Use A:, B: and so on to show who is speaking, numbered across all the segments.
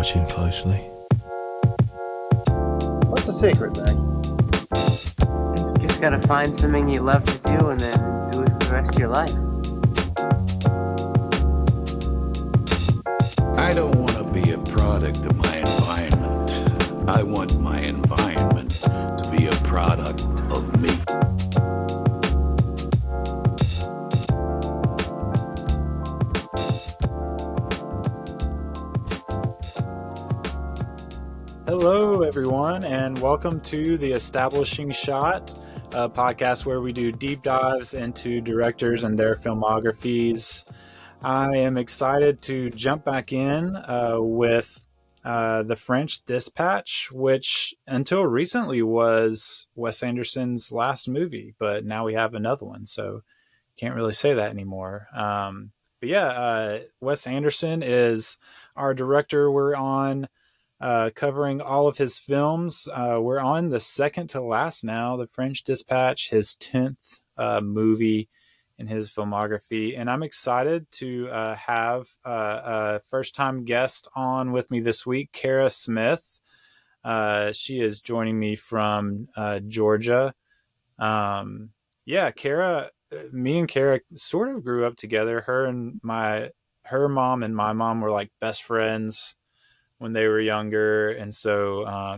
A: watching closely.
B: What's the secret, Max?
C: You just gotta find something you love to do and then do it for the rest of your life.
D: I don't want to be a product of my environment. I want my environment to be a product of me.
E: Hello, everyone, and welcome to the Establishing Shot, a podcast where we do deep dives into directors and their filmographies. I am excited to jump back in with The French Dispatch, which until recently was Wes Anderson's last movie, but now we have another one, so can't really say that anymore. Wes Anderson is our director. We're on covering all of his films. We're on the second to last now, The French Dispatch, his 10th movie in his filmography. And I'm excited to have a first-time guest on with me this week, Kara Smith. She is joining me from Georgia. Kara, me and Kara sort of grew up together. Her mom and my mom were like best friends when they were younger, and so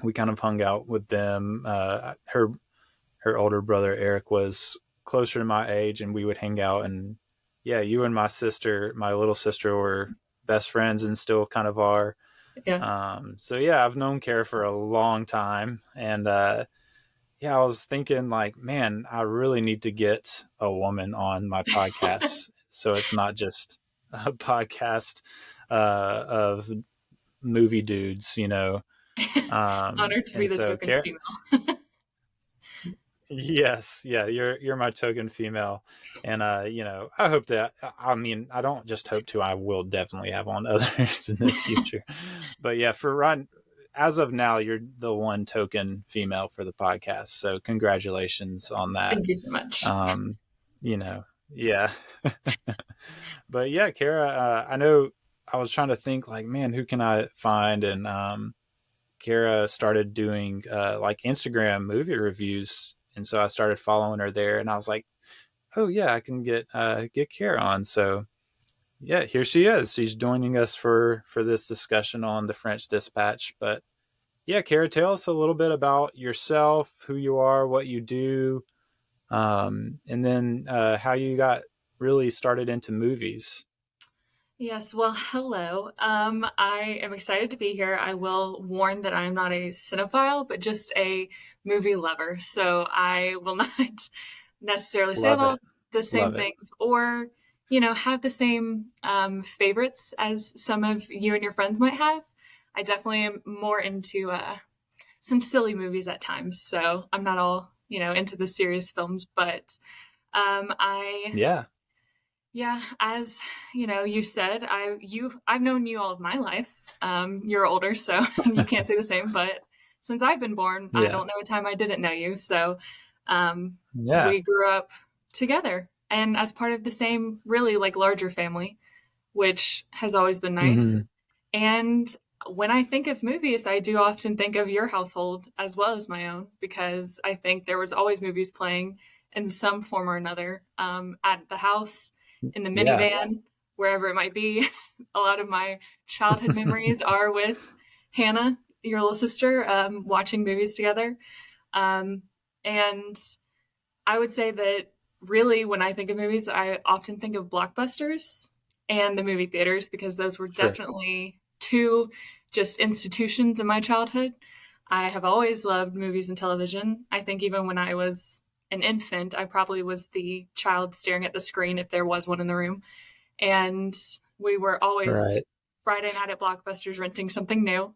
E: we kind of hung out with them. Her older brother Eric was closer to my age, and we would hang out. And you and my little sister, were best friends and still kind of are. I've known Kara for a long time, and I was thinking like, man, I really need to get a woman on my podcast. So it's not just a podcast of movie dudes, you know.
F: Honored to be the token female.
E: Yes, you're my token female, and I hope that. I mean, I don't just hope to. I will definitely have on others in the future, but as of now, you're the one token female for the podcast. So congratulations on that.
F: Thank you so much.
E: But Kara, I know. I was trying to think like, man, who can I find? And Kara started doing like Instagram movie reviews. And so I started following her there, and I was like, oh yeah, I can get Kara on. So here she is. She's joining us for this discussion on The French Dispatch. But Kara, tell us a little bit about yourself, who you are, what you do, and then how you got really started into movies.
F: Yes, well, hello. I am excited to be here. I will warn that I'm not a cinephile, but just a movie lover. So I will not necessarily say all the same things or, have the same favorites as some of you and your friends might have. I definitely am more into some silly movies at times. So I'm not all, into the serious films, but as you said, I've known you all of my life. You're older, so you can't say the same. But since I've been born, I don't know a time I didn't know you. So we grew up together and as part of the same, really like larger family, which has always been nice. Mm-hmm. And when I think of movies, I do often think of your household as well as my own, because I think there was always movies playing in some form or another at the house, in the minivan, wherever it might be. A lot of my childhood memories are with Hannah, your little sister, watching movies together. And I would say that really when I think of movies, I often think of blockbusters and the movie theaters, because those were definitely two just institutions in my childhood. I have always loved movies and television. I think even when I was an infant, I probably was the child staring at the screen if there was one in the room. And we were always Friday night at Blockbusters renting something new.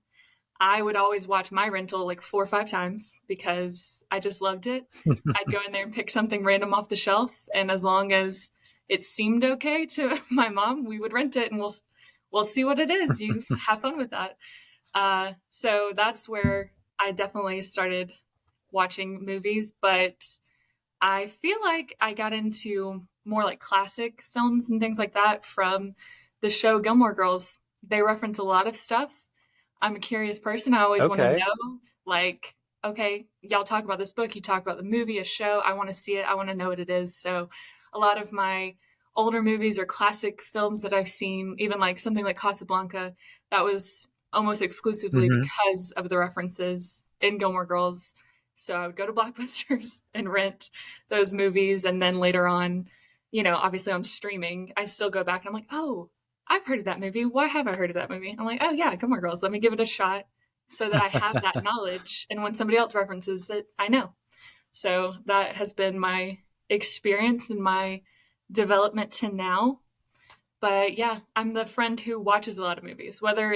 F: I would always watch my rental like 4 or 5 times because I just loved it. I'd go in there and pick something random off the shelf, and as long as it seemed okay to my mom, we would rent it, and we'll see what it is. You have fun with that. So that's where I definitely started watching movies, but I feel like I got into more like classic films and things like that from the show Gilmore Girls. they reference a lot of stuff. I'm a curious person. I always want to
E: Okay.
F: know, like, okay, y'all talk about this book, you talk about the movie, a show. I want to see it. I want to know what it is. So a lot of my older movies or classic films that I've seen, even like something like Casablanca, that was almost exclusively
E: Hmm.
F: because of the references in Gilmore Girls. So I would go to Blockbusters and rent those movies. And then later on, obviously on streaming, I still go back and I'm like, oh, I've heard of that movie. Why have I heard of that movie? I'm like, oh yeah, Gilmore Girls. Let me give it a shot so that I have that knowledge. And when somebody else references it, I know. So that has been my experience and my development to now. But yeah, I'm the friend who watches a lot of movies. Whether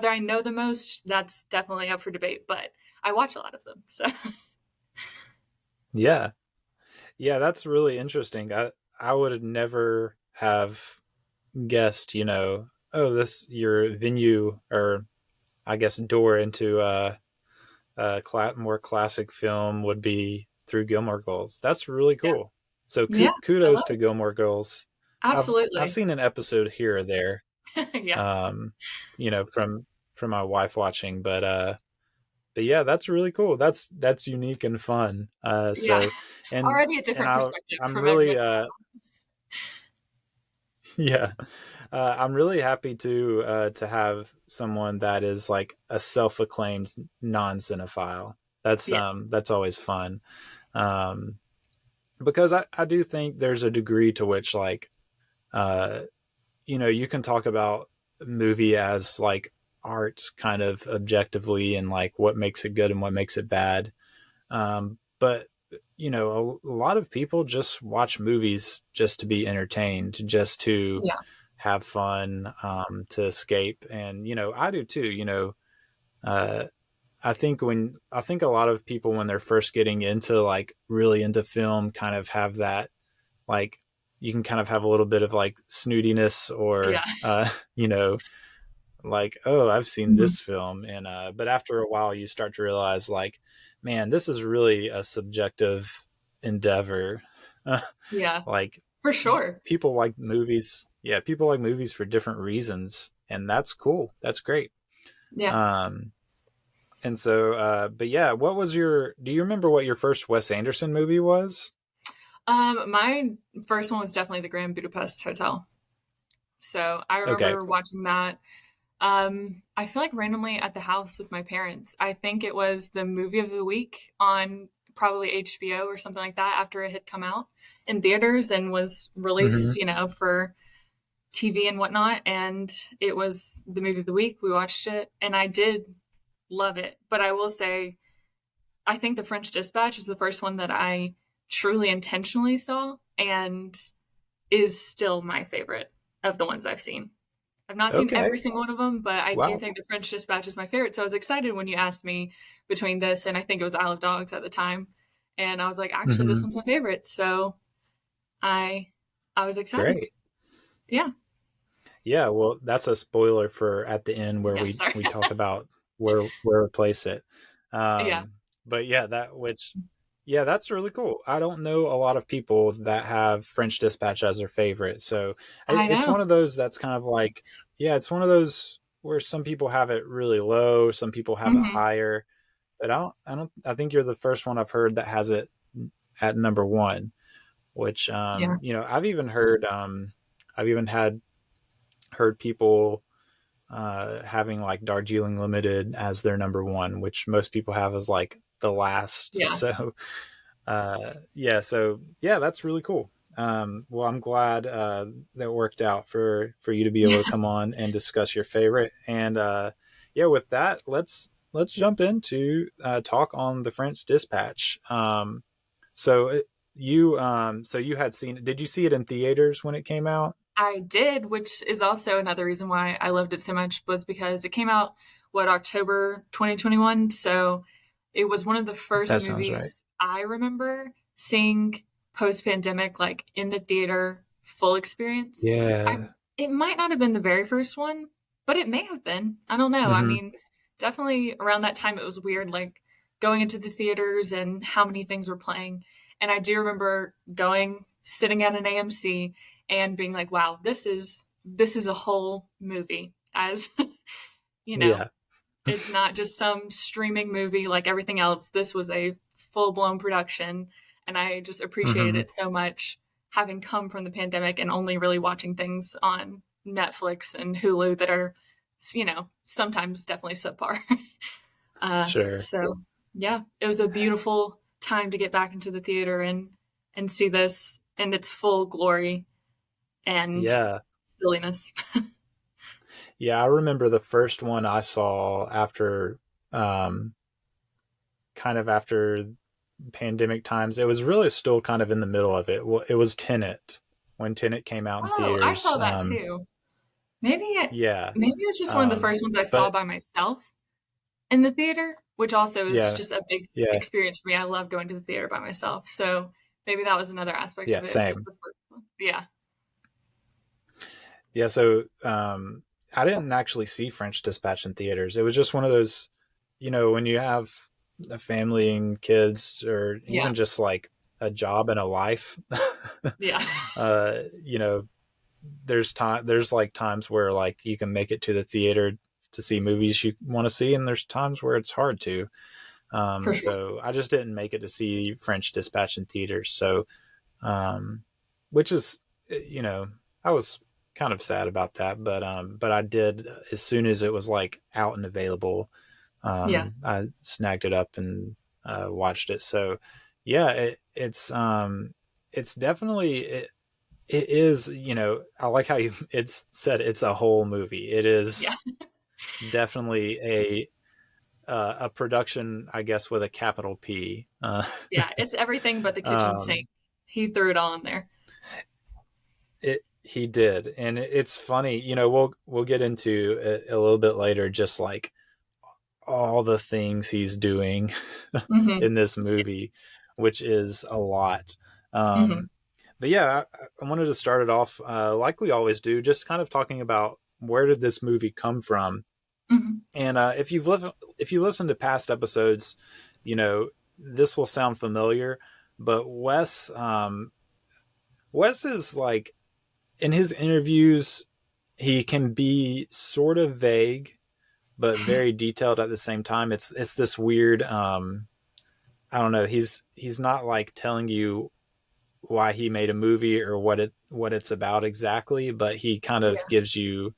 F: I know the most, that's definitely up for debate, but I watch a lot of them. So
E: Yeah. Yeah, that's really interesting. I would never have guessed, oh, this your venue, or I guess door into more classic film would be through Gilmore Girls. That's really
F: yeah.
E: cool. So
F: Yeah, I
E: kudos
F: love
E: to
F: it.
E: Gilmore Girls. I've
F: Absolutely.
E: seen an episode here or there,
F: Yeah.
E: um, from my wife watching, but yeah, that's really cool. That's unique and fun.
F: Yeah.
E: So and
F: Already a
E: and
F: different
E: I
F: perspective
E: I'm
F: from everybody.
E: really yeah, I'm really happy to have someone that is like a self-acclaimed non-cinephile.
F: Yeah.
E: That's always fun. Um, because I do think there's a degree to which like uh you can talk about a movie as like art kind of objectively, and like what makes it good and what makes it bad. But a lot of people just watch movies just to be entertained, just to
F: Yeah.
E: have fun, to escape. And I do too. Uh, I think a lot of people when they're first getting into like really into film kind of have that, like, you can kind of have a little bit of like snootiness, or
F: Yeah.
E: like, oh, I've seen
F: Mhm.
E: this film. And but after a while you start to realize, like, man, this is really a subjective endeavor.
F: Yeah.
E: Like,
F: For sure.
E: people like movies, yeah, people like movies for different reasons, and that's cool, that's great.
F: Yeah.
E: um and so but yeah, do you remember what your first Wes Anderson movie was?
F: My first one was definitely the Grand Budapest Hotel. So I
E: Okay.
F: remember watching that. I feel like randomly at the house with my parents. I think it was the movie of the week on probably HBO or something like that after it had come out in theaters and was
E: Hmm.
F: released, for TV and whatnot. And it was the movie of the week. We watched it and I did love it. But I will say, I think The French Dispatch is the first one that I truly intentionally saw and is still my favorite of the ones I've seen. I've not seen every
E: Okay.
F: single one of them, but I do
E: Wow.
F: think The French Dispatch is my favorite. So I was excited when you asked me between this and I think it was Isle of Dogs at the time. And I was like, actually, this
E: Hmm.
F: one's my favorite. So I I was excited.
E: Great.
F: Yeah.
E: Yeah, well, that's a spoiler for at the end where
F: Yeah.
E: we
F: Sorry.
E: we talk about where to place it.
F: Yeah.
E: But yeah, yeah, that's really cool. I don't know a lot of people that have French Dispatch as their favorite. So
F: I
E: it's
F: know.
E: one of those that's kind of like, yeah, it's one of those where some people have it really low, some people have it
F: Hmm.
E: higher. But I think you're the first one I've heard that has it at number one, which
F: Yeah.
E: I've even heard people having like Darjeeling Limited as their number one, which most people have as like the last.
F: Yeah.
E: So yeah, that's really cool. Well, I'm glad that worked out for you to be able to come on and discuss your favorite. And yeah, with that, let's jump into talk on the French Dispatch. So you had seen it. Did you see it in theaters when it came out?
F: I did, which is also another reason why I loved it so much, was because it came out, October 2021. So it was one of the first
E: That sounds right.
F: movies I remember seeing post pandemic, like in the theater, full experience. I,
E: Yeah.
F: it might not have been the very first one, but it may have been. I don't know. I
E: Hmm.
F: mean, definitely around that time, it was weird, like going into the theaters and how many things were playing. And I do remember going, sitting at an AMC and being like, wow, this is a whole movie. as, you know,
E: Yeah.
F: it's not just some streaming movie like everything else. This was a full-blown production, and I just appreciated
E: Mm-hmm.
F: it so much, having come from the pandemic and only really watching things on Netflix and Hulu that are, you know, sometimes definitely subpar.
E: Sure.
F: So yeah, it was a beautiful time to get back into the theater and see this in its full glory and
E: Yeah.
F: silliness.
E: Yeah. I remember the first one I saw after, kind of after pandemic times. It was really still kind of in the middle of it. Well, it was Tenet when Tenet came out in
F: Oh, I
E: theaters.
F: saw that too.
E: Yeah.
F: Maybe it was just one of the first ones I saw
E: But
F: by myself in the theater, which also is
E: yeah,
F: just a big
E: yeah,
F: experience for me. I love going to the theater by myself. So maybe that was another aspect
E: yeah,
F: of it. Was
E: same.
F: the first one. Yeah.
E: Yeah. So, I didn't actually see French Dispatch in theaters. It was just one of those, when you have a family and kids, or
F: Yeah.
E: even just like a job and a life,
F: Yeah.
E: uh, you know, there's like times where like you can make it to the theater to see movies you want to see, and there's times where it's hard to.
F: For sure.
E: So I just didn't make it to see French Dispatch in theaters. So, which is, I was kind of sad about that, but I did, as soon as it was like out and available,
F: Yeah.
E: I snagged it up and watched it. So yeah, it's definitely, it is, I like how it's said it's a whole movie. It is definitely a production, I guess, with a capital P.
F: Yeah. It's everything but the kitchen sink. He threw it all in there.
E: He did, and it's funny. We'll get into it a little bit later, just like all the things he's doing in this movie, which is a lot. But yeah, I wanted to start it off like we always do, just kind of talking about where did this movie come from. And if you listen to past episodes, this will sound familiar. But Wes is like, in his interviews, he can be sort of vague, but very detailed at the same time. It's this weird. I don't know. He's not like telling you why he made a movie or what it's about exactly, but he kind of gives you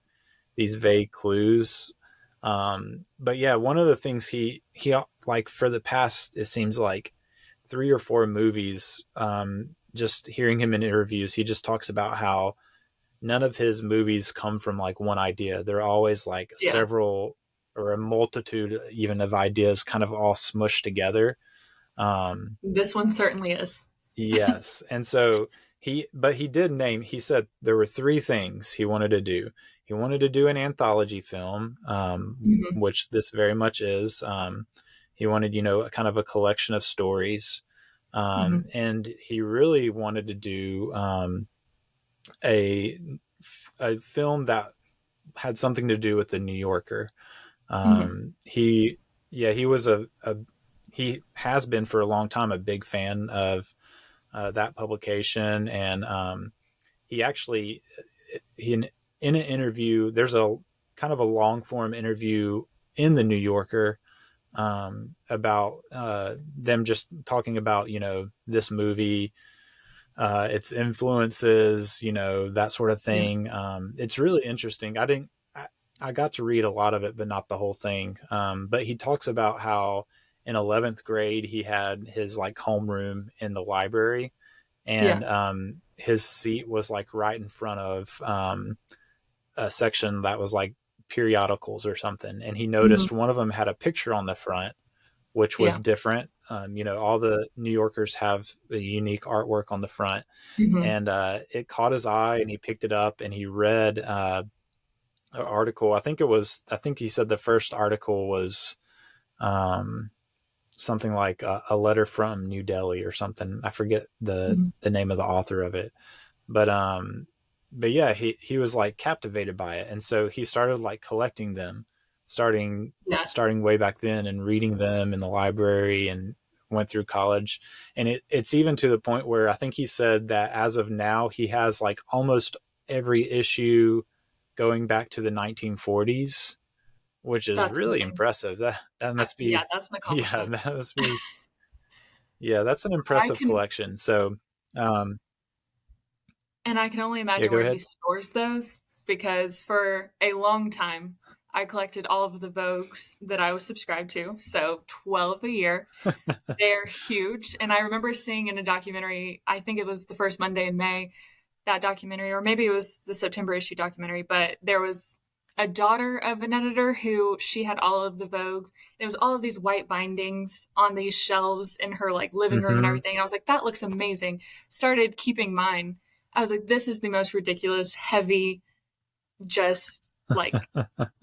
E: these vague clues. But yeah, one of the things he like, for the past, it seems like 3 or 4 movies, just hearing him in interviews, he just talks about how none of his movies come from like one idea. They're always like several or a multitude even of ideas kind of all smushed together.
F: This one certainly is.
E: Yes. And so he said there were 3 things he wanted to do. He wanted to do an anthology film, which this very much is. He wanted, kind of a collection of stories. And he really wanted to do a film that had something to do with the New Yorker. He has been for a long time a big fan of that publication, and he actually, in an interview, there's a kind of a long form interview in the New Yorker about them just talking about this movie, its influences, that sort of thing. It's really interesting. I got to read a lot of it, but not the whole thing. But he talks about how in 11th grade, he had his like homeroom in the library, and his seat was like right in front of a section that was like periodicals or something. And he noticed one of them had a picture on the front, which was different. All the New Yorkers have a unique artwork on the front, and it caught his eye, and he picked it up and he read an article. I think he said the first article was something like a letter from New Delhi or something. I forget the name of the author of it, but yeah, he was like captivated by it, and so he started like collecting them, starting way back then, and reading them in the library, and went through college. And it's even to the point where I think he said that as of now he has like almost every issue going back to the 1940s, which is
F: That's
E: really
F: amazing.
E: impressive. That must be,
F: Yeah, that's an
E: yeah,
F: accomplishment.
E: that must be, yeah, that's an impressive collection. So, um,
F: And I can only
E: yeah,
F: imagine
E: go
F: where he
E: ahead.
F: stores those, because for a long time I collected all of the Vogues that I was subscribed to, so 12 a year. They're huge. And I remember seeing in a documentary, I think it was The First Monday in May, that documentary, or maybe it was the September issue documentary, but there was a daughter of an editor who she had all of the Vogues. It was all of these white bindings on these shelves in her like living room and
E: Hmm.
F: everything. I was like, that looks amazing. Started keeping mine. I was like, this is the most ridiculous, heavy, just like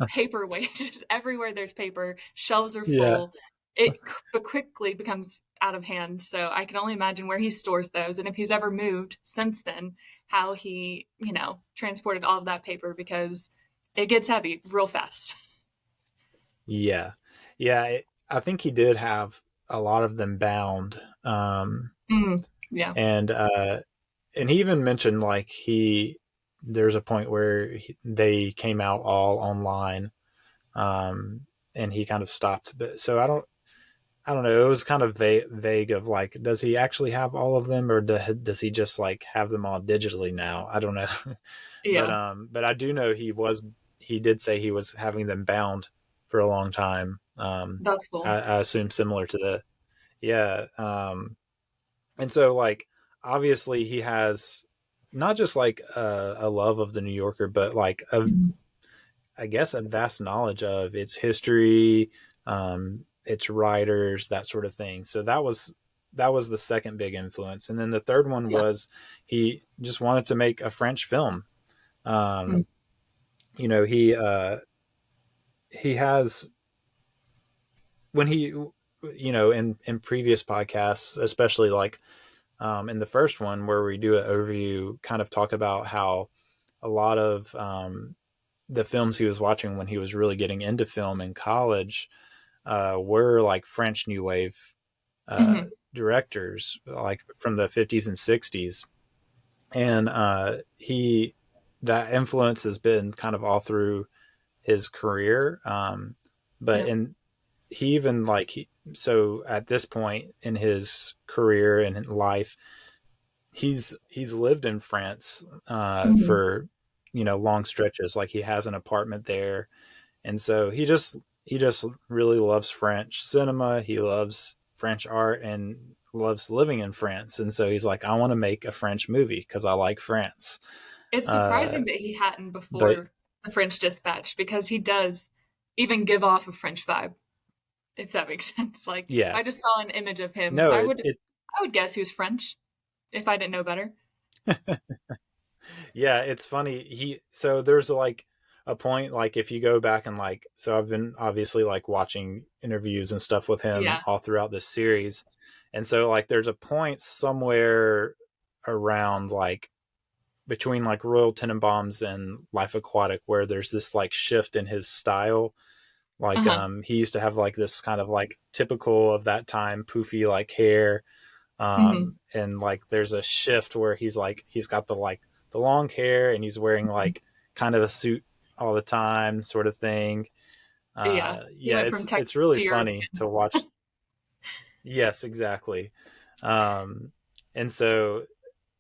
F: paperweight. Just everywhere there's paper, shelves are
E: Yeah.
F: full. It but quickly becomes out of hand. So I can only imagine where he stores those, and if he's ever moved since then, how he, transported all of that paper, because it gets heavy real fast.
E: Yeah. Yeah. I think he did have a lot of them bound.
F: Yeah.
E: And he even mentioned like there's a point where they came out all online, and he kind of stopped. But so I don't know. It was kind of vague of like, does he actually have all of them, or does he just like have them all digitally now? I don't know.
F: Yeah.
E: But I do know he did say he was having them bound for a long time.
F: That's cool.
E: I assume similar to yeah. And so like, obviously he has not just like a love of the New Yorker, but like I guess a vast knowledge of its history, its writers, that sort of thing. So that was the second big influence, and then the third one
F: Yeah.
E: was he just wanted to make a French film.
F: Mm.
E: You know, he has when he in previous podcasts, especially like in the first one where we do an overview, kind of talk about how a lot of the films he was watching when he was really getting into film in college were like French New Wave directors, like from the 50s and 60s. And that influence has been kind of all through his career. But he even so at this point in his career and in life, he's lived in France for long stretches. Like he has an apartment there, and so he just really loves French cinema. He loves French art and loves living in France. And so he's like, I want to make a French movie because I like France.
F: It's surprising that he hadn't before
E: But
F: The French Dispatch, because he does even give off a French vibe, if that makes sense. Like,
E: yeah,
F: I just saw an image of him.
E: no,
F: I would guess he was French if I didn't know better.
E: yeah, it's funny. So there's like a point, like if you go back and like, so I've been obviously like watching interviews and stuff with him all throughout this series. And so like there's a point somewhere around like between like Royal Tenenbaums and Life Aquatic where there's this like shift in his style. Like he used to have like this kind of like typical of that time poofy like hair. And like there's a shift where he's got the long hair and he's wearing like kind of a suit all the time sort of thing. It's really funny to watch. Yes, exactly. And so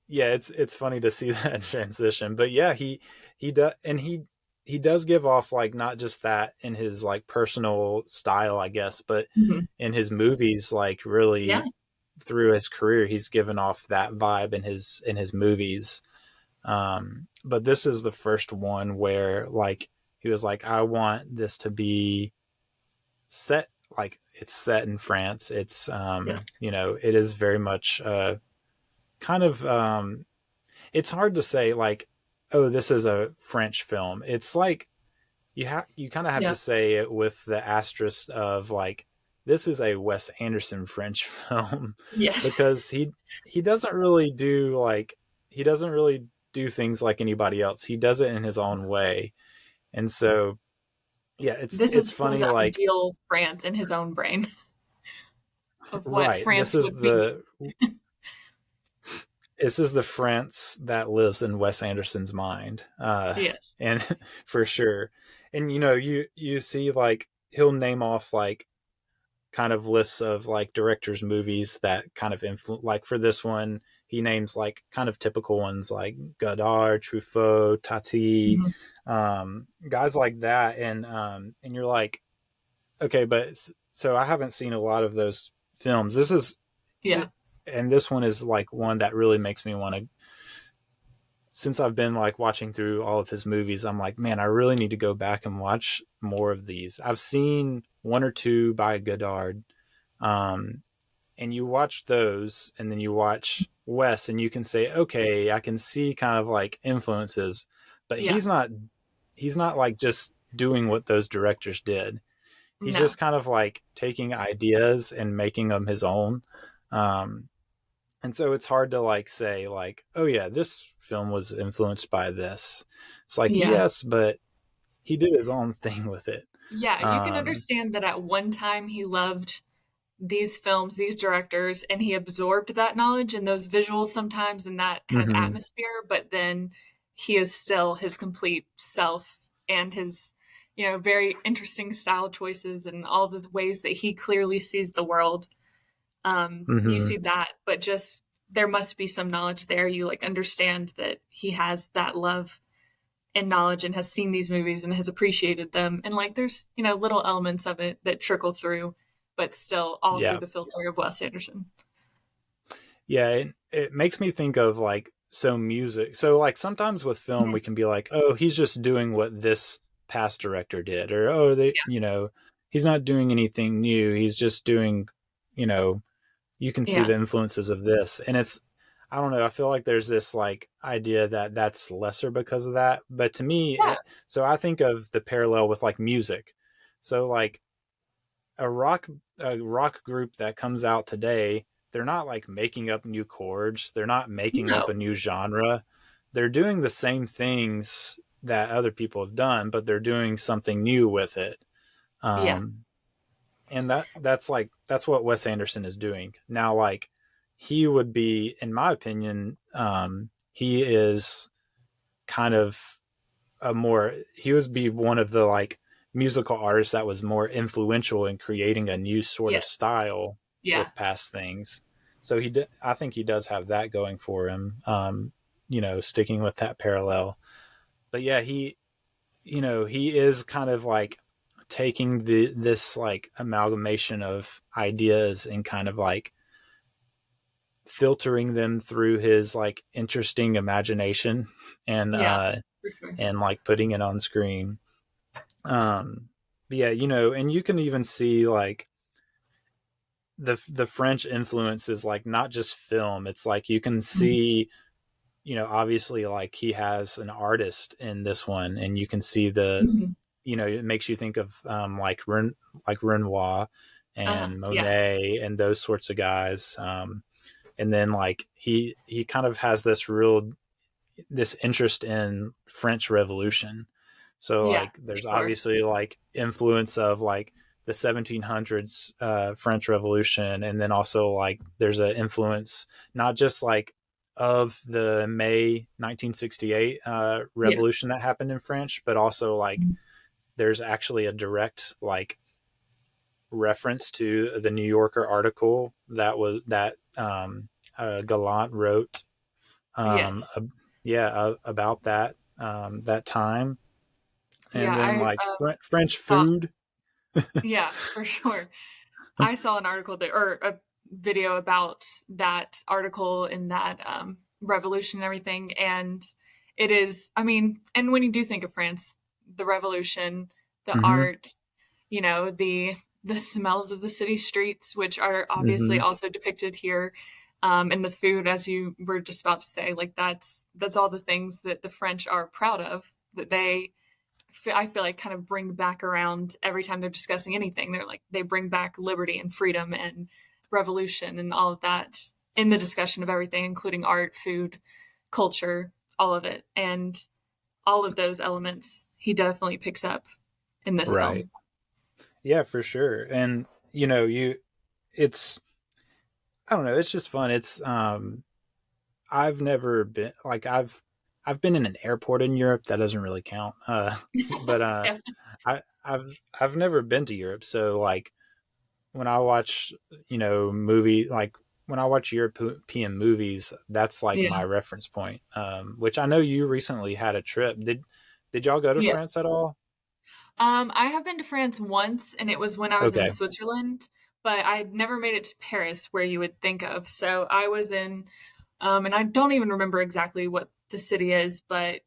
E: it's funny to see that transition. But yeah, he does, and he does give off like not just that in his like personal style, I guess, but in his movies, like really through his career, he's given off that vibe in his movies. But this is the first one where like he was like, I want this to be set, like it's set in France. It's it is very much kind of it's hard to say like, oh, this is a French film. It's like you kind of have to say it with the asterisk of like, this is a Wes Anderson French film.
F: Yes.
E: Because he doesn't really do things like anybody else. He does it in his own way. And so it's funny,
F: his
E: like
F: ideal France in his own brain of what
E: right,
F: France
E: this is
F: would be.
E: this is the France that lives in Wes Anderson's mind.
F: Yes.
E: And for sure. And, you see like, he'll name off like kind of lists of like directors' movies that kind of influence, like for this one, he names like kind of typical ones like Godard, Truffaut, Tati, guys like that. And you're like, okay, but so I haven't seen a lot of those films. This is, and this one is like one that really makes me want to, since I've been like watching through all of his movies, I'm like, man, I really need to go back and watch more of these. I've seen one or two by Godard. And you watch those and then you watch Wes and you can say, okay, I can see kind of like influences, but he's not like just doing what those directors did. He's just kind of like taking ideas and making them his own. And so it's hard to like say like, oh yeah, this film was influenced by this. It's like, yes, but he did his own thing with it.
F: Yeah, you can understand that at one time he loved these films, these directors, and he absorbed that knowledge and those visuals sometimes and that kind of atmosphere, but then he is still his complete self and his, very interesting style choices and all the ways that he clearly sees the world. You see that, but just there must be some knowledge there. You like understand that he has that love and knowledge and has seen these movies and has appreciated them. And like there's, little elements of it that trickle through, but still all through the filter of Wes Anderson.
E: Yeah, it makes me think of like, music. So like sometimes with film, we can be like, oh, he's just doing what this past director did. Or, oh, he's not doing anything new. He's just doing, you can see the influences of this. And I don't know, I feel like there's this like idea that that's lesser because of that. But to me, so I think of the parallel with like music. So like, a rock group that comes out today, they're not like making up new chords. They're not making up a new genre. They're doing the same things that other people have done, but they're doing something new with it. And that's what Wes Anderson is doing. Now, like he would be, in my opinion, he is kind of he would be one of the like musical artist that was more influential in creating a new sort of style with past things. So I think he does have that going for him, sticking with that parallel. But yeah, he is kind of like taking this like amalgamation of ideas and kind of like filtering them through his like interesting imagination and like putting it on screen. And you can even see like the French influence is like not just film. It's like you can see, obviously like he has an artist in this one, and you can see it makes you think of like Renoir and Monet and those sorts of guys. And then like he kind of has this interest in French Revolution. So like there's obviously like influence of like the 1700s French Revolution, and then also like there's an influence not just like of the May 1968 revolution that happened in French, but also like there's actually a direct like reference to the New Yorker article that Gallant wrote about that time. And then like French food.
F: Yeah, for sure. I saw an article or a video about that article in that revolution and everything. And it is, and when you do think of France, the revolution, the art, the smells of the city streets, which are obviously also depicted here. And the food, as you were just about to say, like that's all the things that the French are proud of, that I feel like kind of bring back around every time they're discussing anything. They bring back liberty and freedom and revolution and all of that in the discussion of everything, including art, food, culture, all of it. And all of those elements he definitely picks up in this film.
E: Yeah, for sure. And it's, I don't know, it's just fun. It's, I've never been like I've been in an airport in Europe. That doesn't really count. But
F: Yeah.
E: I've never been to Europe. So like when I watch, movie, like when I watch European movies, that's like
F: Yeah.
E: my reference point. Which I know you recently had a trip. Did y'all go to France
F: Yes.
E: at all?
F: I have been to France once, and it was when I was in
E: Okay.
F: Switzerland, but I'd never made it to Paris, where you would think of. So I was in, and I don't even remember exactly what the city is, but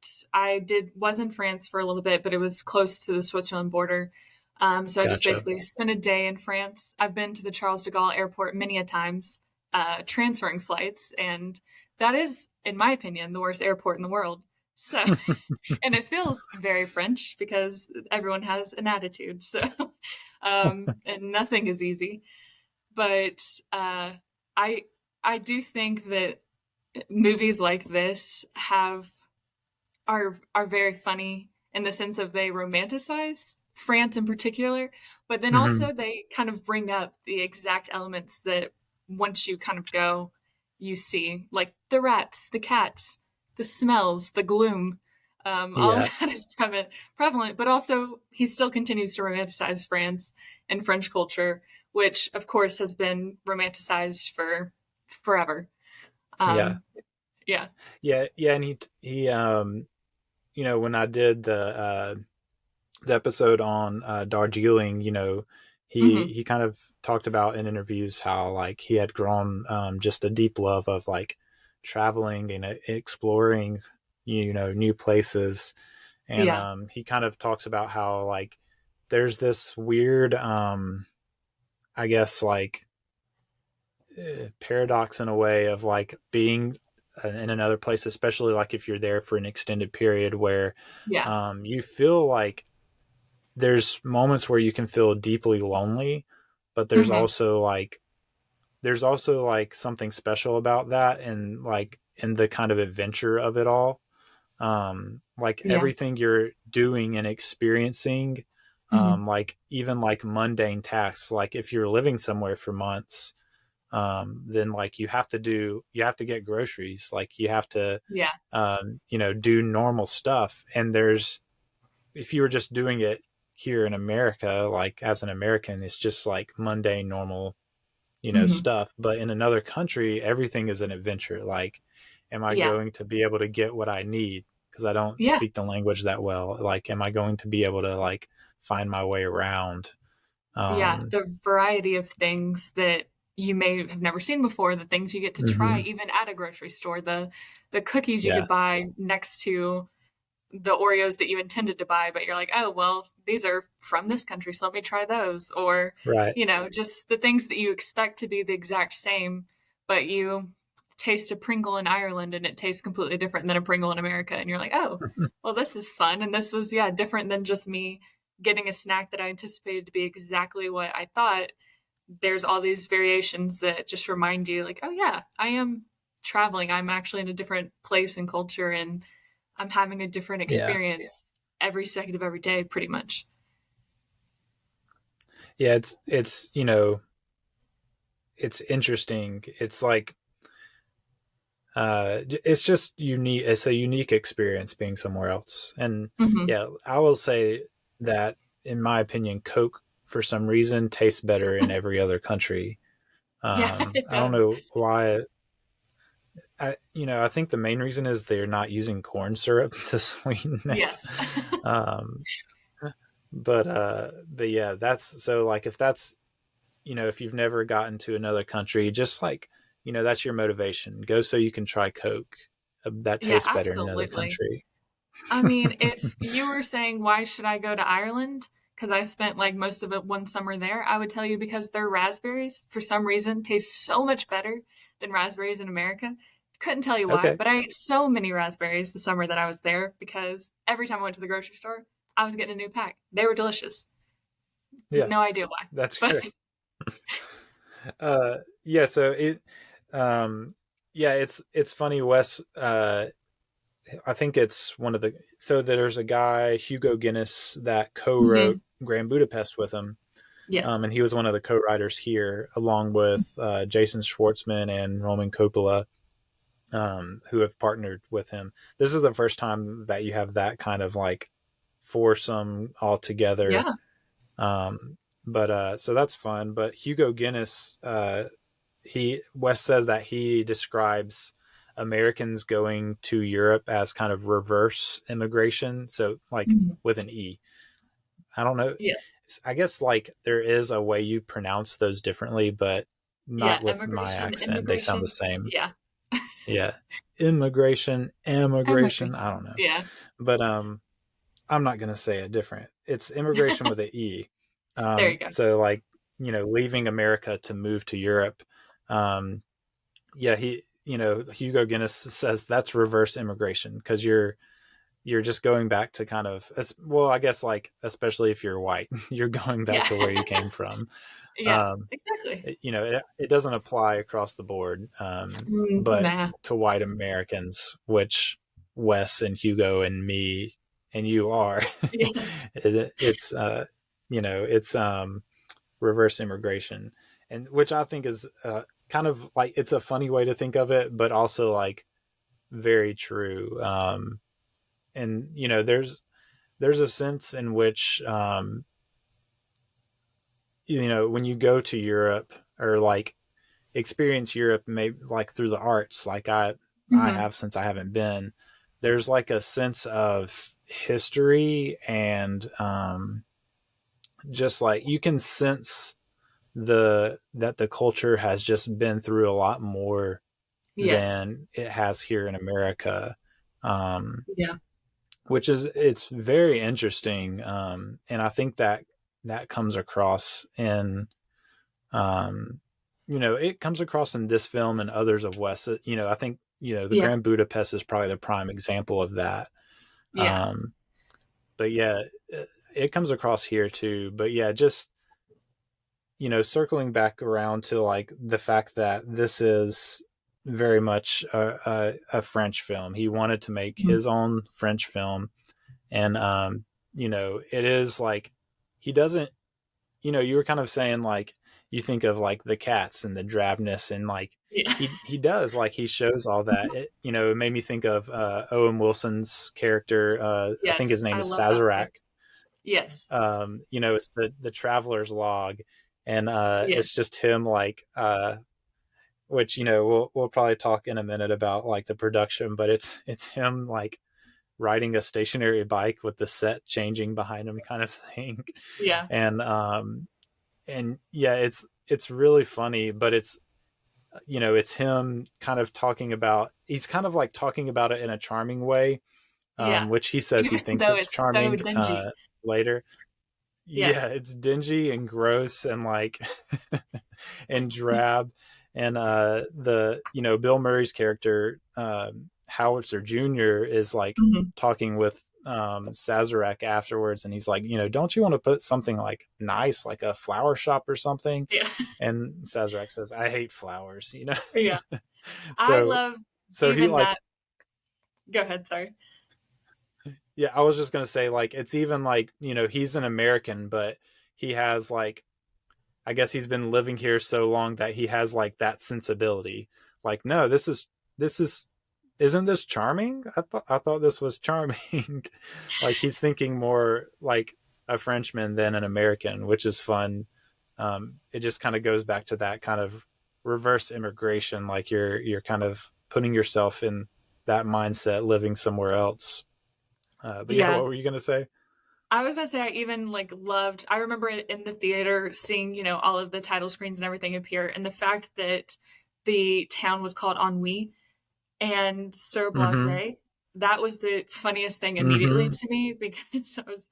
F: was in France for a little bit, but it was close to the Switzerland border. So I just
E: Gotcha.
F: basically spent a day in France. I've been to the Charles de Gaulle airport many a times, transferring flights, and that is, in my opinion, the worst airport in the world. So, and it feels very French because everyone has an attitude. So, and nothing is easy. But I I do think that movies like this are very funny in the sense of they romanticize France in particular, but then
E: Hmm.
F: also they kind of bring up the exact elements that once you kind of go, you see, like the rats, the cats, the smells, the gloom. All of
E: Yeah.
F: that is prevalent, but also he still continues to romanticize France and French culture, which of course has been romanticized for forever.
E: Yeah.
F: Um, yeah.
E: Yeah. Yeah. And he, when I did the episode on Darjeeling,
F: Hmm.
E: he kind of talked about in interviews how like he had grown just a deep love of like traveling and exploring, new places, and
F: Yeah.
E: he kind of talks about how like there's this weird, I guess like paradox in a way of like being in another place, especially like if you're there for an extended period where
F: Yeah.
E: you feel like there's moments where you can feel deeply lonely, but
F: Hmm.
E: there's also like something special about that, and like in the kind of adventure of it all. Like
F: Yeah.
E: everything you're doing and experiencing,
F: Hmm.
E: like even like mundane tasks, like if you're living somewhere for months, then like you have to get groceries, like you have to,
F: Yeah.
E: do normal stuff. And if you were just doing it here in America, like as an American, it's just like mundane, normal,
F: Hmm.
E: stuff. But in another country, everything is an adventure. Like, am I
F: Yeah.
E: going to be able to get what I need? Because I don't
F: Yeah.
E: speak the language that well. Like, am I going to be able to like find my way around?
F: Yeah.
E: Um,
F: The variety of things that you may have never seen before, the things you get to try
E: mhm.
F: even at a grocery store, the cookies you
E: Yeah,
F: could buy next to the Oreos that you intended to buy, but you're like, oh, well, these are from this country, so let me try those. Or,
E: right.
F: just the things that you expect to be the exact same, but you taste a Pringle in Ireland and it tastes completely different than a Pringle in America. And you're like, oh, well, this is fun. And this was, yeah, different than just me getting a snack that I anticipated to be exactly what I thought. There's all these variations that just remind you, like, oh, yeah, I am traveling. I'm actually in a different place and culture, and I'm having a different
E: Yeah,
F: experience every second of every day, pretty much.
E: yeah. It's it's interesting. It's like it's just unique. It's a unique experience being somewhere else. And
F: Hmm.
E: yeah, I will say that in my opinion, Coke for some reason tastes better in every other country.
F: Yeah, it
E: I don't
F: does.
E: know why. I think the main reason is they're not using corn syrup to sweeten it.
F: Yes.
E: um but yeah, that's so like if that's, if you've never gotten to another country, just like, that's your motivation. Go so you can try Coke that
F: Yeah,
E: tastes better in another
F: absolutely.
E: country.
F: I mean, if you were saying, why should I go to Ireland? Because I spent like most of it one summer there, I would tell you because their raspberries, for some reason, taste so much better than raspberries in America. Couldn't tell you why,
E: Okay.
F: but I ate so many raspberries the summer that I was there because every time I went to the grocery store, I was getting a new pack. They were delicious.
E: Yeah,
F: No idea why,
E: that's
F: but
E: great. Yeah, so yeah, it's funny, Wes. I think it's one of the, so there's a guy, Hugo Guinness, that co-wrote
F: Mhm.
E: Grand Budapest with him.
F: Yes.
E: And he was one of the co-writers here, along with Jason Schwartzman and Roman Coppola. who have partnered with him. This is the first time that you have that kind of like foursome all together.
F: Yeah.
E: But so that's fun. But Hugo Guinness, Wes says that he describes Americans going to Europe as kind of reverse immigration. So like with an E. I don't know.
F: Yes.
E: I guess like there is a way you pronounce those differently, but not with my
F: immigration,
E: accent. They sound the same.
F: Yeah.
E: Yeah. Immigration. I don't know.
F: Yeah.
E: But I'm not gonna say it different. It's immigration with an E.
F: There you go.
E: So like, leaving America to move to Europe. Hugo Guinness says that's reverse immigration because you're just going back to kind of, well, I guess like, especially if you're white, you're going back to where you came from.
F: Yeah, exactly.
E: It doesn't apply across the board, but to white Americans, which Wes and Hugo and me and you are,
F: yes.
E: it's reverse immigration, and which I think is kind of like, it's a funny way to think of it, but also like very true. And there's a sense in which when you go to Europe or like experience Europe, maybe like through the arts, like I have, since I haven't been, there's like a sense of history and just like you can sense that the culture has just been through a lot more than it has here in America. Which is, it's very interesting. And I think that comes across in, it comes across in this film and others of Wes. I think, the Grand Budapest is probably the prime example of that.
F: Yeah.
E: But yeah, it comes across here too. But yeah, just, circling back around to like the fact that this is very much a French film. He wanted to make his own French film. And, it is like, he doesn't, you were kind of saying like, you think of like the cats and the drabness and like, he does, like, he shows all that. It made me think of Owen Wilson's character. I think his name is Sazerac.
F: Yes.
E: It's the traveler's log. And it's just him like, which we'll probably talk in a minute about like the production, but it's him like riding a stationary bike with the set changing behind him, kind of thing.
F: Yeah.
E: And yeah, it's really funny, but it's him kind of talking about, he's kind of like talking about it in a charming way, which he says he thinks it's charming so later. Yeah, it's dingy and gross and like and drab. And Bill Murray's character, Howitzer Jr., is like talking with Sazerac afterwards, and he's like, don't you want to put something like nice, like a flower shop or something?
F: Yeah.
E: And Sazerac says, I hate flowers,
F: Yeah.
E: So,
F: I love he like that. Go ahead, sorry.
E: Yeah, I was just gonna say, like, it's even like, he's an American, but he has like, I guess he's been living here so long that he has like that sensibility. Like, no, isn't this charming? I thought this was charming. Like, he's thinking more like a Frenchman than an American, which is fun. It just kind of goes back to that kind of reverse immigration. Like you're kind of putting yourself in that mindset, living somewhere else. But yeah, what were you going to say?
F: I was going to say, I even I remember in the theater seeing, all of the title screens and everything appear, and the fact that the town was called Ennui and Sur Blasé, that was the funniest thing immediately to me, because I was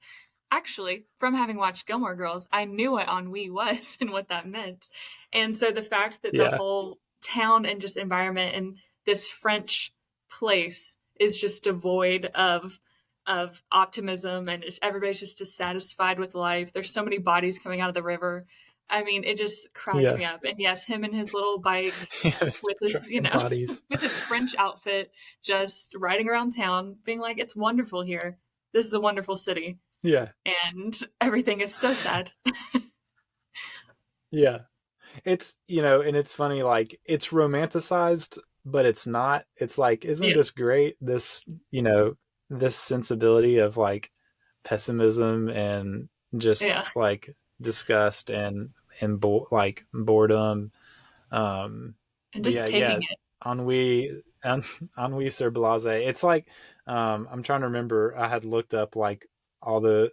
F: actually, from having watched Gilmore Girls, I knew what ennui was and what that meant. And so the fact that the whole town and just environment and this French place is just devoid of optimism, and everybody's just dissatisfied with life. There's so many bodies coming out of the river. I mean, it just cracks me up. And yes, him and his little bike with his, with his French outfit, just riding around town, being like, it's wonderful here. This is a wonderful city.
E: Yeah.
F: And everything is so sad.
E: Yeah. It's, and it's funny, like, it's romanticized but it's not. It's like, isn't
F: Yeah.
E: this great? This, this sensibility of like pessimism and just
F: Yeah.
E: like disgust and boredom.
F: And
E: But
F: just
E: yeah,
F: taking it.
E: ennui sur blase. It's like, I'm trying to remember. I had looked up like all the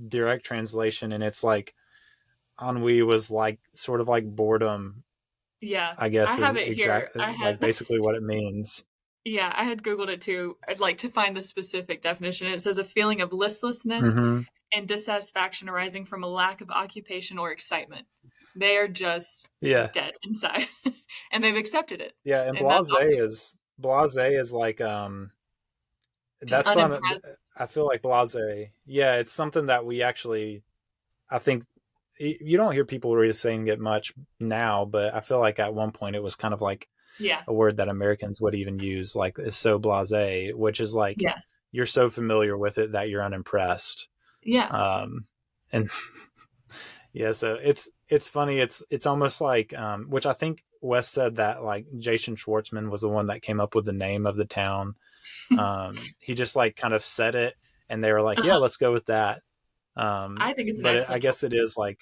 E: direct translation, and it's like ennui was like sort of like boredom,
F: Yeah.
E: I
F: I
E: guess,
F: have
E: is
F: it here.
E: exact like basically what it means.
F: Yeah, I had Googled it too. I'd like to find the specific definition. It says a feeling of listlessness
E: Hmm.
F: and dissatisfaction arising from a lack of occupation or excitement. They are just
E: Yeah,
F: dead inside, and they've accepted it.
E: yeah, and
F: And that's awesome.
E: blase is like
F: Just
E: that's on.
F: unimpressed.
E: I feel like blase. Yeah, it's something that we actually. I think you don't hear people really saying it much now, but I feel like at one point it was kind of like
F: Yeah.
E: a word that Americans would even use, like is so blasé, which is like
F: Yeah.
E: you're so familiar with it that you're unimpressed.
F: Yeah.
E: And yeah, so it's funny. It's almost like which I think Wes said that like Jason Schwartzman was the one that came up with the name of the town. He just like kind of said it, and they were like, yeah, let's go with that.
F: I think it's an
E: But I
F: excellent
E: guess
F: choice.
E: it is like,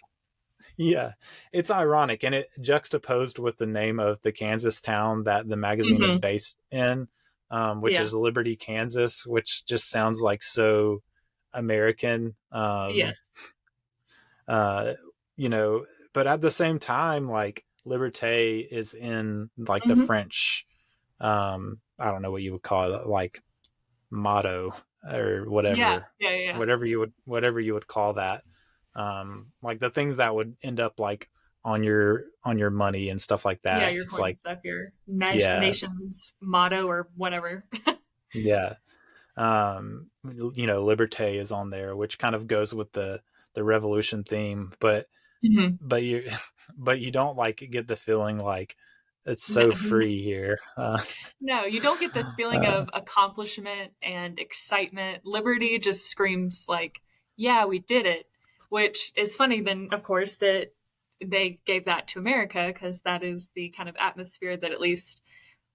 E: yeah, it's ironic, and it juxtaposed with the name of the Kansas town that the magazine is
F: Mhm.
E: based in, which
F: Yeah.
E: is Liberty, Kansas, which just sounds like so American.
F: Yes.
E: Uh, but at the same time, like Liberté is in like the
F: Mhm.
E: French, I don't know what you would call it, like motto or
F: Yeah.
E: whatever,
F: Yeah. Yeah.
E: whatever you would call that. Like the things that would end up like on your money and stuff like
F: Yeah.
E: that.
F: Your
E: It's
F: coin
E: like,
F: stuff, your
E: yeah,
F: nation's motto or whatever.
E: yeah. Liberté is on there, which kind of goes with the revolution theme, but
F: Mhm.
E: but you but you don't like get the feeling like it's
F: No,
E: so free here.
F: no, you don't get the feeling
E: Uh,
F: of accomplishment and excitement. Liberty just screams like, "Yeah, we did it," which is funny. Then, of course, that they gave that to America because that is the kind of atmosphere that at least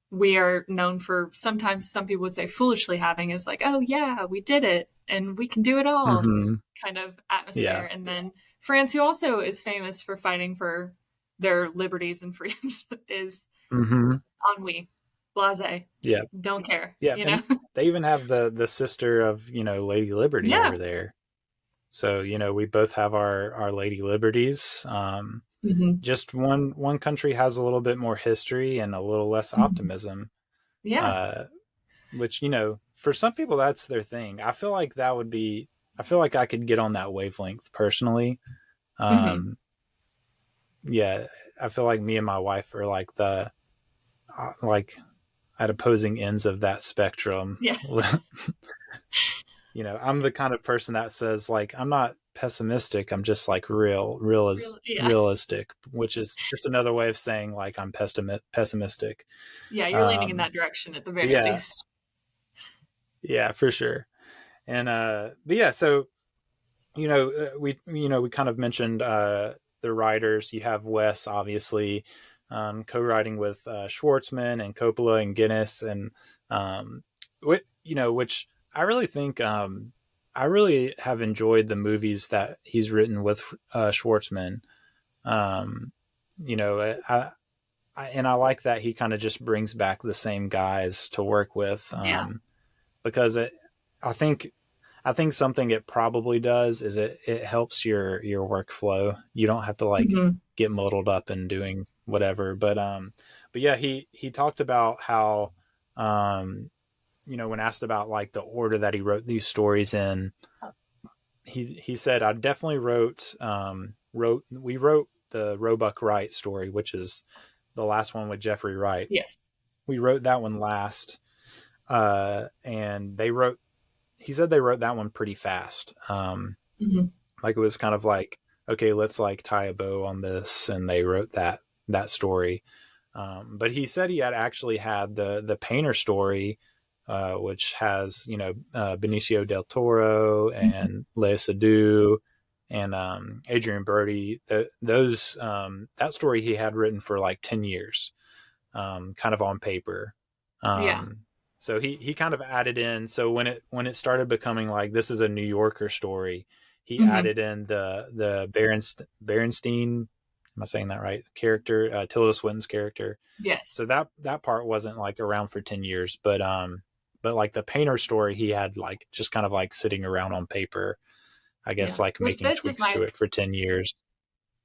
F: we are known for. Sometimes some people would say foolishly having is like, "Oh yeah, we did it and we can do it all,"
E: mhm.
F: kind of atmosphere.
E: Yeah.
F: And then France, who also is famous for fighting for their liberties and freedoms, is
E: Hmm.
F: ennui, blase,
E: Yeah.
F: don't care,
E: Yeah.
F: you know?
E: And they even have the sister of, Lady Liberty
F: Yeah.
E: over there. So, we both have our Lady Liberties.
F: Mm-hmm.
E: Just one country has a little bit more history and a little less optimism.
F: Yeah.
E: Which, for some people that's their thing. I feel like I feel like I could get on that wavelength personally.
F: Mm-hmm.
E: Yeah, I feel like me and my wife are like like at opposing ends of that spectrum.
F: Yeah.
E: I'm the kind of person that says like I'm not pessimistic. I'm just like
F: Yeah.
E: realistic, which is just another way of saying like I'm pessimistic.
F: Yeah, you're leaning in that direction at the very
E: Yeah,
F: least.
E: yeah, for sure. And but yeah, so we kind of mentioned the writers. You have Wes, obviously, co-writing with Schwartzman and Coppola and Guinness, and which I really think I really have enjoyed the movies that he's written with Schwartzman. I like that he kind of just brings back the same guys to work with,
F: Yeah.
E: because I think something it probably does is it helps your workflow. You don't have to like
F: Mm-hmm.
E: get muddled up in doing whatever. But yeah, he talked about how when asked about like the order that he wrote these stories in, he said I definitely wrote the Roebuck Wright story, which is the last one with Jeffrey Wright.
F: Yes.
E: We wrote that one last, and he said they wrote that one pretty fast.
F: Mm-hmm.
E: Like it was kind of like, okay, let's like tie a bow on this, and they wrote that story. But he said he had actually had the Painter story, which has Benicio del Toro and Lea Seydoux and Adrian Brody. That story he had written for like 10 years. kind of on paper.
F: Yeah.
E: So he kind of added in. So when it started becoming like this is a New Yorker story, he added in the Berenstein. Am I saying that right? Character, Tilda Swinton's character.
F: Yes.
E: So that part wasn't like around for 10 years, but like the painter story, he had like just kind of like sitting around on paper, I guess, like
F: Which
E: making tweaks to it for 10 years.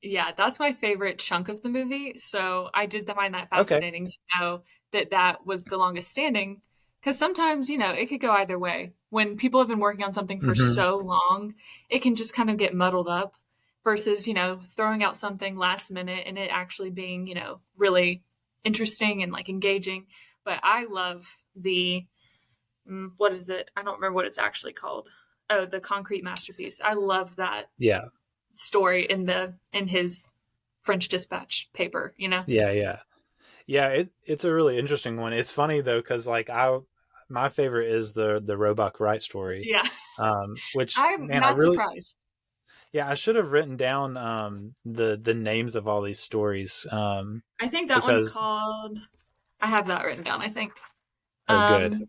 F: Yeah, that's my favorite chunk of the movie. So I did find that
E: Okay.
F: fascinating to know that was the longest standing. Because sometimes, it could go either way. When people have been working on something for so long, it can just kind of get muddled up versus, throwing out something last minute and it actually being, really interesting and like engaging. But I love what is it? I don't remember what it's actually called. Oh, the concrete masterpiece. I love that.
E: Yeah.
F: Story in his French Dispatch paper,
E: Yeah. It's a really interesting one. It's funny though, because like my favorite is the Roebuck Wright story.
F: Yeah.
E: Which
F: I'm not surprised.
E: Yeah, I should have written down the names of all these stories.
F: I think that one's called. I have that written down. I think.
E: Good.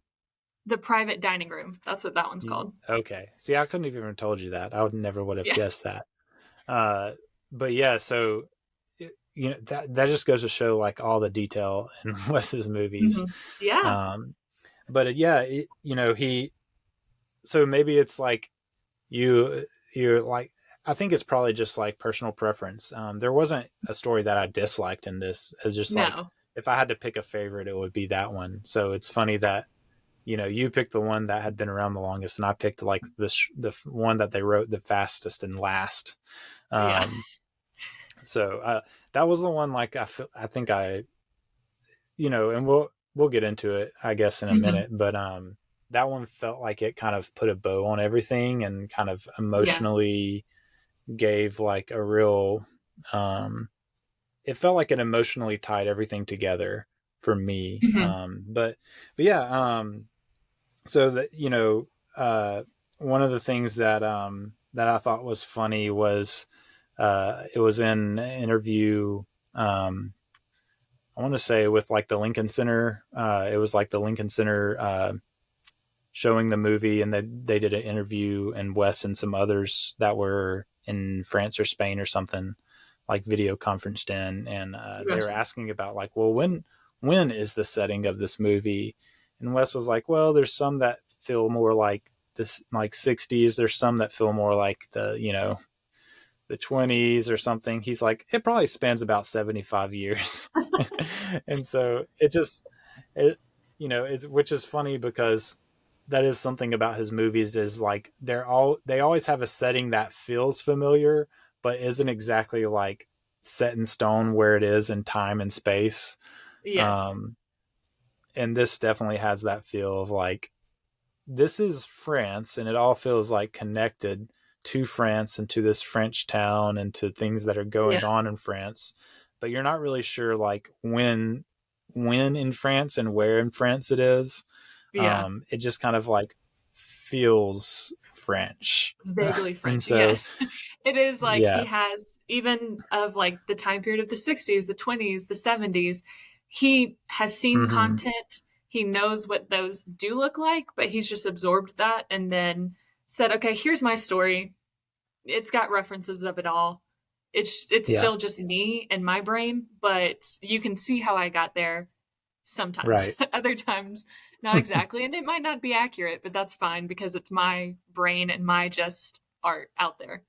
F: The Private Dining Room. That's what that one's called.
E: Okay. See, I couldn't have even told you that. I never would have guessed that. But yeah, so that just goes to show like all the detail in Wes's movies.
F: Yeah.
E: But yeah, so maybe it's like you're like, I think it's probably just like personal preference. There wasn't a story that I disliked in this. It was just like, if I had to pick a favorite, it would be that one. So it's funny that, you picked the one that had been around the longest, and I picked like the one that they wrote the fastest and last. So that was the one. Like I think and we'll get into it, I guess, in a minute. But that one felt like it kind of put a bow on everything and kind of emotionally gave like a real. It felt like it emotionally tied everything together for me. But yeah. So that, one of the things that I thought was funny was it was in an interview, I want to say with like the Lincoln Center. It was like the Lincoln Center showing the movie, and they did an interview, and Wes and some others that were in France or Spain or something, like video conferenced in, and they were asking about like, well, when is the setting of this movie? And Wes was like, well, there's some that feel more like this, like 60s. There's some that feel more like the 20s or something. He's like, it probably spans about 75 years. And so it's, which is funny because that is something about his movies is like, they always have a setting that feels familiar, but isn't exactly like set in stone where it is in time and space.
F: Yes.
E: And this definitely has that feel of like, this is France, and it all feels like connected to France and to this French town and to things that are going on in France, but you're not really sure like when in France and where in France it is. It just kind of like feels French.
F: Vaguely French,
E: so,
F: yes. It is like he has, even of like the time period of the 60s, the 20s, the 70s, he has seen content. He knows what those do look like, but he's just absorbed that and then said, okay, here's my story. It's got references of it all. It's still just me and my brain, but you can see how I got there sometimes.
E: Right.
F: Other times, not exactly. And it might not be accurate, but that's fine because it's my brain and my just art out there.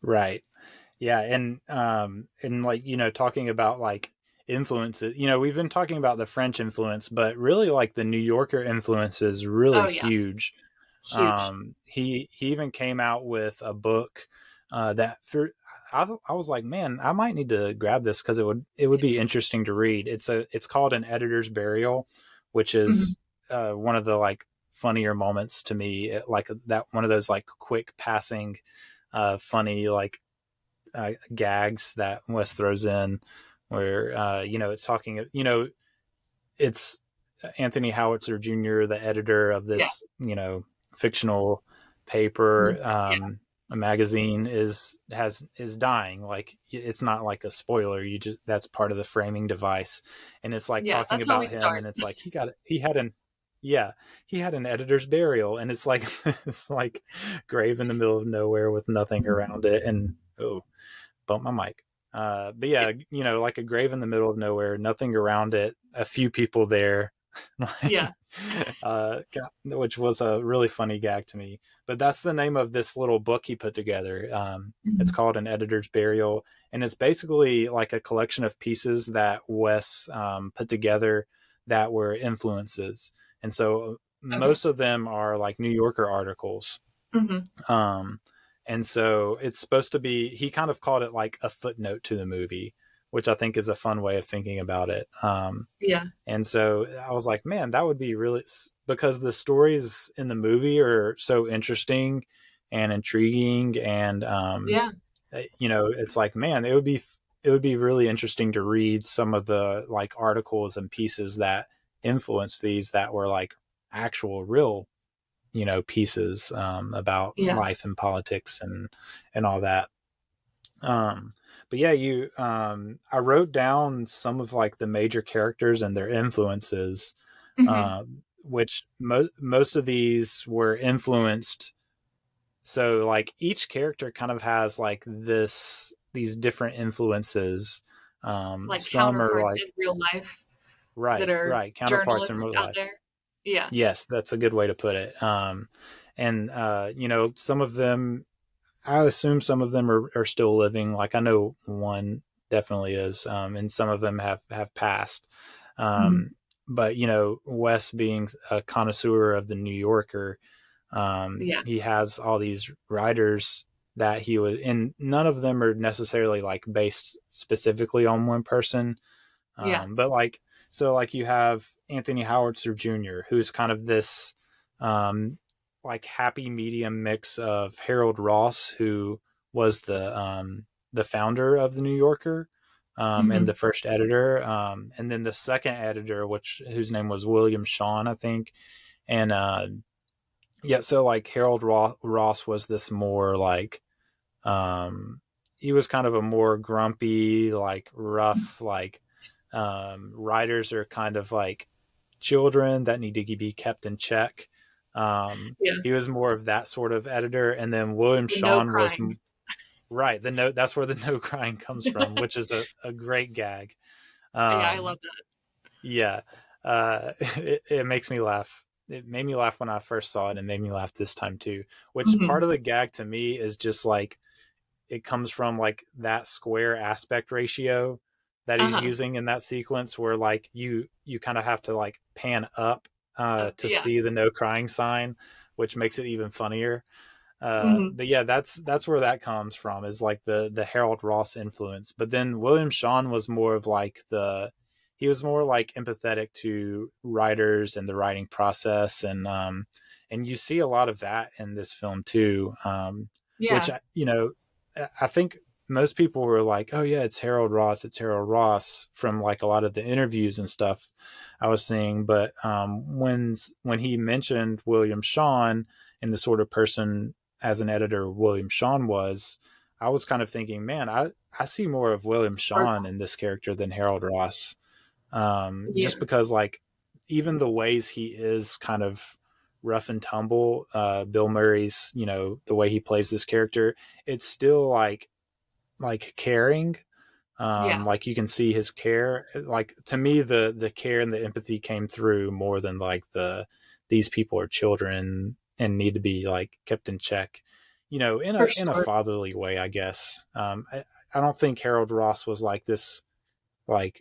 E: Right. Yeah. And like, talking about like influences, we've been talking about the French influence, but really like the New Yorker influence is really huge. He even came out with a book that I was like, man, I might need to grab this because it would be interesting to read. It's called An Editor's Burial, which is one of the like funnier moments to me, like that one of those like quick passing funny like gags that Wes throws in where it's talking, it's Anthony Howitzer Jr., the editor of this fictional paper, a magazine is dying. Like, it's not like a spoiler. You just, that's part of the framing device, and it's like
F: Yeah,
E: talking
F: that's how we
E: about him,
F: start.
E: and it's like he had an editor's burial, and it's like it's like grave in the middle of nowhere with nothing around it, and oh, bump my mic. But yeah, you know, like a grave in the middle of nowhere, nothing around it, a few people there.
F: Yeah.
E: Which was a really funny gag to me. But that's the name of this little book he put together. It's called An Editor's Burial, and it's basically like a collection of pieces that Wes put together that were influences. And so most of them are like New Yorker articles. And so it's supposed to be, he kind of called it like a footnote to the movie, which I think is a fun way of thinking about it.
F: Yeah.
E: And so I was like, man, that would be really, because the stories in the movie are so interesting and intriguing. And, you know, it's like, man, it would be really interesting to read some of the like articles and pieces that influenced these, that were like actual real, you know, pieces about life and politics and all that. But yeah, I wrote down some of like the major characters and their influences, which most of these were influenced. So like each character kind of has like these different influences.
F: Like
E: some
F: counterparts
E: are like
F: in real life,
E: right,
F: that are
E: counterparts in
F: journalists
E: real
F: out
E: life.
F: there. Yeah.
E: Yes, that's a good way to put it. And you know, some of them, I assume some of them are still living. Like I know one definitely is, and some of them have passed. But you know, Wes being a connoisseur of the New Yorker, he has all these writers that he was, and none of them are necessarily like based specifically on one person. But like, so like you have Anthony Howard Jr., who's kind of this, like happy medium mix of Harold Ross, who was the founder of the New Yorker, and the first editor, and then the second editor, whose name was William Shawn, I think. And so like Harold Ross was this more like, he was kind of a more grumpy, like rough, like writers are kind of like children that need to be kept in check. He was more of that sort of editor, and then William Shawn was right. That's where the no crying comes from, which is a great gag.
F: I love that.
E: Yeah, it makes me laugh. It made me laugh when I first saw it, and made me laugh this time too. Which part of the gag to me is just like, it comes from like that square aspect ratio that he's using in that sequence, where like you kind of have to like pan up to see the no crying sign, which makes it even funnier. But yeah, that's where that comes from, is like the Harold Ross influence. But then William Shawn was more of like he was more like empathetic to writers and the writing process, and you see a lot of that in this film too. Which, you know, I think most people were like, oh yeah, it's Harold Ross from like a lot of the interviews and stuff I was seeing. But when he mentioned William Shawn and the sort of person as an editor William Shawn was, I was kind of thinking, man, I see more of William Shawn in this character than Harold Ross. Just because like even the ways he is kind of rough and tumble, Bill Murray's, you know, the way he plays this character, it's still like caring. Like you can see his care. Like to me, the care and the empathy came through more than like these people are children and need to be like kept in check, you know, in a fatherly way, I guess. I don't think Harold Ross was like this like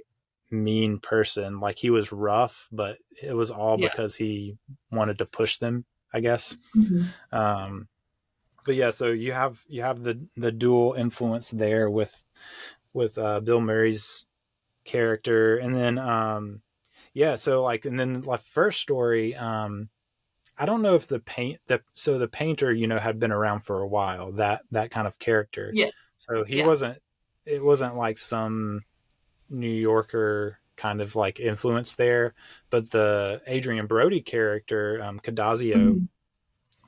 E: mean person. Like he was rough, but it was all because he wanted to push them, I guess. But yeah, so you have the dual influence there with Bill Murray's character, and then so like, and then like first story, I don't know if the painter, you know, had been around for a while, that kind of character.
F: Yes.
E: So it wasn't like some New Yorker kind of like influence there, but the Adrian Brody character, Cadazio,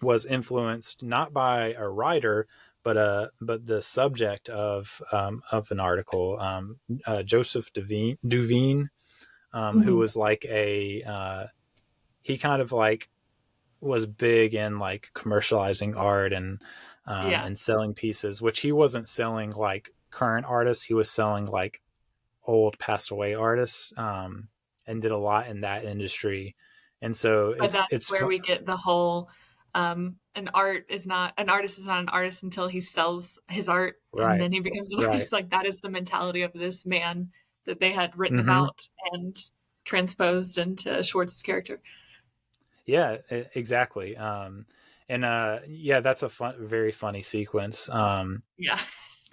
E: was influenced not by a writer, but the subject of an article, Joseph Duveen, who was like he kind of like was big in like commercializing art and selling pieces, which he wasn't selling like current artists. He was selling like old passed away artists, and did a lot in that industry. And so
F: But that's
E: it's
F: where we get the whole an artist is not an artist until he sells his art, and
E: right,
F: then he becomes an
E: right.
F: artist. Like that is the mentality of this man that they had written
E: Mm-hmm.
F: about and transposed into Schwartz's character.
E: Yeah, exactly. Yeah, that's a very funny sequence.
F: Yeah.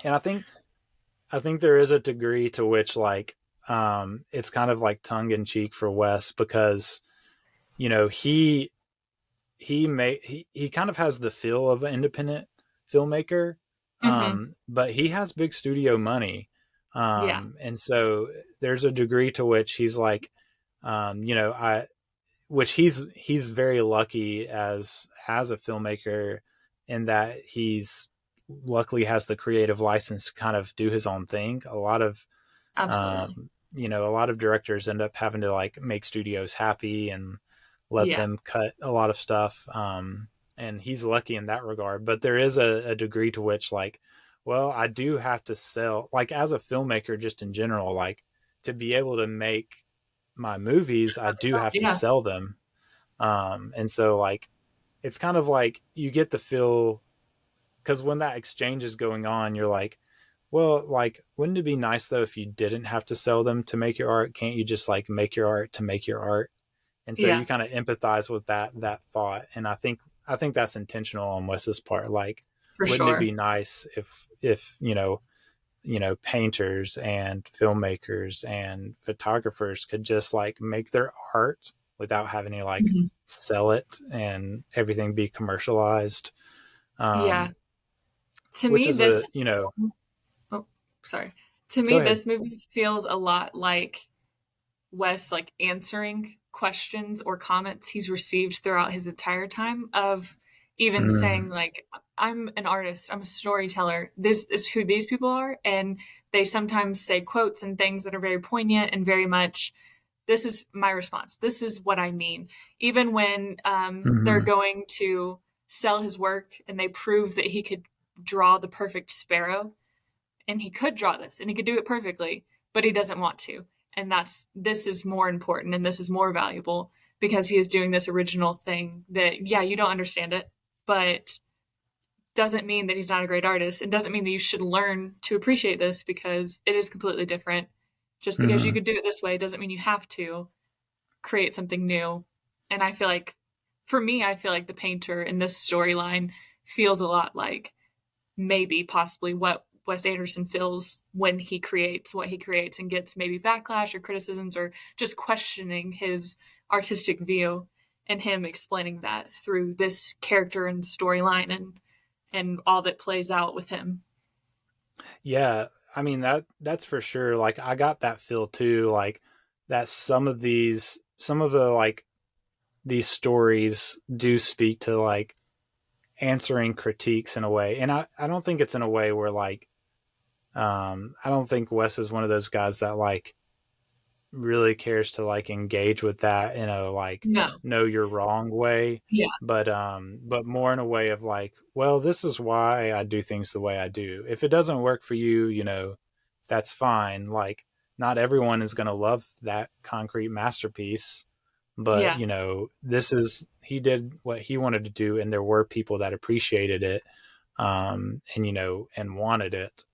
E: And I think there is a degree to which like it's kind of like tongue in cheek for Wes, because you know he kind of has the feel of an independent filmmaker, but he has big studio money,
F: Yeah.
E: and so there's a degree to which he's like, which he's very lucky as a filmmaker, in that he's luckily has the creative license to kind of do his own thing. A lot of
F: Absolutely.
E: a lot of directors end up having to like make studios happy and let them cut a lot of stuff. And he's lucky in that regard, but there is a degree to which like, well, I do have to sell, like as a filmmaker, just in general, like to be able to make my movies, I do have to sell them. And so like, it's kind of like you get the feel, because when that exchange is going on, you're like, well, like, wouldn't it be nice though if you didn't have to sell them to make your art? Can't you just like make your art to make your art? And so you kind of empathize with that thought. And I think that's intentional on Wes's part. Like, wouldn't it be nice if painters and filmmakers and photographers could just like make their art without having to like sell it and everything be commercialized?
F: To me, this this movie feels a lot like Wes like answering questions or comments he's received throughout his entire time, of even saying like, I'm an artist, I'm a storyteller, this is who these people are. And they sometimes say quotes and things that are very poignant and very much, this is my response, this is what I mean. Even when they're going to sell his work and they prove that he could draw the perfect sparrow, and he could draw this and he could do it perfectly, but he doesn't want to. And this is more important and this is more valuable because he is doing this original thing that, you don't understand it, but doesn't mean that he's not a great artist. It doesn't mean that you should learn to appreciate this, because it is completely different. Just because you could do it this way doesn't mean you have to create something new. And I feel like, for me, the painter in this storyline feels a lot like maybe possibly what Wes Anderson feels when he creates what he creates and gets maybe backlash or criticisms or just questioning his artistic view, and him explaining that through this character and storyline and all that plays out with him.
E: Yeah, I mean that's for sure. Like I got that feel too, like that some of the like these stories do speak to like answering critiques in a way. And I don't think it's in a way where like I don't think Wes is one of those guys that like really cares to like engage with that in a like no you're wrong way. But more in a way of like, well, this is why I do things the way I do. If it doesn't work for you, that's fine. Like not everyone is going to love that concrete masterpiece, but he did what he wanted to do, and there were people that appreciated it, and wanted it.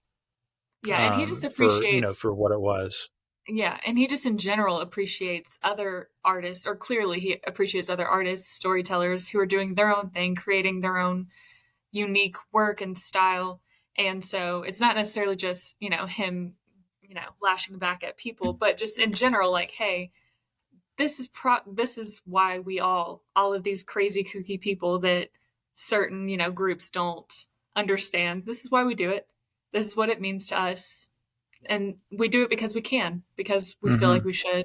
F: And he just appreciates
E: for what it was.
F: And he just in general appreciates other artists, or clearly he appreciates other artists, storytellers who are doing their own thing, creating their own unique work and style. And so it's not necessarily just, him, lashing back at people, but just in general, like, hey, this is why we all of these crazy kooky people that certain, groups don't understand. This is why we do it. This is what it means to us. And we do it because we can, because we feel like we should,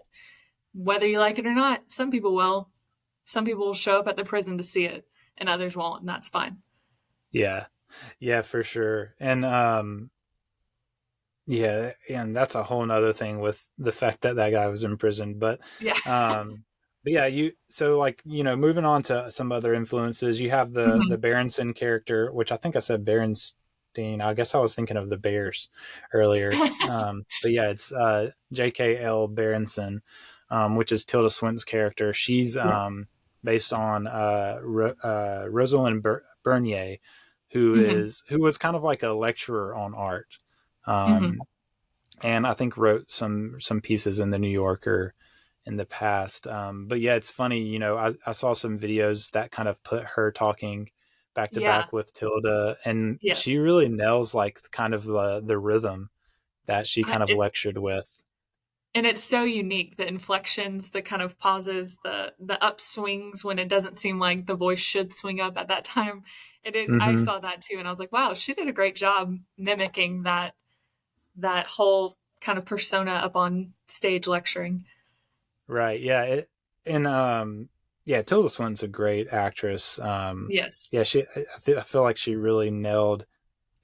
F: whether you like it or not. Some people will show up at the prison to see it, and others won't. And that's fine.
E: Yeah. Yeah, for sure. And yeah, and that's a whole nother thing with the fact that that guy was in prison.
F: Yeah.
E: Um, but yeah, you so like moving on to some other influences, you have the
F: Mhm.
E: Berenson character, which I think I said Berenstein. I guess I was thinking of the Bears earlier. But yeah, it's J.K.L. Berenson, which is Tilda Swinton's character. She's
F: Yes.
E: based on Rosalind Bernier,
F: Mhm.
E: who was kind of like a lecturer on art.
F: Mhm.
E: Um, and I think wrote some pieces in the New Yorker in the past. But yeah, it's funny. I saw some videos that kind of put her talking back to
F: Yeah.
E: back with Tilda, and
F: Yes.
E: she really nails like kind of the rhythm that she
F: I,
E: kind of
F: it,
E: lectured with.
F: and it's so unique, the inflections, the kind of pauses, the upswings when it doesn't seem like the voice should swing up at that time. It is. I
E: Hmm.
F: saw that too, and I was like, wow, she did a great job mimicking that whole kind of persona up on stage lecturing.
E: Right. Yeah. And yeah, Tilda Swinton's a great actress.
F: Yes.
E: Yeah, I feel like she really nailed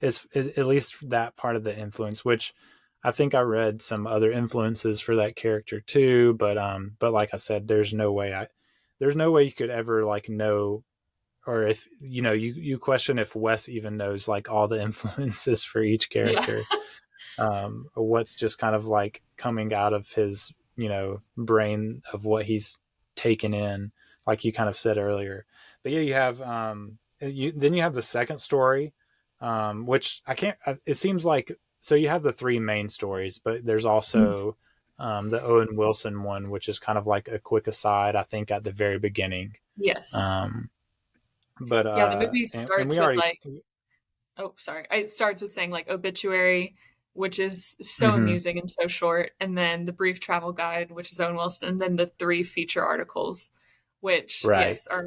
E: is at least that part of the influence, which I think I read some other influences for that character too. But like I said, there's no way you could ever like know, or if you question if Wes even knows like all the influences for each
F: Yeah.
E: character, or what's just kind of like coming out of his brain of what he's taken in, like you kind of said earlier. But yeah, you have then you have the second story, which I can't. It seems like so you have the three main stories, but there's
F: Mhm.
E: also the Owen Wilson one, which is kind of like a quick aside, I think, at the very beginning.
F: Yes.
E: Um, but
F: Yeah, the movie
E: and
F: starts
E: we
F: with
E: already.
F: like, oh, sorry. It starts with saying like obituary, which is so
E: Mhm.
F: amusing and so short, and then the brief travel guide, which is Owen Wilson, and then the three feature articles, which
E: Right.
F: yes are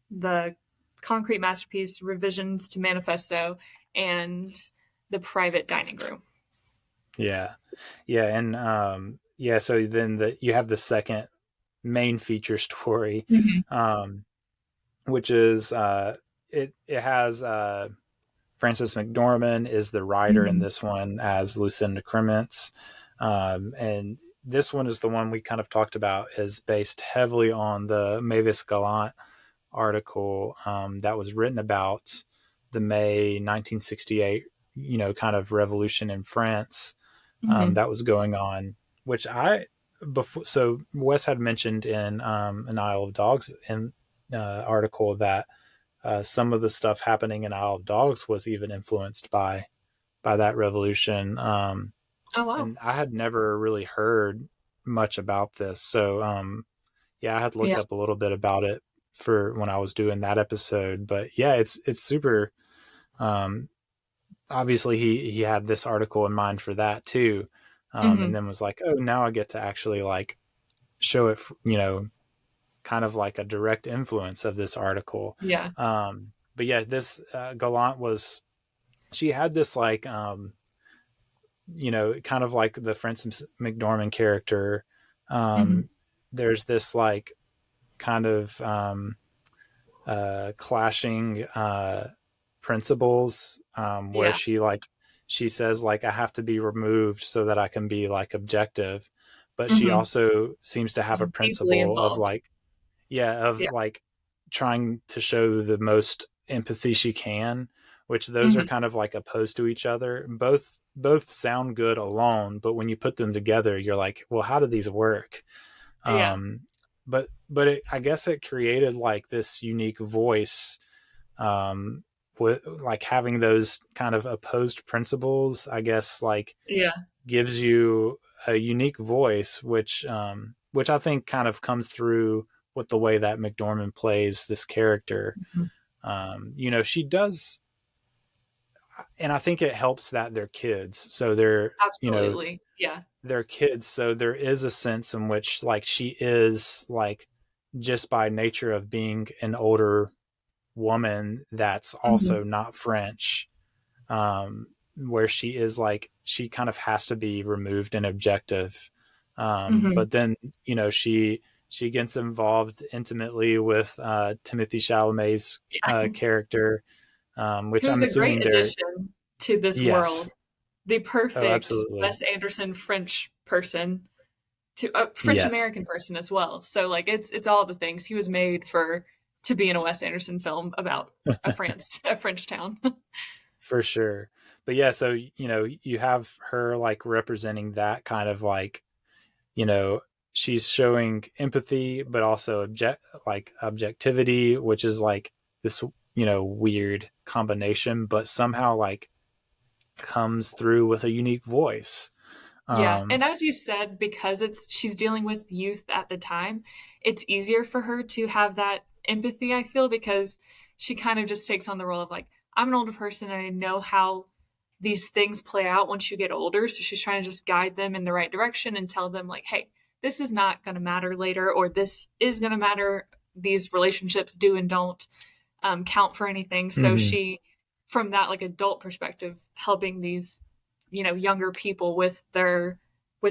F: the concrete masterpiece, revisions to manifesto, and the private dining room.
E: Yeah. Yeah, and yeah, so then you have the second main feature story,
F: Mhm.
E: um, which is it has Frances McDormand is the writer in
F: Mhm.
E: this one as Lucinda Crements, and this one is the one we kind of talked about is based heavily on the Mavis Gallant article that was written about the May 1968 kind of revolution in France
F: Mhm.
E: that was going on, which I before. So Wes had mentioned in an Isle of Dogs in article that some of the stuff happening in Isle of Dogs was even influenced by that revolution.
F: Oh wow.
E: And I had never really heard much about this, so yeah, I had looked
F: Yeah.
E: up a little bit about it for when I was doing that episode. But yeah, it's super. Um, Obviously he had this article in mind for that too, and
F: Mhm.
E: then was like, oh, now I get to actually like show it, kind of like a direct influence of this article.
F: Yeah.
E: But yeah, this Gallant was she had this like kind of like the Frances McDormand character.
F: Mhm.
E: Um, there's this like kind of clashing principles where
F: Yeah.
E: she says like I have to be removed so that I can be like objective, but she
F: Mhm.
E: also seems to have
F: It's
E: a
F: deeply
E: principle of
F: involved.
E: like of
F: Yeah.
E: like trying to show the most empathy she can, which those are
F: Mhm.
E: kind of like opposed to each other. Both sound good alone, but when you put them together you're like, well, how do these work?
F: Yeah.
E: um but I guess it created like this unique voice, with like having those kind of opposed principles, I guess, like
F: Yeah.
E: gives you a unique voice, which I think kind of comes through with the way that McDormand plays this character.
F: Mhm.
E: She does, and I think it helps that they're kids, so
F: Absolutely. Yeah.
E: they're kids, so there is a sense in which like she is like, just by nature of being an older woman that's
F: Mhm.
E: also not French, where she is like she kind of has to be removed and objective.
F: Mhm.
E: But then she gets involved intimately with Timothy Chalamet's
F: Yeah.
E: character, which
F: He was
E: I'm
F: a great
E: assuming they're,
F: addition to this
E: yes.
F: world. The
E: Oh,
F: perfect
E: absolutely.
F: Wes Anderson French person to a French
E: Yes,
F: American person as well. So like it's all the things. He was made for to be in a Wes Anderson film about a French town.
E: for sure. But yeah, so, you have her like representing that kind of like, you know, she's showing empathy, but also objectivity, which is like this, weird combination, but somehow like comes through with a unique voice.
F: Yeah,
E: Um,
F: and as you said, because she's dealing with youth at the time, it's easier for her to have that empathy, I feel, because she kind of just takes on the role of like, I'm an older person and I know how these things play out once you get older. So she's trying to just guide them in the right direction and tell them like, hey, this is not going to matter later, or this is going to matter. These relationships do and don't count for anything. So
E: mhm.
F: she, from that like adult perspective, helping these younger people with their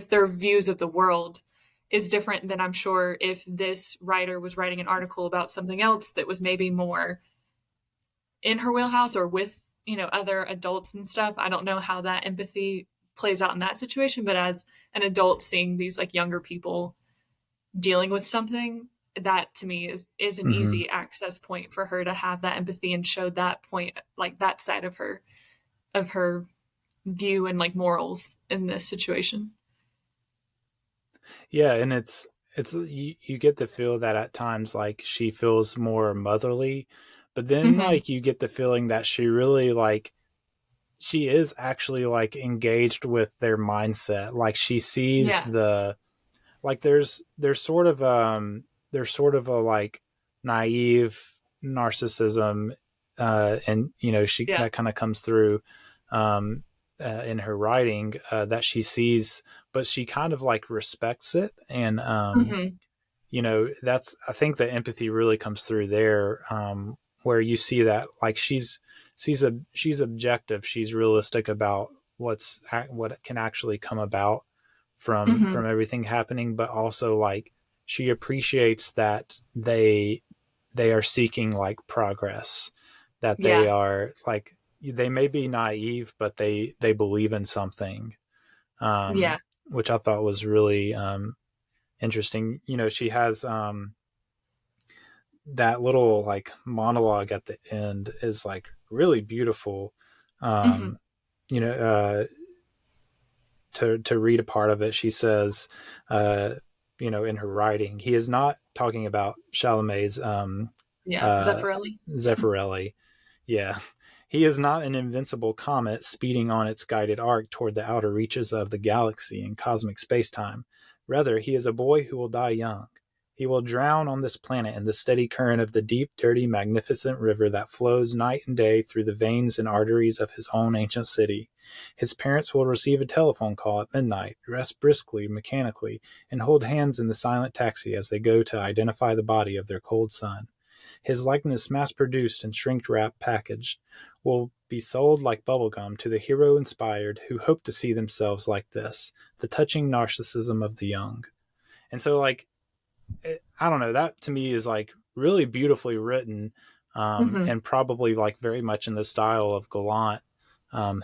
F: views of the world is different than I'm sure if this writer was writing an article about something else that was maybe more in her wheelhouse or with other adults and stuff. I don't know how that empathy plays out in that situation, but as an adult seeing these like younger people dealing with something, that to me is an
E: Mhm.
F: easy access point for her to have that empathy and show that point, like that side of her view and like morals in this situation.
E: Yeah, and it's you get the feel that at times like she feels more motherly, but then
F: Mm-hmm.
E: like you get the feeling that she really like she is actually like engaged with their mindset. Like she sees
F: Yeah.
E: the like there's sort of a like naive narcissism, and she
F: Yeah.
E: that kind of comes through, um in her writing, that she sees, but she kind of like respects it. And
F: Mm-hmm.
E: that's, I think the empathy really comes through there, where you see that like she's objective, she's realistic about what can actually come about
F: Mm-hmm.
E: from everything happening, but also like she appreciates that they are seeking like progress, that they
F: Yeah.
E: are like they may be naive, but they believe in something,
F: Yeah.
E: which I thought was really interesting. She has that little like monologue at the end is like really beautiful.
F: Mm-hmm.
E: Um, you know, to read a part of it, she says, uh, in her writing, he is not talking about Chalamet's
F: Yeah.
E: uh,
F: Zeffirelli.
E: Zeffirelli. Yeah. He is not an invincible comet speeding on its guided arc toward the outer reaches of the galaxy and cosmic spacetime. Rather, he is a boy who will die young. He will drown on this planet in the steady current of the deep, dirty, magnificent river that flows night and day through the veins and arteries of his own ancient city. His parents will receive a telephone call at midnight, dress briskly, mechanically, and hold hands in the silent taxi as they go to identify the body of their cold son. His likeness, mass-produced and shrink-wrap packaged, will be sold like bubblegum to the hero-inspired who hope to see themselves like this, the touching narcissism of the young. And so, like, I don't know, that to me is like really beautifully written,
F: Mm-hmm.
E: and probably like very much in the style of Gallant,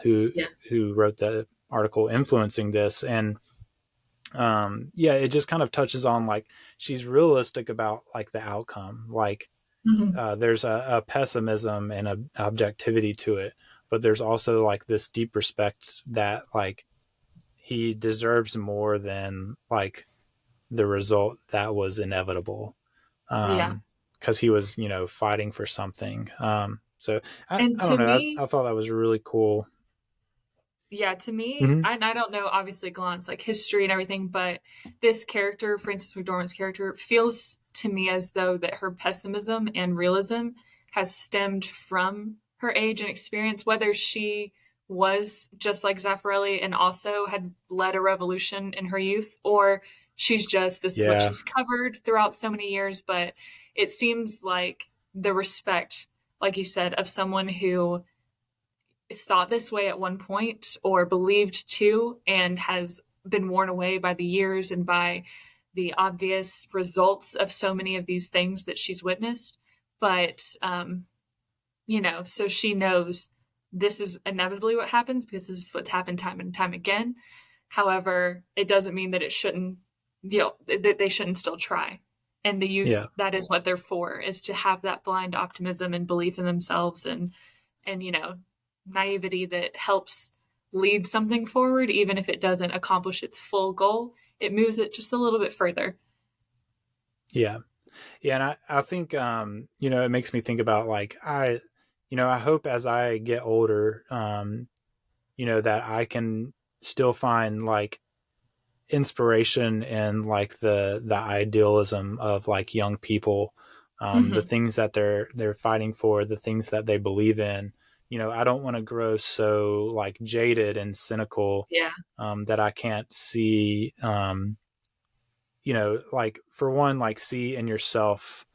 E: who
F: Yeah.
E: wrote the article influencing this. And yeah, it just kind of touches on like she's realistic about like the outcome. Like
F: Mm-hmm.
E: there's a pessimism and a objectivity to it, but there's also like this deep respect that like he deserves more than like the result that was inevitable,
F: Yeah.
E: because he was fighting for something. So
F: And
E: I
F: to
E: don't know,
F: me,
E: I thought that was really cool.
F: yeah, to me,
E: Mm-hmm.
F: I don't know obviously Gallant's like history and everything, but this character, Frances McDormand's character, feels to me as though that her pessimism and realism has stemmed from her age and experience, whether she was just like Zaffarelli and also had led a revolution in her youth, or she's just this is what
E: Yeah.
F: she's covered throughout so many years. But it seems like the respect, like you said, of someone who thought this way at one point or believed to and has been worn away by the years and by the obvious results of so many of these things that she's witnessed. But so she knows this is inevitably what happens because this is what's happened time and time again. However, it doesn't mean that it shouldn't, that they shouldn't still try. And the youth, that is what they're for, is to have that blind optimism and belief in themselves and naivety that helps lead something forward, even if it doesn't accomplish its full goal. It moves it just a little bit further.
E: Yeah. And I think, it makes me think about I hope as I get older, that I can still find inspiration in the idealism of young people, the things that they're fighting for, the things that they believe in. I don't want to grow so jaded and cynical, that I can't see, for one, see in yourself,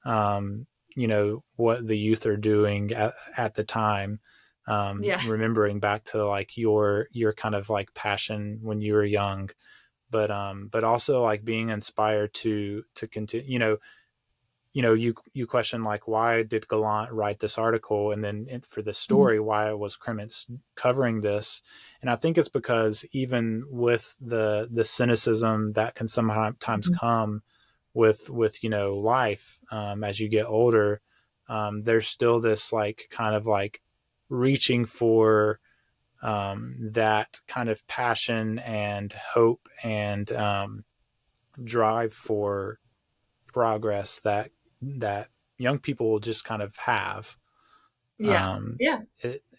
E: what the youth are doing at the time. Remembering back to your kind of passion when you were young, but also being inspired to continue. You question why did Gallant write this article, and then for the story, why was Kremens covering this? And I think it's because even with the cynicism that can sometimes come with life, as you get older, there's still this kind of reaching for that kind of passion and hope and drive for progress that young people will just kind of have. And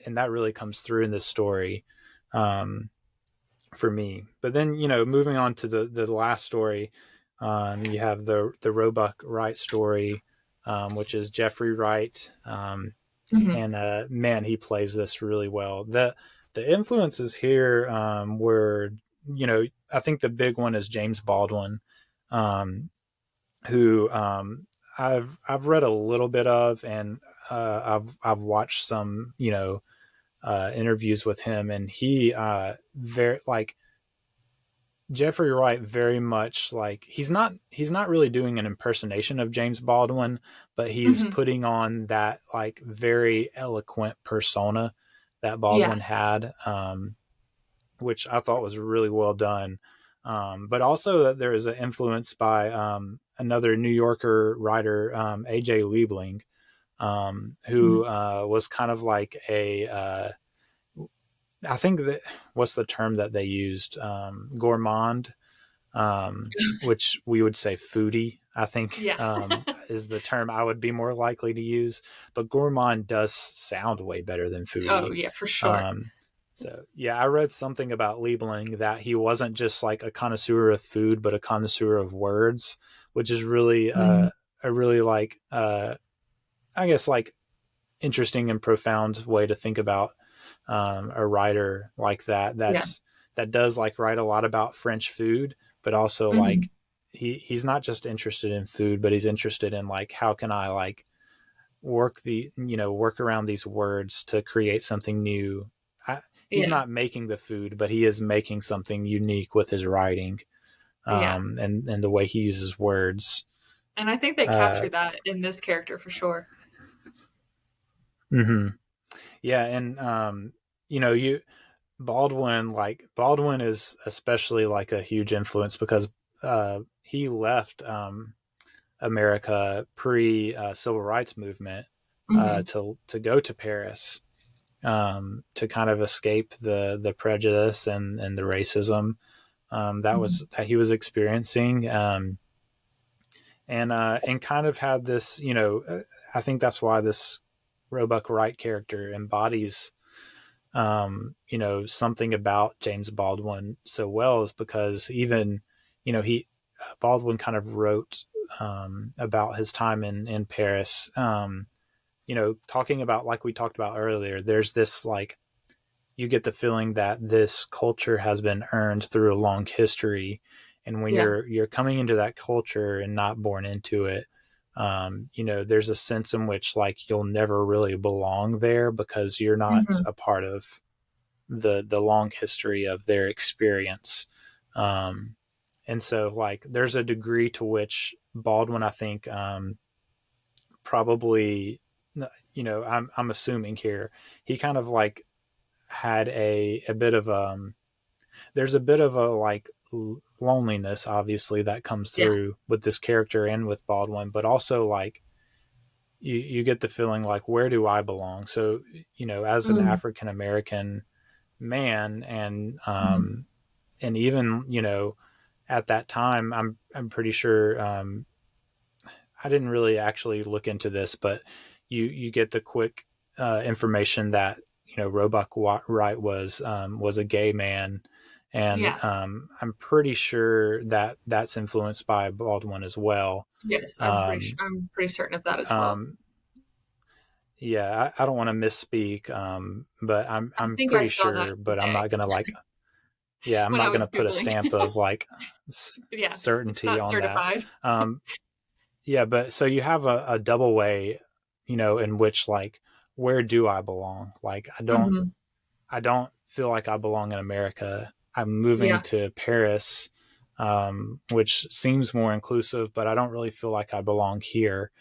E: that really comes through in this story, for me. But then, moving on to the last story, you have the Roebuck Wright story, which is Jeffrey Wright. And man, he plays this really well. The influences here were, I think the big one is James Baldwin, who I've read a little bit of, and I've watched some interviews with him, and he very Jeffrey Wright very much he's not really doing an impersonation of James Baldwin, but he's putting on that very eloquent persona that Baldwin had, which I thought was really well done. But also that there is an influence by another New Yorker writer, A.J. Liebling, who was kind of I think that, what's the term that they used? Gourmand, which we would say foodie, I think, is the term I would be more likely to use. But gourmand does sound way better than foodie.
F: Oh, yeah, for sure.
E: So, I read something about Liebling that he wasn't just a connoisseur of food, but a connoisseur of words, which is really a really I guess interesting and profound way to think about a writer like that. That does write a lot about French food, but also he's not just interested in food, but he's interested in how can I work around these words to create something new. He's not making the food, but he is making something unique with his writing, and the way he uses words.
F: And I think they capture that in this character for sure.
E: Yeah. And, Baldwin is especially a huge influence because, he left, America pre civil rights movement, to go to Paris, to kind of escape the prejudice and the racism, that he was experiencing. And kind of had this, I think that's why this Roebuck Wright character embodies, something about James Baldwin so well, is because even, Baldwin kind of wrote, about his time in Paris, talking about, we talked about earlier, there's this, you get the feeling that this culture has been earned through a long history. And when you're coming into that culture and not born into it, there's a sense in which you'll never really belong there because you're not a part of the long history of their experience. And so there's a degree to which Baldwin, I think, probably I'm assuming here, he kind of like had a bit of there's a bit of a like loneliness obviously that comes
F: Yeah.
E: through with this character and with Baldwin, but also like you get the feeling like, where do I belong? So, as an
F: Mm-hmm.
E: African American man,
F: Mm-hmm.
E: and even, at that time, I'm pretty sure, I didn't really actually look into this, but you get the quick information that, Roebuck Wright was a gay man. And
F: Yeah.
E: I'm pretty sure that that's influenced by Baldwin as well.
F: Yes,
E: Um,
F: I'm pretty certain of that as well.
E: um, yeah, I don't want to misspeak, but
F: I
E: I'm
F: think I
E: pretty
F: saw that
E: sure, but I'm
F: today
E: not gonna like, yeah, I'm
F: when I
E: not gonna
F: was
E: put a
F: Googling.
E: stamp of like
F: Yeah, it's
E: certainty
F: not
E: on that.
F: certified.
E: Um, yeah, but so you have a double way, in which like, where do I belong? Like,
F: Mm-hmm.
E: I don't feel like I belong in America. I'm moving
F: Yeah.
E: to Paris, which seems more inclusive, but I don't really feel like I belong here.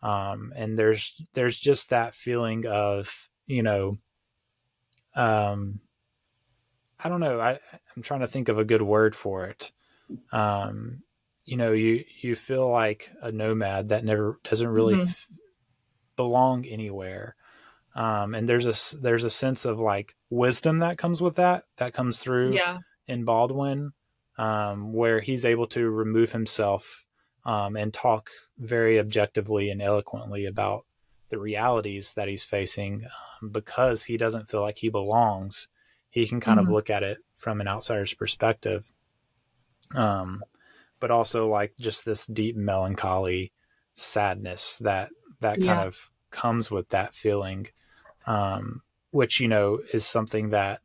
E: And there's just that feeling of, um, I don't know. I'm trying to think of a good word for it. Um, you feel like a nomad that never doesn't really
F: Mm-hmm.
E: belong anywhere. And there's a sense of like wisdom that comes with that comes through
F: Yeah.
E: in Baldwin, where he's able to remove himself, and talk very objectively and eloquently about the realities that he's facing, because he doesn't feel like he belongs. He can kind of
F: Mm-hmm.
E: look at it from an outsider's perspective, um, but also like just this deep melancholy sadness that kind
F: Yeah.
E: of comes with that feeling, which is something that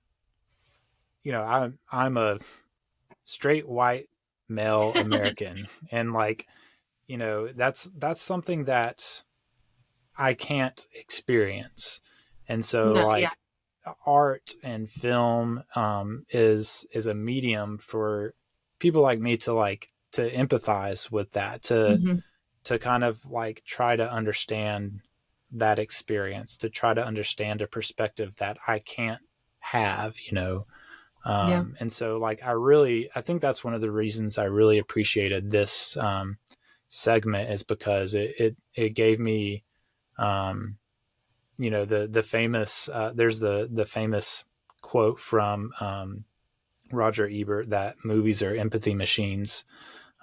E: I'm a straight white male American, and like that's something that I can't experience, and so
F: No. Yeah.
E: like art and film, is a medium for people like me to like to empathize with that,
F: Mm-hmm.
E: to kind of like try to understand that experience, to try to understand a perspective that I can't have,
F: Yeah.
E: and so like I think that's one of the reasons I really appreciated this, segment, is because it gave me, um, the famous, there's the famous quote from, Roger Ebert, that movies are empathy machines.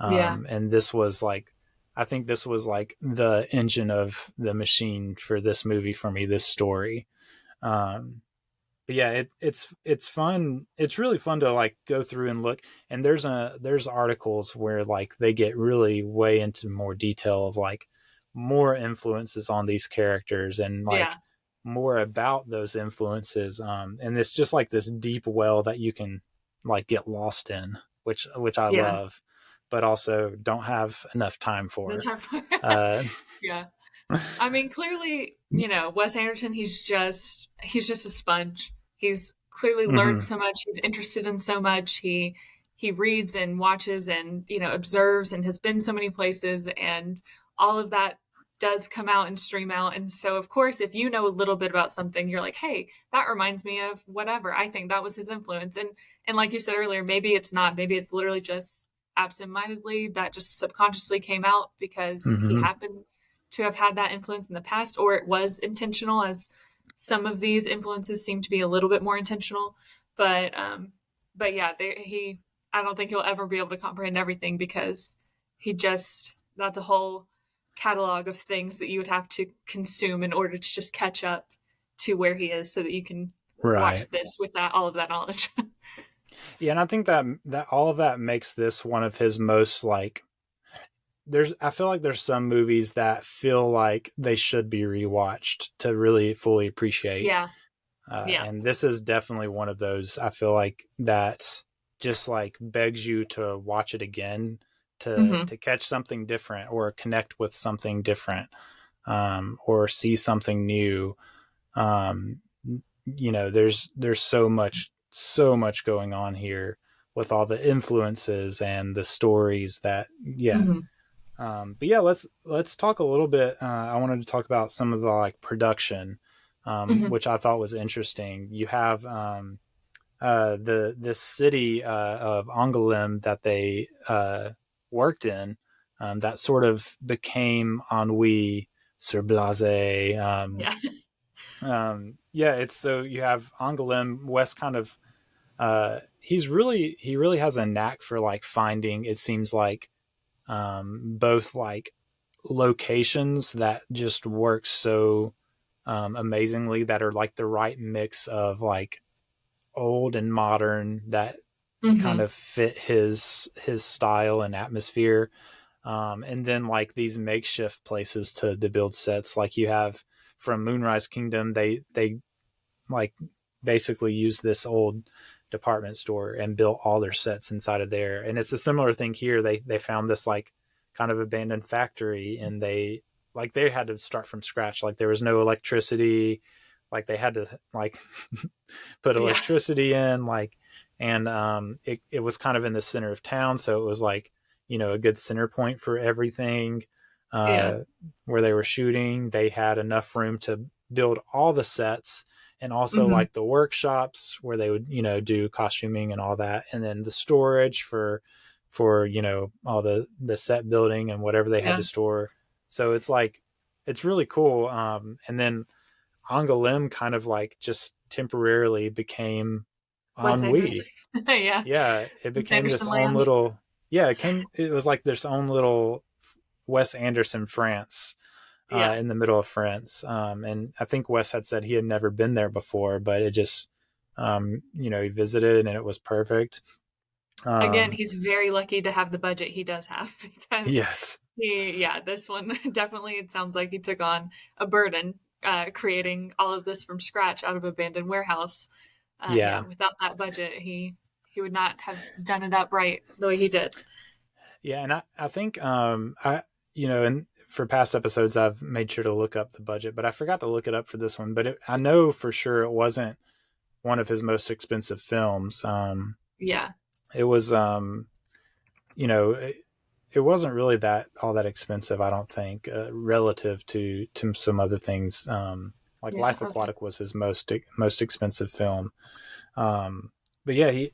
F: Yeah.
E: And this was like, I think this was like the engine of the machine for this movie for me, this story. Um, but yeah, it's fun. It's really fun to like go through and look. And there's articles where like they get really way into more detail of like more influences on these characters, and
F: Yeah.
E: like more about those influences. And it's just like this deep well that you can like get lost in, which I
F: Yeah.
E: love, but also don't have enough time
F: The
E: for.
F: time.
E: Uh,
F: Yeah. I mean, clearly, Wes Anderson, he's just a sponge. He's clearly learned
E: mhm,
F: so much. He's interested in so much. He reads and watches and, observes and has been so many places, and all of that does come out and stream out. And so, of course, if you know a little bit about something, you're like, hey, that reminds me of whatever. I think that was his influence. And like you said earlier, maybe it's not. Maybe it's literally just absentmindedly that just subconsciously came out because he
E: mhm.
F: happened to have had that influence in the past, or it was intentional, as some of these influences seem to be a little bit more intentional. But yeah, I don't think he'll ever be able to comprehend everything, because that's a whole catalog of things that you would have to consume in order to just catch up to where he is, so that you can
E: Right.
F: watch this with all of that knowledge.
E: Yeah, and I think that all of that makes this one of his most like, I feel like there's some movies that feel like they should be rewatched to really fully appreciate.
F: Yeah. Yeah.
E: And this is definitely one of those. I feel like that just like begs you to watch it again,
F: Mm-hmm.
E: to catch something different or connect with something different, or see something new. Um, there's so much going on here with all the influences and the stories that, yeah.
F: Mm-hmm.
E: But yeah, let's talk a little bit. I wanted to talk about some of the like production, which I thought was interesting. You have the city of Angoulême that they worked in, that sort of became Ennui sur Blasé.
F: Yeah.
E: Yeah, it's so you have Angoulême. Wes kind of he really has a knack for like finding, it seems like, both like locations that just work so amazingly, that are like the right mix of like old and modern, that kind of fit his style and atmosphere, and then like these makeshift places to build sets. Like you have from Moonrise Kingdom, they like basically use this old department store and built all their sets inside of there. And it's a similar thing here. They found this like kind of abandoned factory, and they had to start from scratch. Like there was no electricity, like they had to like put electricity in, like, and it was kind of in the center of town, so it was like, you know, a good center point for everything. Where they were shooting, they had enough room to build all the sets, and also like the workshops where they would, you know, do costuming and all that, and then the storage for you know, all the set building and whatever they had to store. So it's like, it's really cool. And then Angoulême kind of like just temporarily became Ennui. Yeah, it became this own little, it was like this own little Wes Anderson France, in the middle of France. And I think Wes had said he had never been there before, but it just, you know, he visited and it was perfect.
F: Again, he's very lucky to have the budget he does have, because this one definitely, it sounds like he took on a burden, creating all of this from scratch out of abandoned warehouse. Without that budget, he would not have done it up right the way he did.
E: Yeah, and I think you know, and for past episodes I've made sure to look up the budget, but I forgot to look it up for this one. But I know for sure it wasn't one of his most expensive films. It was, you know, it wasn't really all that expensive, I don't think, relative to some other things. Like Life Aquatic was his most expensive film. But yeah,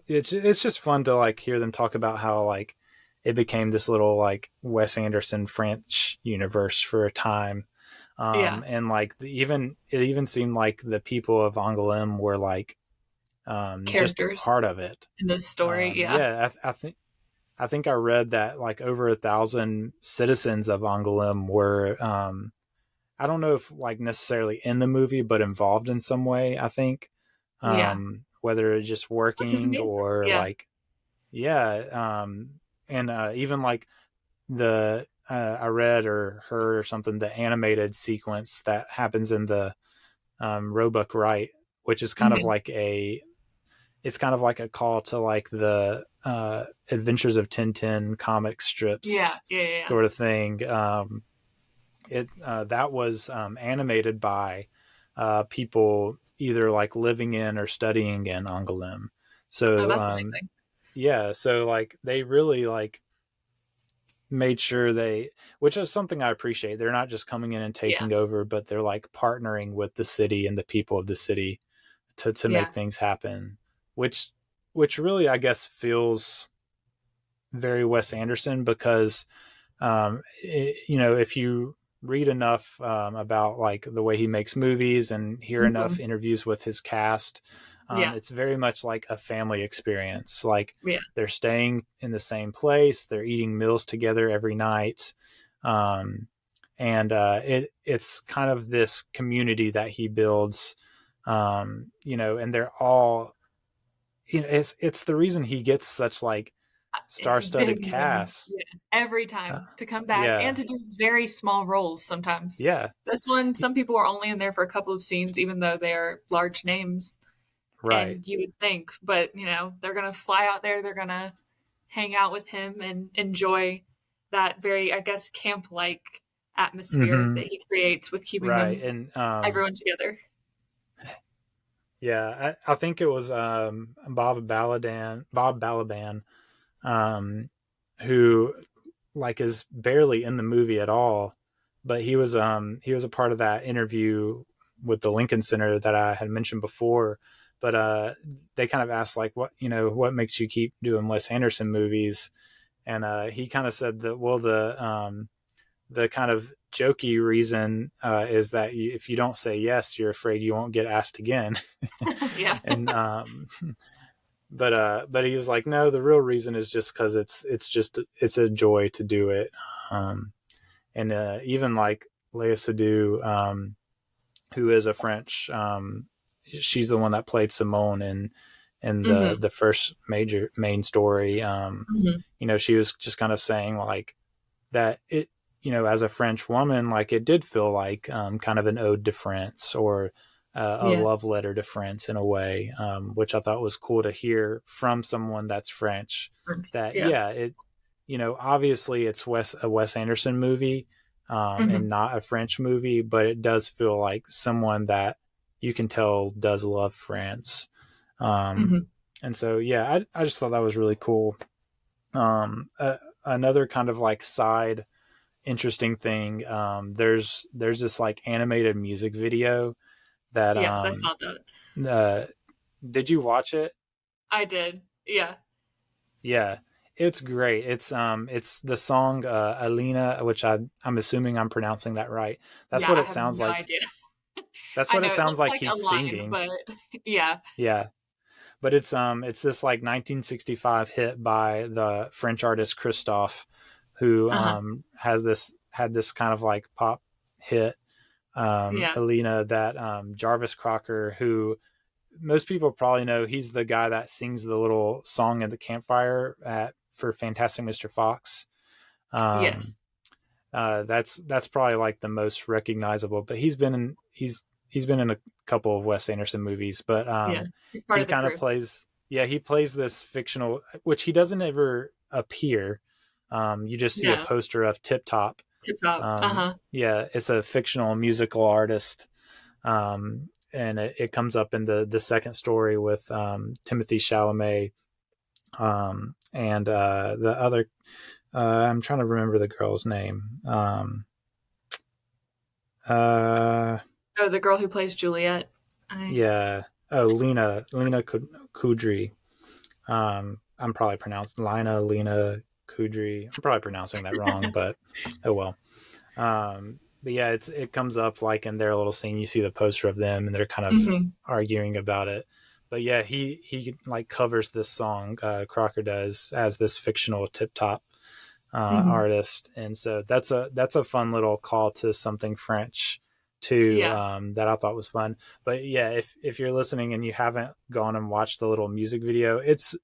E: it's just fun to like hear them talk about how like it became this little like Wes Anderson French universe for a time. And like it even seemed like the people of Angoulême were like, just a part of it
F: in this story.
E: I think I read that like over 1,000 citizens of Angoulême were, I don't know if like necessarily in the movie, but involved in some way, I think. Whether it's just working or like, and even like I read or heard or something, the animated sequence that happens in the Roebuck Wright, which is kind of like it's kind of like a call to like the Adventures of Tintin comic strips, sort of thing. That was animated by people either like living in or studying in Angoulême. So
F: that's amazing.
E: So like they really like made sure which is something I appreciate. They're not just coming in and taking over, but they're like partnering with the city and the people of the city to make things happen. Which really, I guess, feels very Wes Anderson, because, you know, if you read enough about like the way he makes movies and hear enough interviews with his cast, it's very much like a family experience. Like they're staying in the same place, they're eating meals together every night, and it's kind of this community that he builds, you know, and they're all. You know, it's the reason he gets such like star-studded cast
F: every time to come back and to do very small roles sometimes. This one, some people are only in there for a couple of scenes, even though they're large names.
E: Right.
F: And you would think, but you know, they're gonna fly out there, they're gonna hang out with him and enjoy that very, I guess, camp-like atmosphere that he creates with keeping them and everyone together.
E: Yeah, I think it was Bob Balaban, who like is barely in the movie at all, but he was a part of that interview with the Lincoln Center that I had mentioned before. But they kind of asked like, what makes you keep doing Wes Anderson movies? And he kind of said that, well, the kind of jokey reason is that if you don't say yes, you're afraid you won't get asked again.
F: Yeah.
E: And but he was like, no, the real reason is just because it's a joy to do it. And even like Léa Seydoux, who is a French, she's the one that played Simone in the first main story. She was just kind of saying like that it, as a French woman, like it did feel like kind of an ode to France, or a love letter to France in a way, which I thought was cool to hear from someone that's French. That it, obviously it's a Wes Anderson movie, and not a French movie, but it does feel like someone that you can tell does love France. And so, I just thought that was really cool. Another kind of like side interesting thing, there's this like animated music video that
F: yes, I saw that.
E: Did you watch it?
F: I did.
E: Yeah, it's great. It's the song Alina, which I'm assuming I'm pronouncing that right. That's what it sounds like.
F: Idea.
E: That's what it sounds like he's singing.
F: But yeah.
E: But it's this like 1965 hit by the French artist Christophe, who had this kind of like pop hit, Alina, that Jarvis Cocker, who most people probably know, he's the guy that sings the little song at the campfire for Fantastic Mr. Fox.
F: Yes.
E: That's probably like the most recognizable, but he's been in a couple of Wes Anderson movies, but he kind of plays this fictional, which he doesn't ever appear. You just see a poster of Tip Top. Yeah, it's a fictional musical artist. And it comes up in the second story with Timothy Chalamet, and the other, I'm trying to remember the girl's name.
F: The girl who plays Juliet.
E: Lena Kudry. I'm probably pronouncing Lena Kudry. I'm probably pronouncing that wrong, but oh well. But yeah, it comes up like in their little scene. You see the poster of them, and they're kind of arguing about it. But yeah, he like covers this song, Crocker does, as this fictional Tip Top artist, and so that's a fun little call to something French too, that I thought was fun. But yeah, if you're listening and you haven't gone and watched the little music video, it's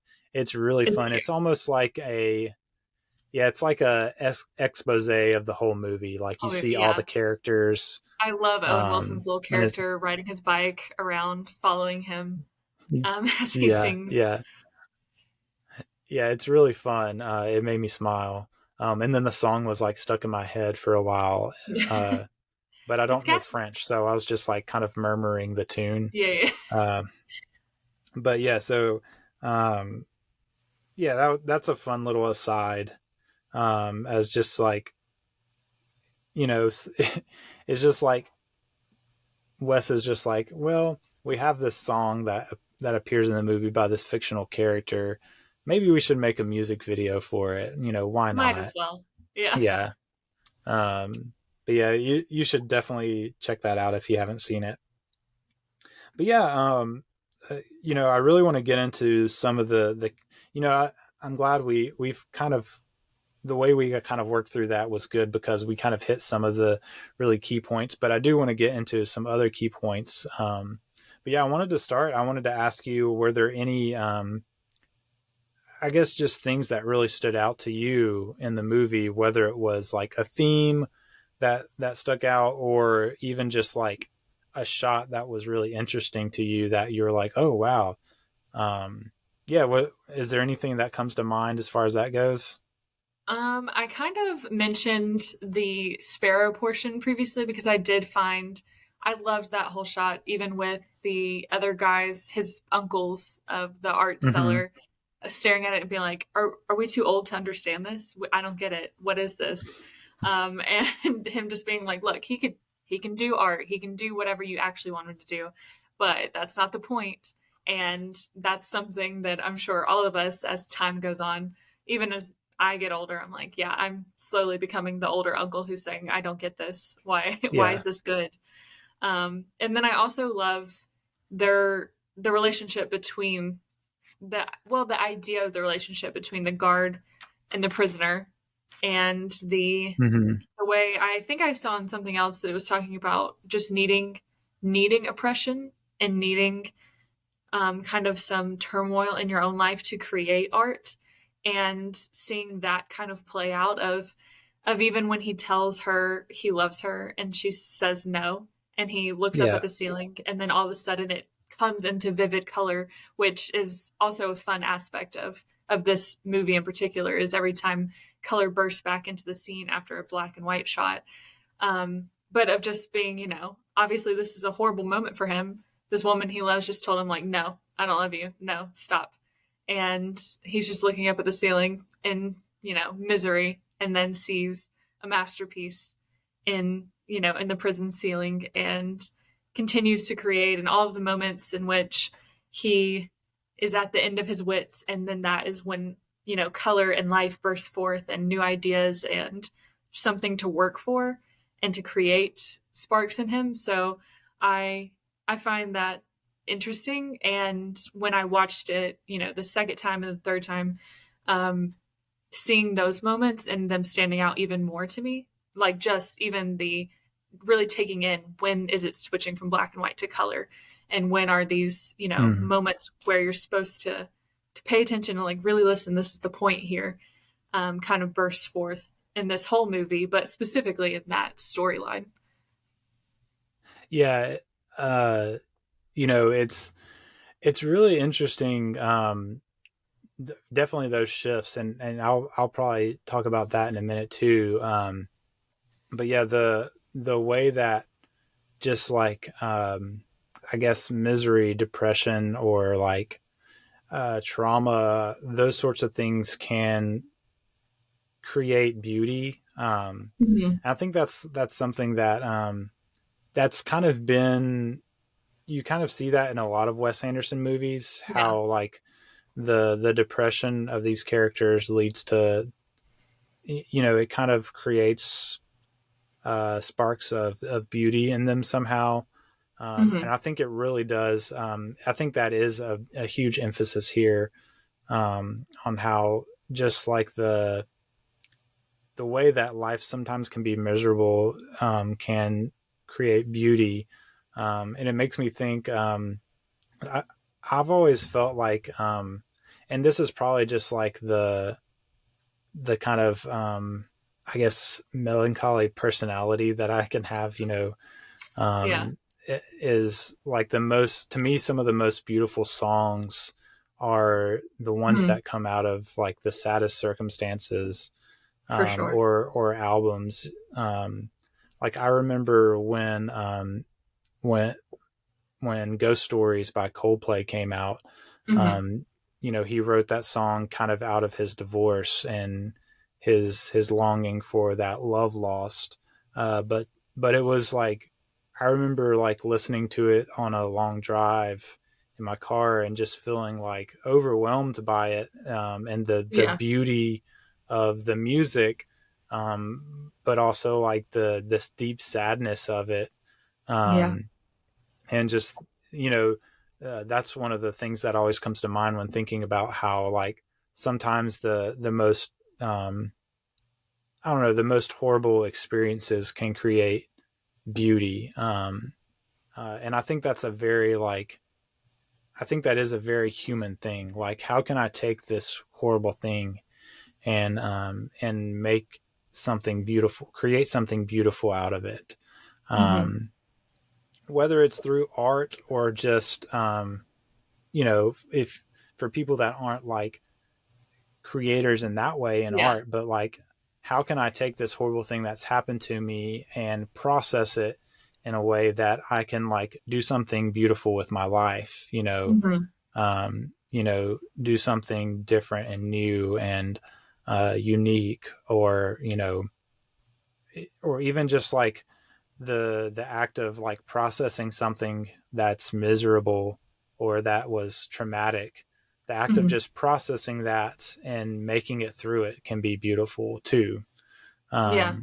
E: really fun. Cute. It's almost like it's like a expose of the whole movie. Like you see all the characters.
F: I love Owen Wilson's little character riding his bike around, following him as he sings. Yeah,
E: it's really fun. It made me smile. And then the song was like stuck in my head for a while. But I don't know French, so I was just like kind of murmuring the tune. But yeah, so that's a fun little aside. As just like, it's just like Wes is just like, well, we have this song that appears in the movie by this fictional character. Maybe we should make a music video for it. Why not?
F: Might as well.
E: Yeah. But yeah, you should definitely check that out if you haven't seen it. But yeah, I really want to get into some of the I'm glad we've kind of, the way we kind of worked through that was good, because we kind of hit some of the really key points, but I do want to get into some other key points. But yeah, I wanted to ask you, were there any, I guess just things that really stood out to you in the movie, whether it was like a theme that stuck out, or even just like a shot that was really interesting to you that you were like, oh, wow. What is there anything that comes to mind as far as that goes?
F: I kind of mentioned the sparrow portion previously, because I did find I loved that whole shot, even with the other guys, his uncles of the art seller. staring at it and being like, are we too old to understand this? I don't get it. What is this? And him just being like, look, he can do art. He can do whatever you actually want him to do, but that's not the point. And that's something that I'm sure all of us, as time goes on, even as I get older, I'm like, yeah, I'm slowly becoming the older uncle who's saying, I don't get this. Why is this good? And then I also love the relationship between the idea of the relationship between the guard and the prisoner, and the way I think I saw in something else that it was talking about just needing oppression and needing kind of some turmoil in your own life to create art, and seeing that kind of play out of even when he tells her he loves her and she says no, and he looks up at the ceiling, and then all of a sudden it comes into vivid color, which is also a fun aspect of this movie in particular, is every time color bursts back into the scene after a black and white shot. But of just being, obviously this is a horrible moment for him. This woman he loves just told him, like, no, I don't love you. No, stop. And he's just looking up at the ceiling in, misery, and then sees a masterpiece in the prison ceiling, and continues to create, and all of the moments in which he is at the end of his wits. And then that is when, color and life burst forth, and new ideas and something to work for and to create sparks in him. So I find that interesting. And when I watched it, the second time and the third time, seeing those moments and them standing out even more to me, like just even the really taking in, when is it switching from black and white to color, and when are these moments where you're supposed to pay attention and like really listen, this is the point here, kind of bursts forth in this whole movie, but specifically in that storyline.
E: It's really interesting. Definitely those shifts, and I'll probably talk about that in a minute too. But yeah, the way that just like, I guess misery, depression, or like, trauma, those sorts of things can create beauty. I think that's something that, that's kind of been, you kind of see that in a lot of Wes Anderson movies, how like the depression of these characters leads to, it kind of creates sparks of beauty in them somehow. And I think it really does. I think that is a huge emphasis here, on how just like the way that life sometimes can be miserable, can create beauty. And it makes me think, I've always felt like, and this is probably just like the kind of, I guess, melancholy personality that I can have, is like to me, some of the most beautiful songs are the ones that come out of like the saddest circumstances,
F: For sure.
E: or albums. Like I remember when Ghost Stories by Coldplay came out, he wrote that song kind of out of his divorce and his longing for that love lost. But it was like, I remember like listening to it on a long drive in my car and just feeling like overwhelmed by it, and the beauty of the music, but also like this deep sadness of it. And just, that's one of the things that always comes to mind when thinking about how like sometimes the most, the most horrible experiences can create beauty. And I think that's that is a very human thing. Like, how can I take this horrible thing and make something beautiful, create something beautiful out of it? Whether it's through art or just, if for people that aren't like creators in that way in art, but like, how can I take this horrible thing that's happened to me and process it in a way that I can like do something beautiful with my life, do something different and new and unique, or or even just like the act of like processing something that's miserable or that was traumatic. The act of just processing that and making it through it can be beautiful too.
F: Yeah.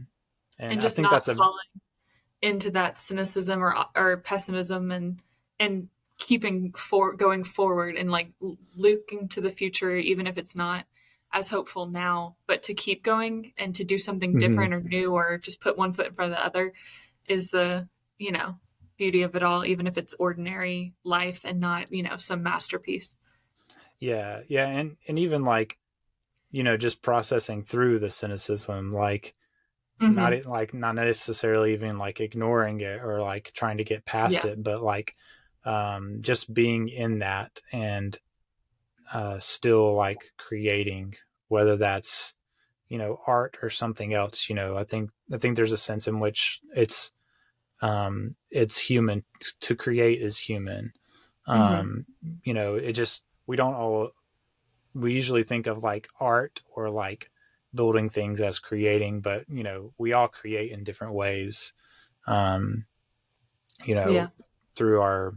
E: And
F: And
E: I
F: just
E: think
F: not
E: that's a
F: falling into that cynicism or pessimism, and going forward and like looking to the future, even if it's not as hopeful now, but to keep going and to do something different or new, or just put one foot in front of the other, is the, beauty of it all, even if it's ordinary life and not, some masterpiece.
E: yeah. And even like, just processing through the cynicism, like not necessarily even like ignoring it or like trying to get past it, but like just being in that and still like creating, whether that's art or something else. I think there's a sense in which it's human. To create is human. It just, we usually think of like art or like building things as creating, but we all create in different ways, through our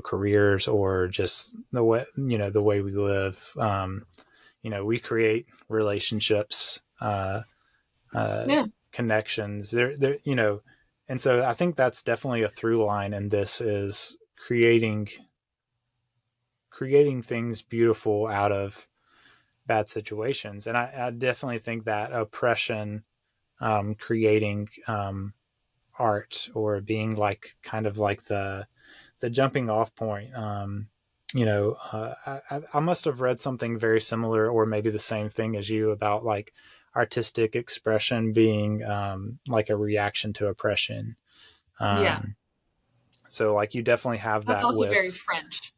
E: careers or just the way the way we live. We create relationships, connections there, and so I think that's definitely a through line, and this is creating things beautiful out of bad situations. And I definitely think that oppression, creating art, or being like kind of like the jumping off point. I must have read something very similar, or maybe the same thing as you, about like artistic expression being like a reaction to oppression. So like you definitely have
F: That's
E: that
F: also
E: with
F: very French.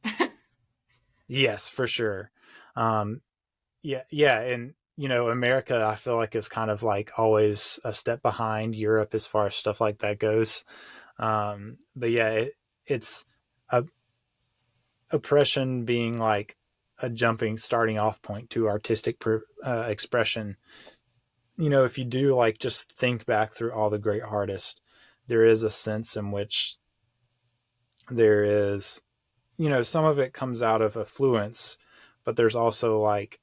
E: Yes, for sure. Yeah, and America, I feel like, is kind of like always a step behind Europe as far as stuff like that goes. But yeah, it's a oppression being like a starting off point to artistic expression. If you do like just think back through all the great artists, there is a sense in which there is, some of it comes out of affluence, but there's also like,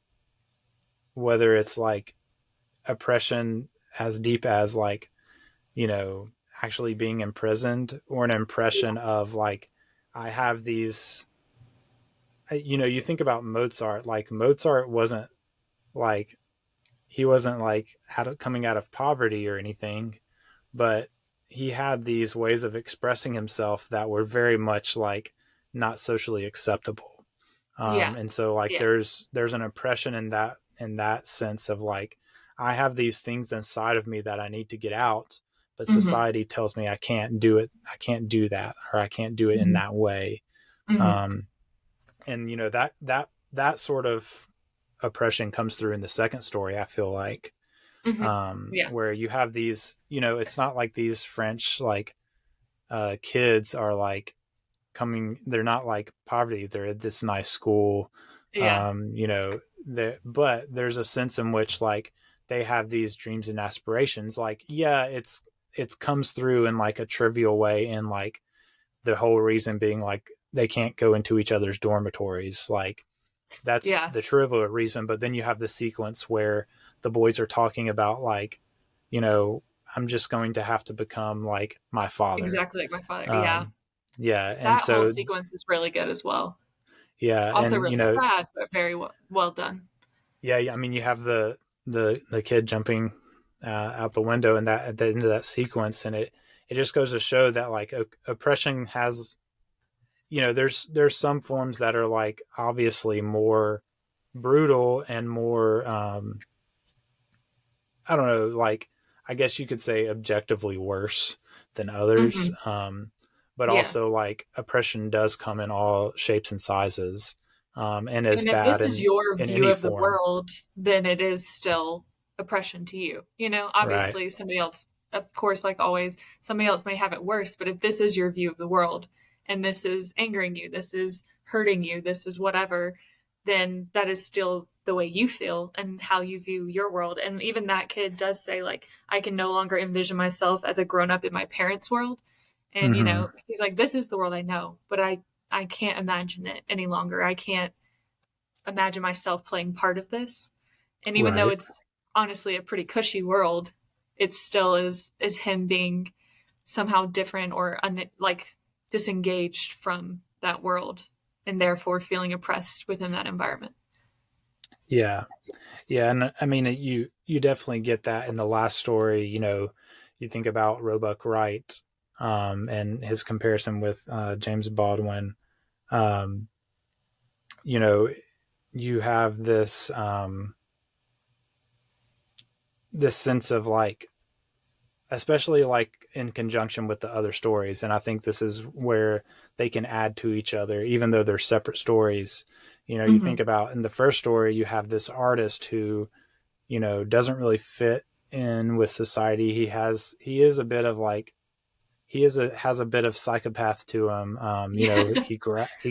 E: whether it's like oppression as deep as like, actually being imprisoned, or an impression of like, I have these, you think about Mozart, like Mozart wasn't like, he wasn't like coming out of poverty or anything, but he had these ways of expressing himself that were very much like not socially acceptable. And so like there's an oppression in that sense of like, I have these things inside of me that I need to get out, but society tells me I can't do it. I can't do that, or I can't do it in that way. And that sort of oppression comes through in the second story, I feel like. Where you have these, it's not like these French like kids are like they're not like poverty, they're at this nice school. But there's a sense in which like they have these dreams and aspirations. Like, it comes through in like a trivial way, and like the whole reason being like they can't go into each other's dormitories. Like that's the trivial reason. But then you have the sequence where the boys are talking about like, I'm just going to have to become like my father.
F: Exactly like my father.
E: Yeah. And
F: that
E: so
F: whole sequence is really good as well.
E: Yeah.
F: Also
E: and,
F: really sad, but very well done.
E: Yeah. I mean, you have the kid jumping out the window, and that at the end of that sequence, and it just goes to show that like oppression has, there's some forms that are like obviously more brutal and more, I don't know, like, I guess you could say objectively worse than others. But also like oppression does come in all shapes and sizes. And is
F: if
E: bad
F: this is your
E: in
F: view
E: any
F: of the
E: form.
F: world, then it is still oppression to you. Obviously somebody else, of course, like always, somebody else may have it worse. But if this is your view of the world, and this is angering you, this is hurting you, this is whatever, then that is still the way you feel and how you view your world. And even that kid does say, like, I can no longer envision myself as a grown-up in my parents' world. And, you know, he's like, this is the world I know, but I can't imagine it any longer. I can't imagine myself playing part of this. And even though it's honestly a pretty cushy world, it still is him being somehow different or like disengaged from that world and therefore feeling oppressed within that environment.
E: Yeah. Yeah. And I mean, you definitely get that in the last story. You know, you think about Roebuck Wright and his comparison with James Baldwin. You know, you have this this sense of like, especially like in conjunction with the other stories. And I think this is where they can add to each other, even though they're separate stories. You know, you think about in the first story, you have this artist who, you know, doesn't really fit in with society. He is a bit of like, has a bit of psychopath to him. You know, he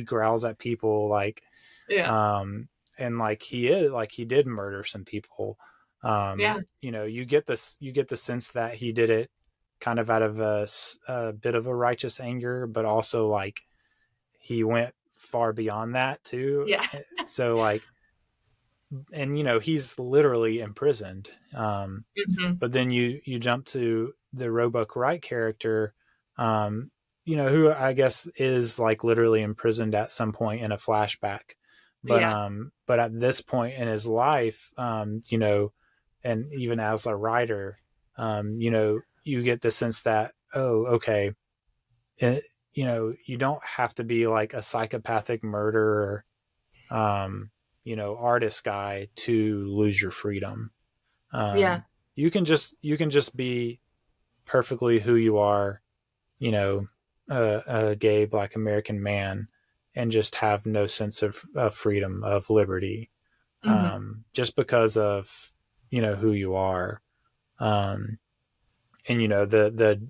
E: growls at people like, and like he did murder some people. You know, you get the sense that he did it kind of out of a bit of a righteous anger, but also like he went far beyond that too.
F: Yeah.
E: So like, and you know, he's literally imprisoned. But then you jump to the Roebuck Wright character, you know, who I guess is like literally imprisoned at some point in a flashback. But at this point in his life, you know, and even as a writer, you know, you get the sense that, oh, okay, you know, you don't have to be like a psychopathic murderer, you know, artist guy to lose your freedom. You can just be perfectly who you are, you know, a gay Black American man, and just have no sense of freedom, of liberty, just because of, you know, who you are. And, you know, the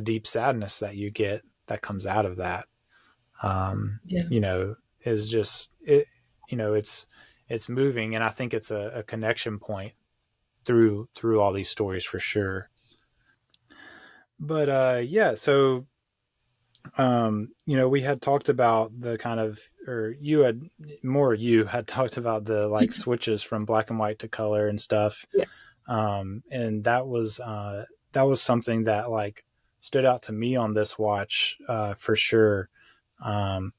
E: deep sadness that you get that comes out of that, you know, is just, it, you know, it's moving. And I think it's a connection point through all these stories for sure. But, yeah, so, you know, we had talked about the kind of, or you had talked about the like switches from black and white to color and stuff.
F: Yes.
E: And that was something that like stood out to me on this watch, for sure. And,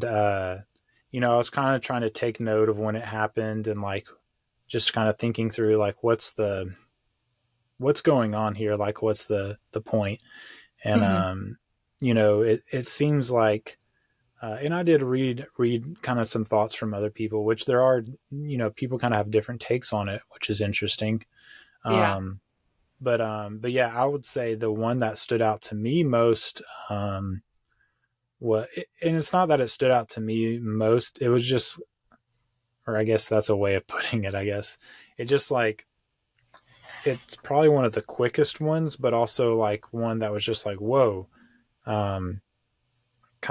E: you know, I was kind of trying to take note of when it happened and like, just kind of thinking through like, what's going on here? Like, what's the point? And, you know, it seems like, and I did read kind of some thoughts from other people, which there are, you know, people kind of have different takes on it, which is interesting. But yeah, I would say the one that stood out to me most, and it's not that it stood out to me most, it was just, or I guess that's a way of putting it, I guess. It just like, it's probably one of the quickest ones, but also like one that was just like, whoa, kind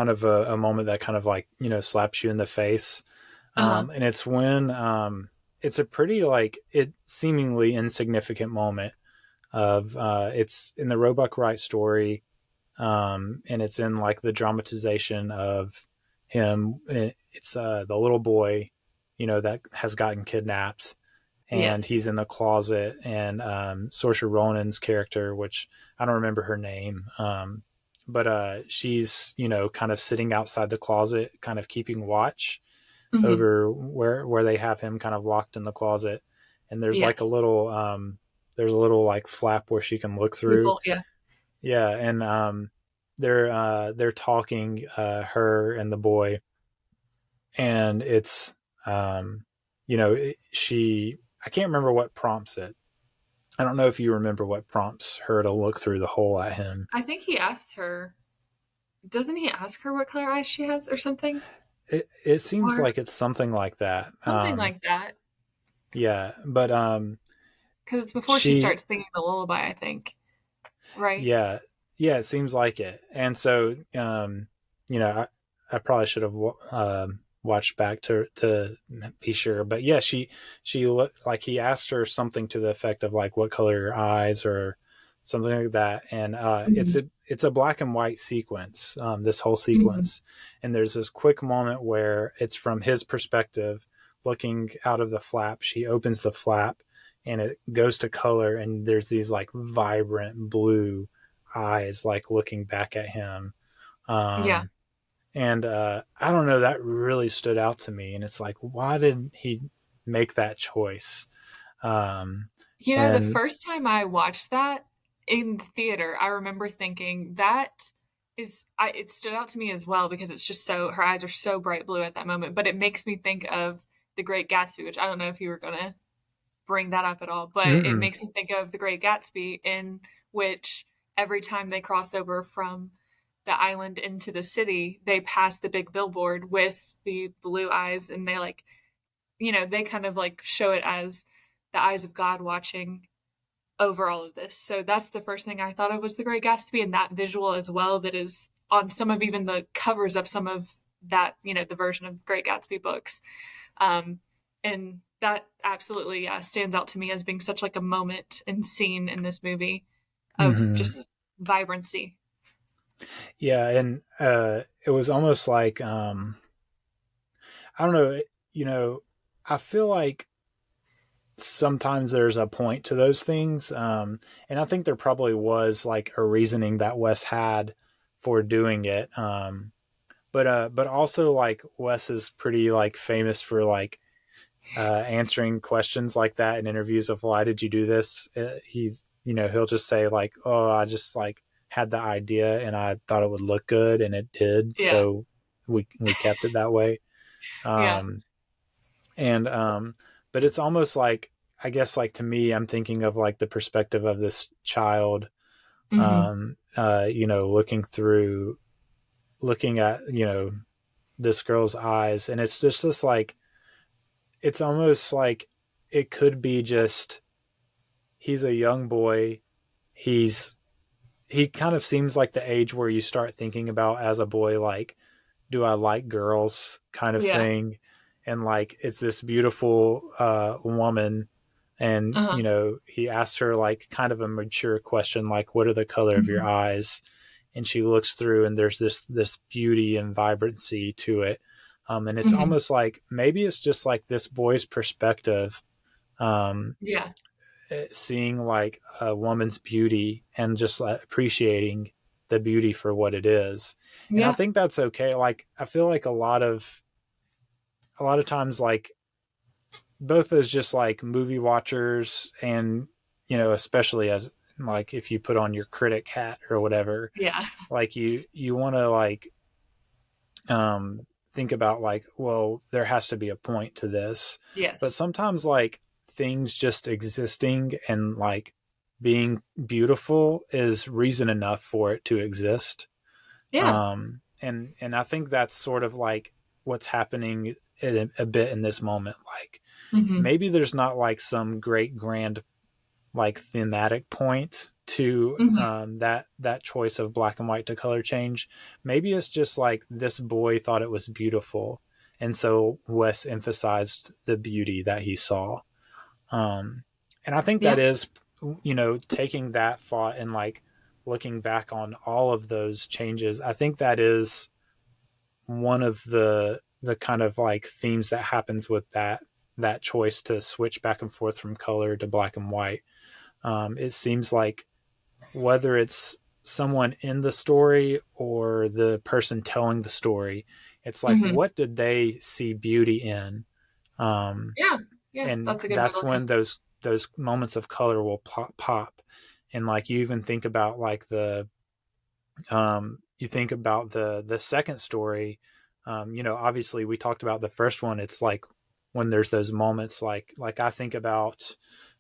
E: of a moment that kind of like, you know, slaps you in the face. And it's when, it's a pretty like, it seemingly insignificant moment of, it's in the Roebuck Wright story. And it's in like the dramatization of him. It's, the little boy, you know, that has gotten kidnapped, and he's in the closet, and, Saoirse Ronan's character, which I don't remember her name. But she's, you know, kind of sitting outside the closet, kind of keeping watch over where they have him kind of locked in the closet. And there's like a little like flap where she can look through. Yeah. And, they're talking, her and the boy, and it's, you know, I can't remember what prompts it. I don't know if you remember what prompts her to look through the hole at him.
F: I think he asks her, doesn't he ask her what color eyes she has or something?
E: It seems like it's something like that.
F: Something like that.
E: Yeah, but
F: because it's before she starts singing the lullaby, I think. Right?
E: Yeah, it seems like it. And so, you know, I probably should have watched back to be sure. But yeah, she like he asked her something to the effect of like, what color are your eyes or something like that. And it's a black and white sequence, this whole sequence. And there's this quick moment where it's from his perspective looking out of the flap. She opens the flap and it goes to color, and there's these like vibrant blue eyes like looking back at him. And I don't know, that really stood out to me. And it's like, why did he make that choice?
F: The first time I watched that in the theater, I remember thinking it stood out to me as well, because it's just her eyes are so bright blue at that moment. But it makes me think of The Great Gatsby, which I don't know if you were going to bring that up at all, but it makes me think of The Great Gatsby, in which every time they cross over from the island into the city, they pass the big billboard with the blue eyes, and they like, they kind of like show it as the eyes of God watching over all of this. So that's the first thing I thought of, was The Great Gatsby, and that visual as well, that is on some of even the covers of some of that, the version of Great Gatsby books. And that absolutely stands out to me as being such like a moment and scene in this movie of just vibrancy.
E: Yeah, and it was almost like I don't know, I feel like sometimes there's a point to those things, and I think there probably was like a reasoning that Wes had for doing it, but also like Wes is pretty like famous for like answering questions like that in interviews of, why did you do this? He's he'll just say like, oh, I just like had the idea and I thought it would look good, and it did. Yeah. So we kept it that way. But it's almost like, I guess, like to me, I'm thinking of like the perspective of this child, looking at, this girl's eyes. And it's just this like, it's almost like it could be just, he's a young boy. He kind of seems like the age where you start thinking about as a boy, like, do I like girls kind of thing? And like, it's this beautiful woman. And, he asks her like kind of a mature question, like, what are the color of your eyes? And she looks through, and there's this beauty and vibrancy to it. And it's almost like, maybe it's just like this boy's perspective. Seeing like a woman's beauty and just like appreciating the beauty for what it is. And I think that's okay. Like, I feel like a lot of times, like, both as just like movie watchers and, especially as like, if you put on your critic hat or whatever, like you want to like, think about like, well, there has to be a point to this. But sometimes like things just existing and like being beautiful is reason enough for it to exist. And I think that's sort of like what's happening a bit in this moment. Like, maybe there's not like some great grand like thematic point to that choice of black and white to color change. Maybe it's just like this boy thought it was beautiful, and so Wes emphasized the beauty that he saw. And I think that is, taking that thought and like looking back on all of those changes, I think that is one of the kind of like themes that happens with that choice to switch back and forth from color to black and white. It seems like whether it's someone in the story or the person telling the story, it's like, what did they see beauty in? And that's when those moments of color will pop. And like, you even think about like the second story. Obviously we talked about the first one. It's like when there's those moments, like I think about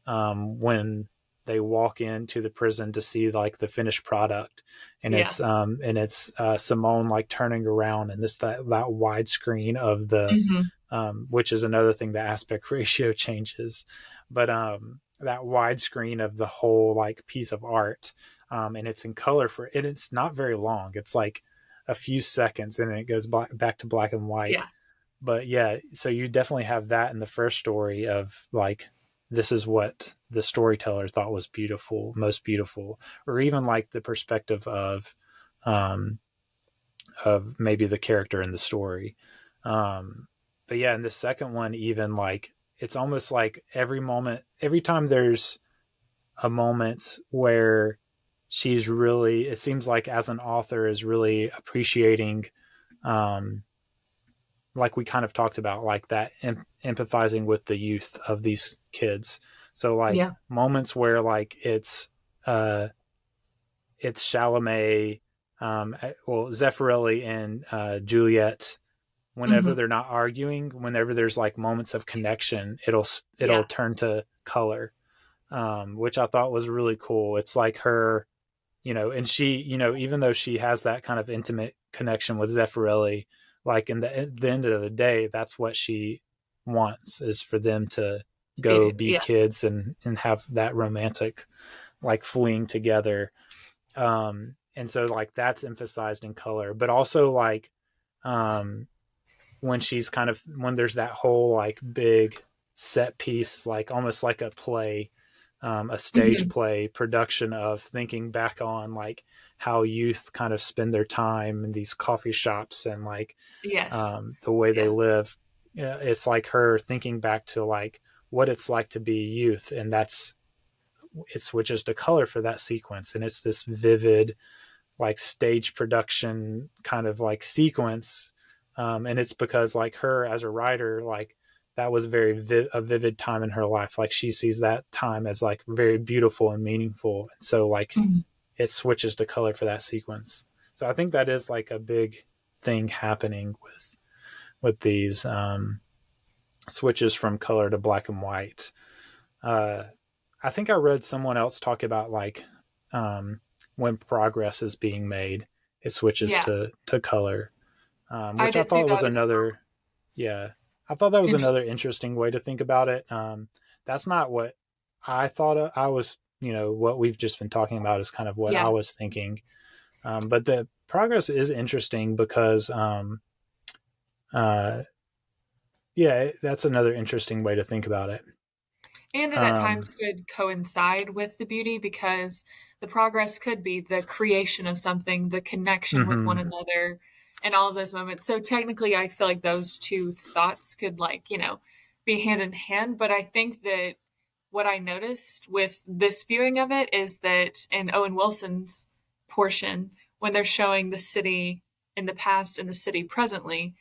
E: when they walk into the prison to see like the finished product, and it's Simone like turning around, and that widescreen of the which is another thing, the aspect ratio changes, but that widescreen of the whole like piece of art, and it's in color and it's not very long. It's like a few seconds and then it goes back to black and white.
F: Yeah.
E: But yeah, so you definitely have that in the first story of like, this is what the storyteller thought was beautiful, most beautiful, or even like the perspective of maybe the character in the story. But yeah, in the second one, even like, it's almost like every time there's a moment where she's really, it seems like as an author is really appreciating, like we kind of talked about, like that empathizing with the youth of these kids. So like moments where like it's Chalamet, Zeffirelli and Juliet, whenever they're not arguing, whenever there's like moments of connection, it'll turn to color, which I thought was really cool. It's like her, and she, even though she has that kind of intimate connection with Zeffirelli, like in the end of the day, that's what she wants, is for them to go be kids and have that romantic, like fleeing together. And so like that's emphasized in color, but also like, when there's that whole like big set piece, like almost like a play, a stage play production of thinking back on like how youth kind of spend their time in these coffee shops and like, the way they live. It's like her thinking back to like what it's like to be youth. And it switches to color for that sequence. And it's this vivid, like stage production kind of like sequence. And it's because like her as a writer, like that was a vivid time in her life. Like she sees that time as like very beautiful and meaningful. And so like it switches to color for that sequence. So I think that is like a big thing happening with these switches from color to black and white. I think I read someone else talk about like when progress is being made, it switches to color. Which I thought was another, I thought that was another interesting way to think about it. That's not what I thought of. I was, what we've just been talking about is kind of what I was thinking. But the progress is interesting because, that's another interesting way to think about it.
F: And it at times could coincide with the beauty, because the progress could be the creation of something, the connection with one another, and all of those moments. So technically, I feel like those two thoughts could be hand in hand. But I think that what I noticed with this viewing of it is that in Owen Wilson's portion, when they're showing the city in the past and the city presently,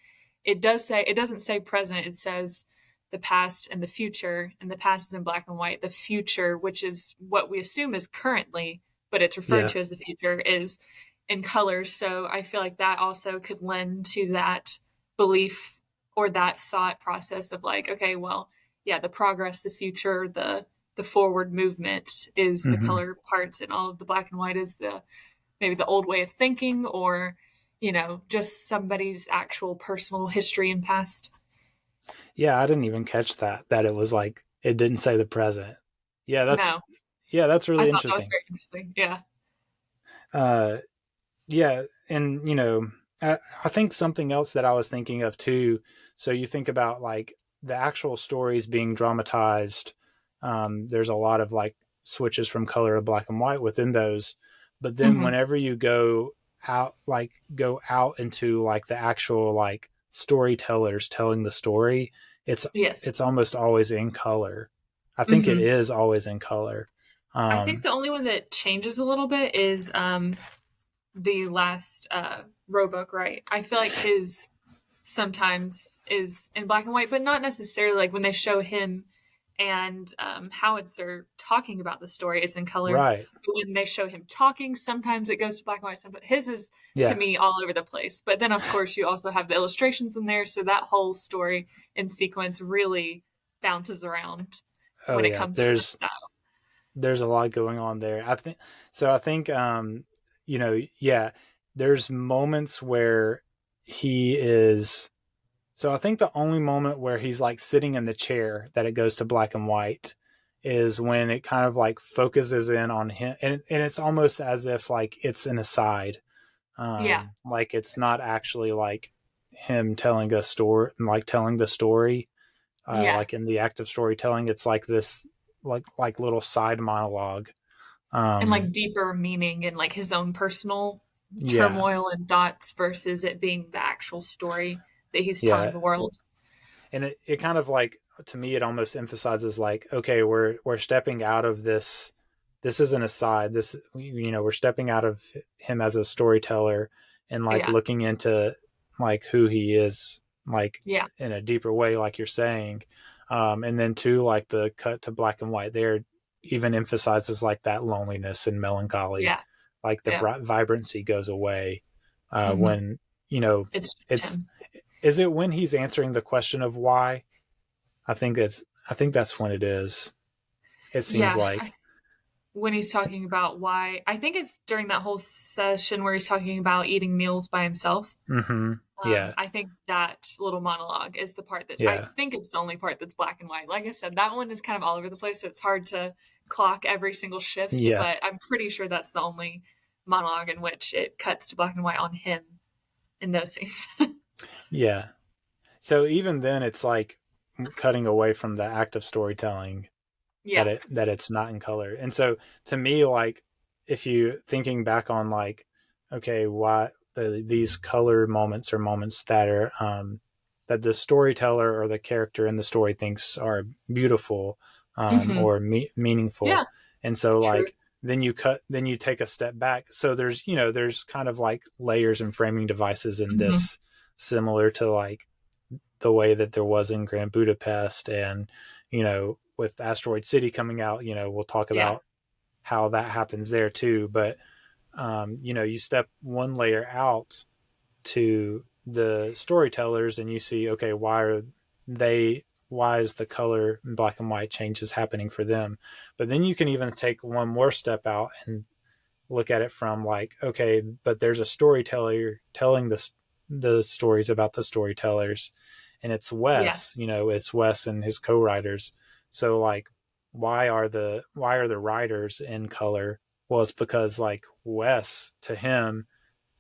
F: it doesn't say present. It says the past and the future, and the past is in black and white. The future, which is what we assume is currently, but it's referred to as the future, is in colors. So I feel like that also could lend to that belief or that thought process of like, okay, well, the progress, the future, the forward movement is the color parts, and all of the black and white is maybe the old way of thinking, or, just somebody's actual personal history and past.
E: Yeah, I didn't even catch that it was like, it didn't say the present. That's really interesting. That was
F: very interesting.
E: And I think something else that I was thinking of too, so you think about like the actual stories being dramatized, there's a lot of like switches from color to black and white within those, but then whenever you go out into like the actual like storytellers telling the story, it's almost always in color. I think it is always in color.
F: I think the only one that changes a little bit is the last Roebuck, right? I feel like his sometimes is in black and white, but not necessarily. Like when they show him and Howitzer talking about the story, it's in color.
E: Right.
F: But when they show him talking, sometimes it goes to black and white. Sometimes his is, to me, all over the place. But then, of course, you also have the illustrations in there. So that whole story and sequence really bounces around when it comes to the style.
E: There's a lot going on there. I think, there's moments where he is. So I think the only moment where he's like sitting in the chair that it goes to black and white is when it kind of like focuses in on him. And it's almost as if like it's an aside.
F: Yeah.
E: Like it's not actually like him telling a story, like telling the story,
F: Yeah.
E: like in the act of storytelling. It's like this, like little side monologue.
F: And like deeper meaning and like his own personal
E: Yeah,
F: turmoil and thoughts versus it being the actual story that he's telling
E: yeah.
F: the world.
E: And it kind of like, to me, it almost emphasizes like, okay, we're stepping out of this. This is an aside. This, you know, we're stepping out of him as a storyteller and like
F: Yeah.
E: looking into like who he is, like
F: Yeah.
E: in a deeper way, like you're saying. And then too, like the cut to black and white there even emphasizes like that loneliness and melancholy.
F: Yeah.
E: Like the
F: Yeah.
E: vibrancy goes away
F: Mhm.
E: when, you know,
F: It's him.
E: is it when he's answering the question of why? I think that's when it is. It seems
F: Yeah.
E: like.
F: When he's talking about why, I think it's during that whole session where he's talking about eating meals by himself.
E: Mm-hmm. Yeah.
F: I think that little monologue is the part that I
E: Yeah.
F: think it's the only part that's black and white. Like I said, that one is kind of all over the place. So it's hard to clock every single shift,
E: Yeah.
F: but I'm pretty sure that's the only monologue in which it cuts to black and white on him in those scenes.
E: Yeah. So even then, it's like cutting away from the act of storytelling.
F: Yeah.
E: That it's not in color. And so to me, like if you thinking back on like, okay, why these color moments are moments that are that the storyteller or the character in the story thinks are beautiful or meaningful.
F: Yeah.
E: And so
F: True.
E: like then you take a step back. So there's, you know, there's kind of like layers and framing devices in this, similar to like the way that there was in Grand Budapest, and, you know, with Asteroid City coming out, you know, we'll talk about how that happens there too. But, you know, you step one layer out to the storytellers and you see, okay, why is the color in black and white changes happening for them? But then you can even take one more step out and look at it from like, okay, but there's a storyteller telling the stories about the storytellers, and it's Wes, you know, it's Wes and his co-writers. So like, why are the writers in color? Well, it's because like Wes, to him,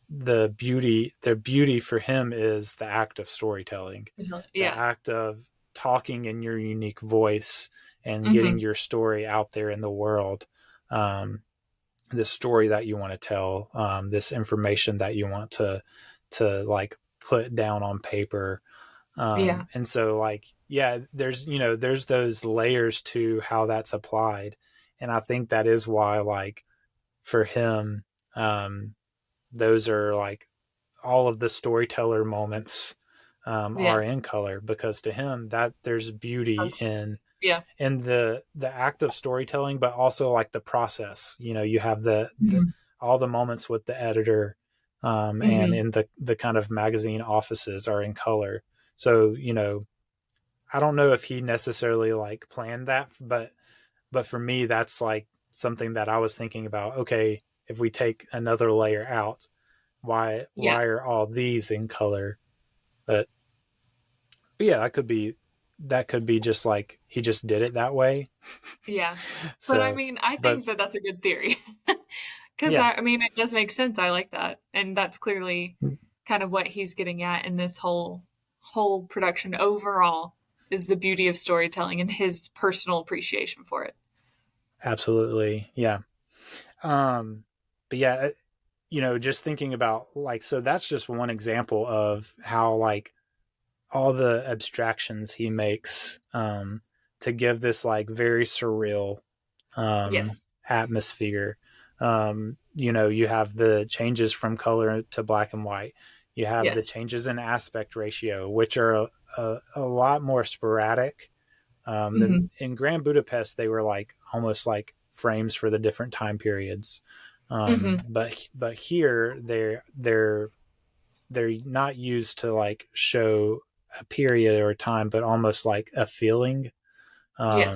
E: the beauty for him is the act of storytelling, the act of talking in your unique voice and getting your story out there in the world. This story that you want to tell, this information that you want to like put down on paper. And so like, there's, you know, there's those layers to how that's applied. And I think that is why, like, for him, those are like all of the storyteller moments, are in color, because to him that there's beauty in the act of storytelling, but also like the process. You know, you have the all the moments with the editor, and in the kind of magazine offices are in color. So, you know, I don't know if he necessarily like planned that, but for me, that's like something that I was thinking about. Okay, if we take another layer out, why are all these in color? But yeah, that could be just like he just did it that way.
F: Yeah.
E: So,
F: but I mean, I think that that's a good theory. Because I mean, it does make sense. I like that. And that's clearly kind of what he's getting at in this whole production overall, is the beauty of storytelling and his personal appreciation for it.
E: Absolutely. Yeah. But yeah, you know, just thinking about like, so that's just one example of how like all the abstractions he makes, to give this like very surreal, atmosphere. You know, you have the changes from color to black and white. You have the changes in aspect ratio, which are a lot more sporadic. Than in Grand Budapest, they were like almost like frames for the different time periods. But here they're not used to like show a period or a time, but almost like a feeling. And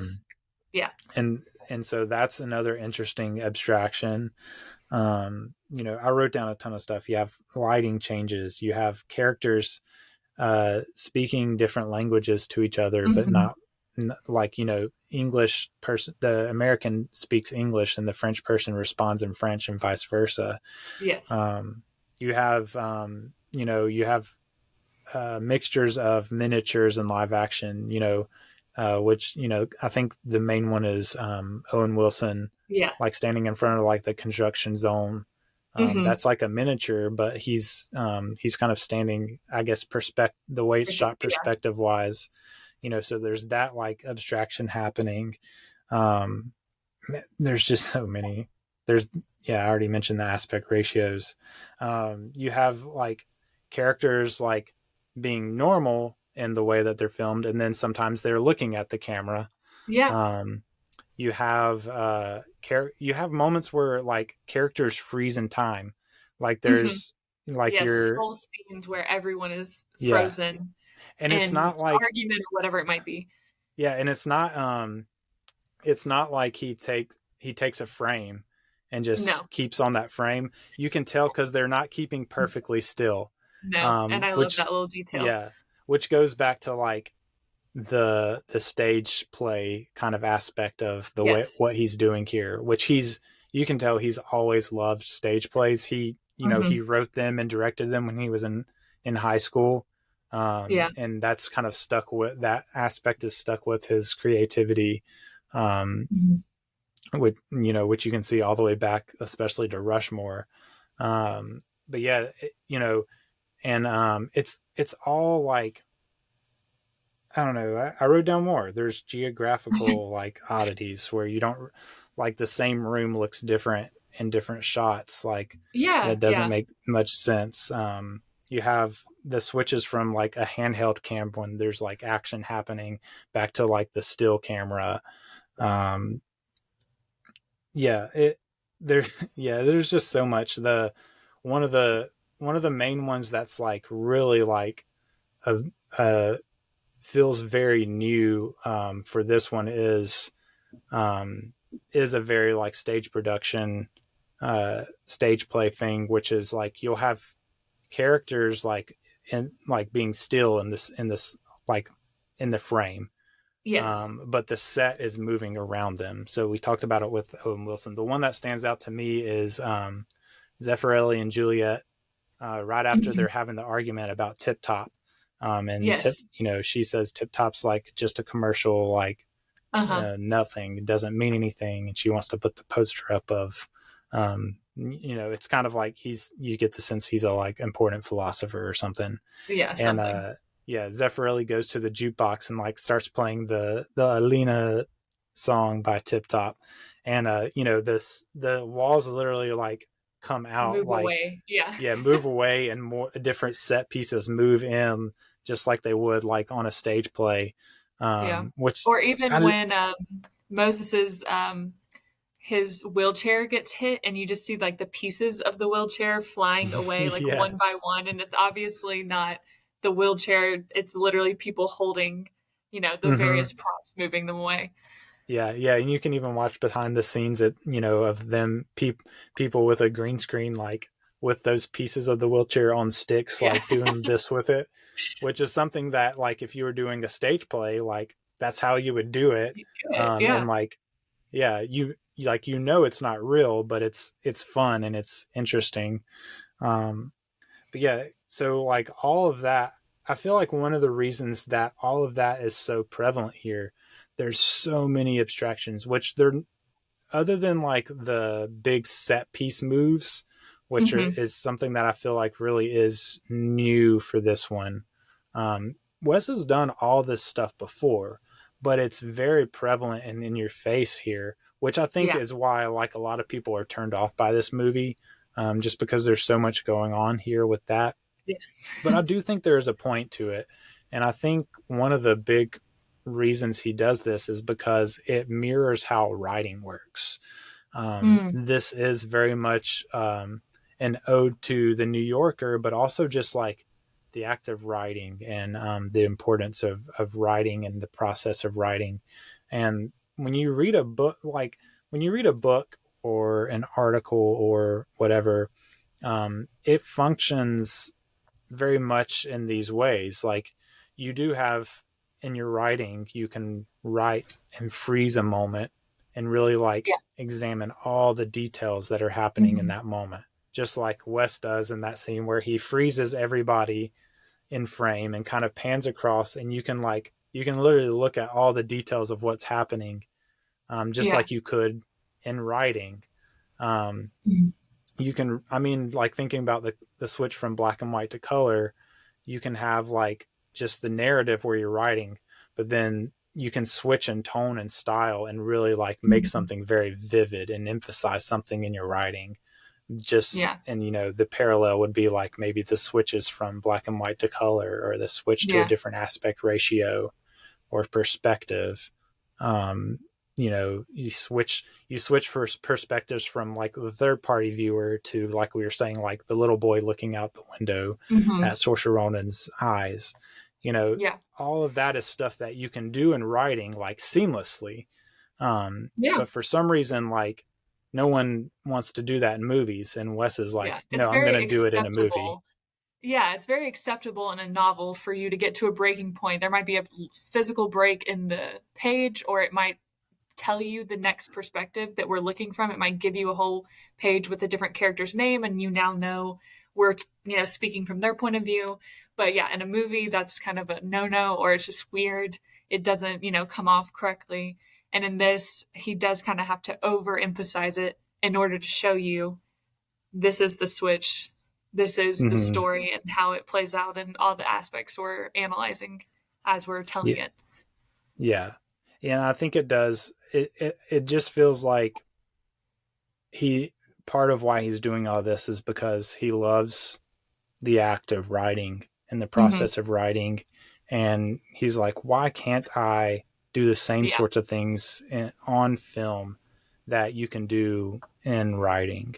E: so that's another interesting abstraction. You know, I wrote down a ton of stuff. You have lighting changes, you have characters speaking different languages to each other, but not like, you know, English person, the American speaks English and the French person responds in French and vice versa. you have you have mixtures of miniatures and live action, which, I think the main one is Owen Wilson,
F: Yeah.
E: like standing in front of like the construction zone.
F: Mm-hmm.
E: That's like a miniature, but he's kind of standing, I guess, the way it's shot
F: Yeah.
E: perspective wise, so there's that like abstraction happening. Um, there's just so many. I already mentioned the aspect ratios. You have like characters like being normal in the way that they're filmed, and then sometimes they're looking at the camera.
F: Yeah.
E: Um, you have you have moments where like characters freeze in time, like
F: Mm-hmm.
E: there's like
F: Yes,
E: you're
F: whole scenes where everyone is
E: yeah,
F: frozen
E: and it's
F: in
E: not like
F: argument or whatever it might be.
E: and it's not like he takes a frame and just
F: No,
E: keeps on that frame. You can tell because they're not keeping perfectly still.
F: no, and I love
E: Which
F: that little detail.
E: yeah, which goes back to like the stage play kind of aspect of the way
F: Yes.
E: what he's doing here, which you can tell he's always loved stage plays. He
F: Mm-hmm.
E: he wrote them and directed them when he was in high school.
F: Yeah.
E: And that's kind of that aspect is stuck with his creativity.
F: Mm-hmm.
E: Which you can see all the way back, especially to Rushmore. But yeah, and it's all like, I don't know. I wrote down more. There's geographical like oddities where you don't like the same room looks different in different shots. Like
F: Yeah,
E: that doesn't
F: yeah.
E: make much sense. You have the switches from like a handheld cam when there's like action happening back to like the still camera. Yeah, there's just so much. One of the main ones that's like really like a feels very new for this one is a very like stage production stage play thing, which is like you'll have characters like being still in this like in the frame.
F: Yes.
E: But the set is moving around them. So we talked about it with Owen Wilson. The one that stands out to me is Zeffirelli and Juliet right after
F: Mm-hmm.
E: they're having the argument about Tip Top. And
F: Yes.
E: she says Tip Top's like just a commercial, like
F: Uh-huh.
E: nothing, it doesn't mean anything. And she wants to put the poster up of, it's kind of like you get the sense he's a like important philosopher or something.
F: Yeah,
E: And
F: something.
E: Zeffirelli goes to the jukebox and like starts playing the Alina song by Tip Top. And, the walls literally like come out,
F: Move
E: like,
F: away. Yeah.
E: move away, and more different set pieces move in just like they would like on a stage play.
F: Yeah.
E: Which
F: Or even when Moses's his wheelchair gets hit and you just see like the pieces of the wheelchair flying away like
E: yes.
F: one by one, and it's obviously not the wheelchair, it's literally people holding, the various props, moving them away.
E: Yeah, and you can even watch behind the scenes of them people with a green screen, like with those pieces of the wheelchair on sticks, like doing this with it, which is something that like if you were doing a stage play, like that's how you would do it. And like, you like, it's not real, but it's fun and it's interesting. But yeah, so like all of that, I feel like one of the reasons that all of that is so prevalent here, there's so many abstractions, which they're, other than like the big set piece moves, which is something that I feel like really is new for this one. Wes has done all this stuff before, but it's very prevalent and in your face here, which I think is why like a lot of people are turned off by this movie, just because there's so much going on here with that.
F: Yeah.
E: But I do think there is a point to it. And I think one of the big reasons he does this is because it mirrors how writing works. This is very much an ode to the New Yorker, but also just like the act of writing and the importance of writing and the process of writing. And when you read a book, or an article or whatever, it functions very much in these ways. Like you do have in your writing, you can write and freeze a moment and really like examine all the details that are happening in that moment. just like Wes does in that scene where he freezes everybody in frame and kind of pans across, and you can literally look at all the details of what's happening, just like you could in writing. You can, I mean, like thinking about the switch from black and white to color, you can have like just the narrative where you're writing, but then you can switch in tone and style and really like make something very vivid and emphasize something in your writing. And, you know, the parallel would be like maybe the switches from black and white to color, or the switch to a different aspect ratio or perspective. You know, you switch for perspectives from like the third party viewer to, like we were saying, like the little boy looking out the window at Saoirse Ronan's eyes. You know, all of that is stuff that you can do in writing like seamlessly. But for some reason, like no one wants to do that in movies, and Wes is like, no, I'm going to do it in a movie.
F: Yeah, it's very acceptable in a novel for you to get to a breaking point. There might be a physical break in the page, or it might tell you the next perspective that we're looking from. It might give you a whole page with a different character's name, and you now know we're speaking from their point of view. But yeah, in a movie, that's kind of a no-no, or it's just weird. It doesn't, come off correctly. And in this, he does kind of have to overemphasize it in order to show you this is the switch, this is the story, and how it plays out, and all the aspects we're analyzing as we're telling it.
E: Yeah. And I think it does. It just feels like part of why he's doing all this is because he loves the act of writing and the process of writing. And he's like, why can't I do the same sorts of things on film that you can do in writing,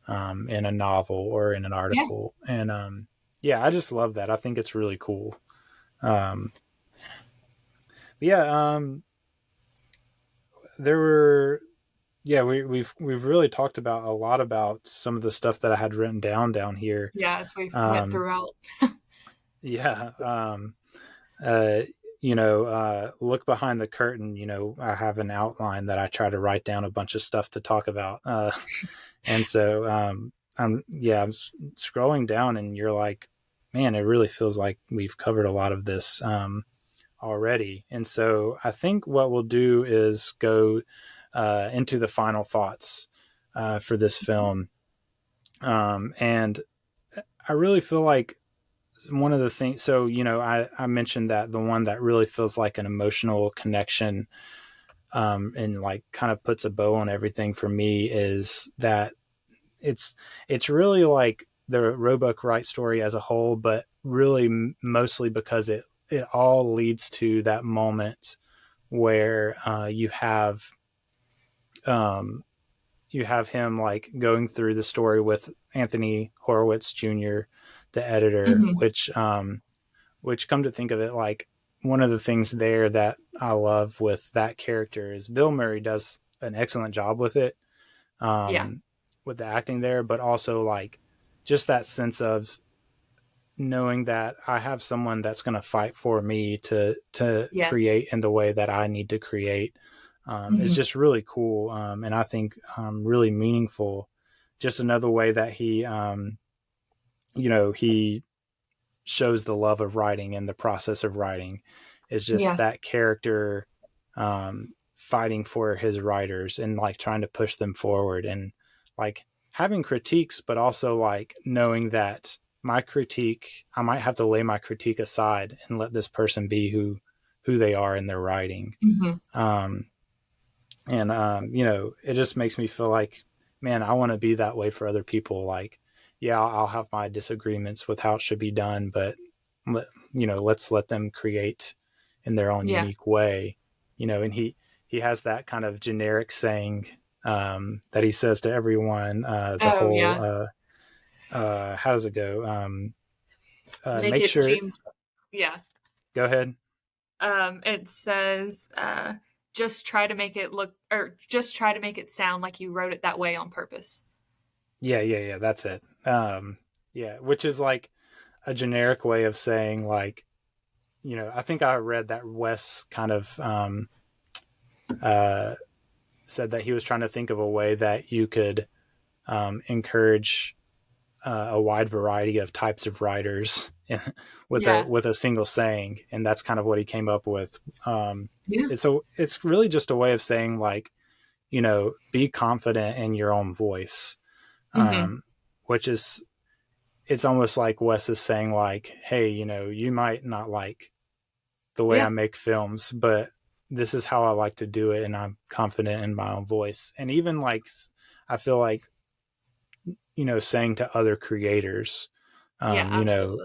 E: in a novel or in an article? And I just love that. I think it's really cool. There were, we've really talked about a lot about some of the stuff that I had written down here.
F: Yeah, as we went throughout.
E: Look behind the curtain. I have an outline that I try to write down a bunch of stuff to talk about. And so I'm scrolling down, and you're like, man, it really feels like we've covered a lot of this already. And so I think what we'll do is go into the final thoughts for this film. And I really feel like one of the things, so, I mentioned that the one that really feels like an emotional connection, and like kind of puts a bow on everything for me, is that it's really like the Roebuck Wright story as a whole, but really mostly because it all leads to that moment where you have him like going through the story with Anthony Horowitz Jr., the editor, which come to think of it, like one of the things there that I love with that character is Bill Murray does an excellent job with it, with the acting there, but also like just that sense of knowing that I have someone that's going to fight for me to create in the way that I need to create, is just really cool. And I think really meaningful. Just another way that he shows the love of writing and the process of writing is just that character fighting for his writers and like trying to push them forward, and like having critiques, but also like knowing that my critique, I might have to lay my critique aside and let this person be who they are in their writing. It just makes me feel like, man, I want to be that way for other people. Like, I'll have my disagreements with how it should be done, but let's let them create in their own unique way, and he has that kind of generic saying, that he says to everyone, how does it go? Make sure. Go ahead.
F: It says, just try to make it sound like you wrote it that way on purpose.
E: Yeah. That's it. Which is like a generic way of saying, like, I think I read that Wes kind of said that he was trying to think of a way that you could encourage a wide variety of types of writers with
F: Yeah.
E: a single saying, and that's kind of what he came up with.
F: Yeah.
E: It's really just a way of saying, like, you know, be confident in your own voice, which is, it's almost like Wes is saying, like, hey, you know, you might not like the way I make films, but this is how I like to do it, and I'm confident in my own voice. And even, like, I feel like, you know, saying to other creators, you know,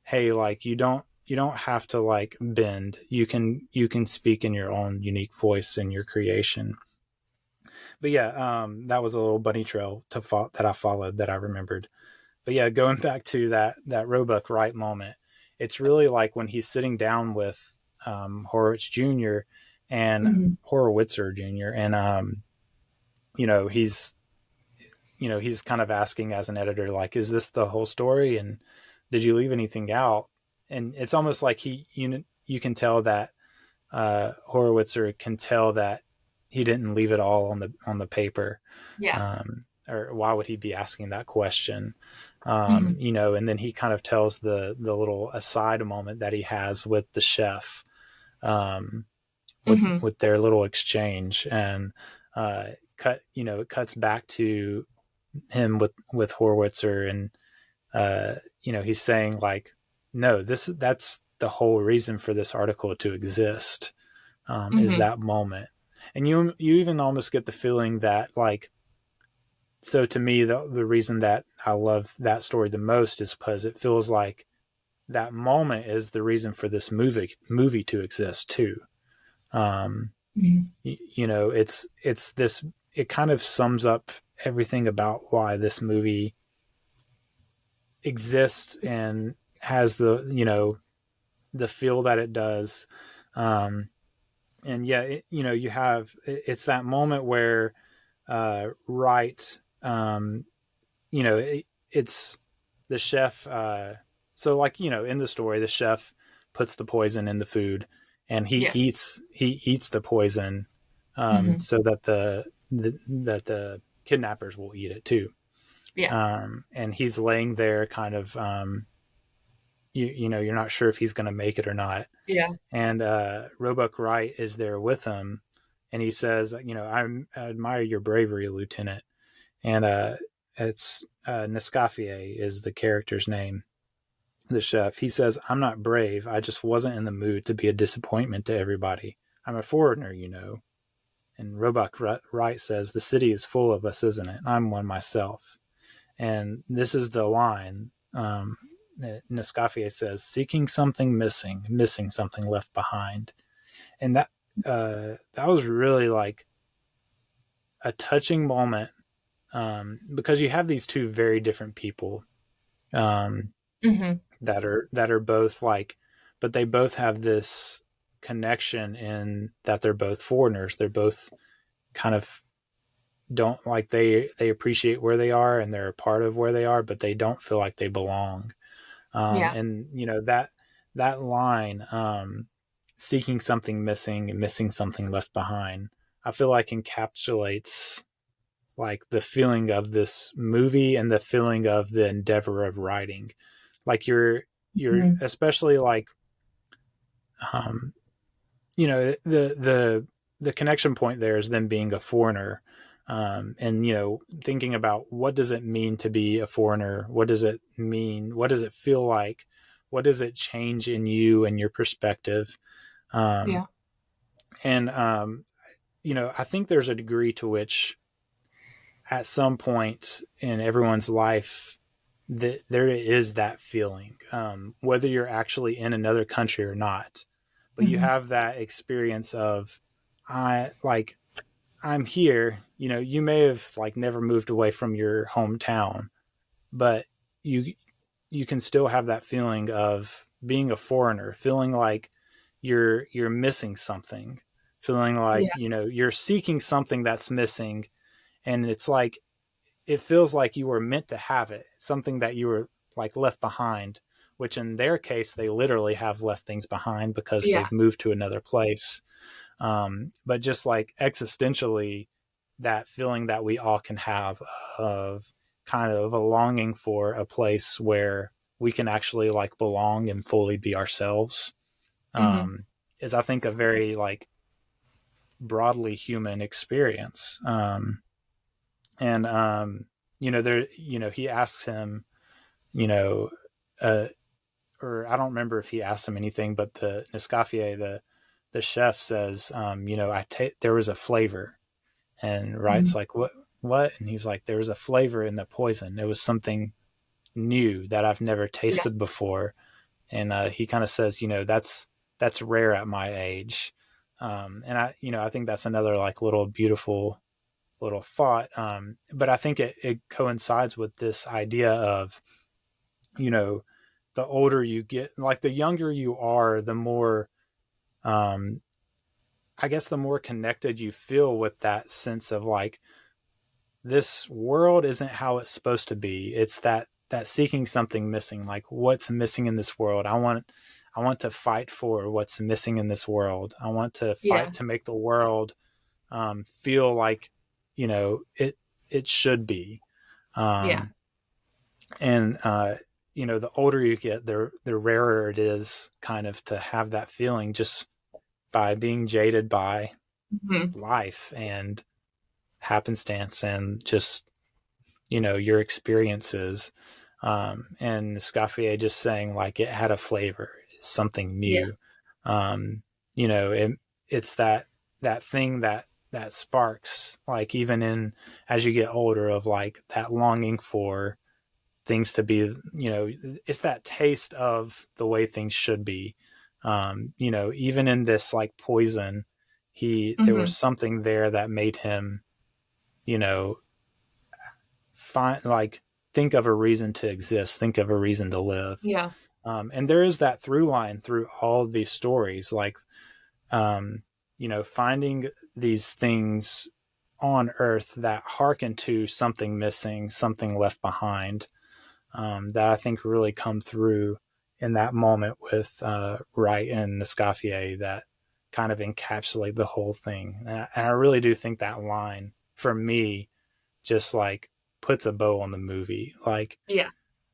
E: hey, like, you don't have to, like, bend. You can speak in your own unique voice in your creation. But yeah, that was a little bunny trail that I followed that I remembered. But yeah, going back to that Roebuck Wright moment, it's really like when he's sitting down with Horowitz Jr. and Horowitzer Jr. and you know, he's kind of asking as an editor, like, is this the whole story, and did you leave anything out? And it's almost like you can tell that Horowitzer can tell that he didn't leave it all on the paper.
F: Yeah.
E: Or why would he be asking that question? You know, and then he kind of tells the little aside moment that he has with the chef, with their little exchange, and it cuts back to him with Horowitzer, and you know, he's saying, like, no, that's the whole reason for this article to exist, is that moment. And you even almost get the feeling that, like, so to me, the reason that I love that story the most is because it feels like that moment is the reason for this movie to exist too. You know, it's this, it kind of sums up everything about why this movie exists and has the, you know, the feel that it does. And yeah, you know, it's that moment where Wright, you know, it's the chef. So, like, you know, in the story, the chef puts the poison in the food, and he eats the poison, so that the kidnappers will eat it too. Yeah. And he's laying there kind of, you know, you're not sure if he's going to make it or not. Yeah. And Roebuck Wright is there with him, and he says, you know, I admire your bravery, Lieutenant. And it's Nescafier is the character's name, the chef. He says, I'm not brave. I just wasn't in the mood to be a disappointment to everybody. I'm a foreigner, you know. And Roebuck Wright says, the city is full of us, isn't it? I'm one myself. And this is the line. Nescafier says, seeking something missing something left behind. And that was really, like, a touching moment, because you have these two very different people that are both, like, but they both have this connection in that they're both foreigners. They're both kind of don't, like, they appreciate where they are and they're a part of where they are, but they don't feel like they belong. And, you know, that line, seeking something missing and missing something left behind, I feel like encapsulates, like, the feeling of this movie and the feeling of the endeavor of writing. Like, you're especially, like, you know, the connection point there is them being a foreigner, and, you know, thinking about what does it mean to be a foreigner? What does it mean? What does it feel like? What does it change in you and your perspective? And, you know, I think there's a degree to which at some point in everyone's life that there is that feeling, whether you're actually in another country or not, but you have that experience of, I'm here. You know, you may have, like, never moved away from your hometown, but you can still have that feeling of being a foreigner, feeling like you're missing something, feeling like, you know, you're seeking something that's missing. And it's like, it feels like you were meant to have it, something that you were, like, left behind, which in their case, they literally have left things behind because they've moved to another place. But just, like, existentially, that feeling that we all can have of kind of a longing for a place where we can actually like belong and fully be ourselves, is I think a very like broadly human experience. There, he asks him, or I don't remember if he asked him anything, but the Nescafier, the chef says, there was a flavor, and Wright's like, what? And he's like, there was a flavor in the poison. It was something new that I've never tasted before. And he kind of says, that's rare at my age. And I think that's another like little beautiful little thought. But I think it coincides with this idea of, the older you get, like the younger you are, the more, I guess the more connected you feel with that sense of like, this world isn't how it's supposed to be. It's that seeking something missing, like what's missing in this world. I want to fight for what's missing in this world. I want to fight to make the world feel like, it should be. And, the older you get, the rarer it is kind of to have that feeling just by being jaded by life and happenstance and just, your experiences. And Escoffier just saying like it had a flavor, something new. It's that thing that sparks, like even as you get older, of like that longing for things to be, it's that taste of the way things should be. Even in this like poison, there was something there that made him, think of a reason to exist, think of a reason to live. And there is that through line through all of these stories, like, finding these things on Earth that hearken to something missing, something left behind, that I think really come through in that moment with Wright and Nescaffier, that kind of encapsulate the whole thing. And I really do think that line, for me, just like puts a bow on the movie. Like,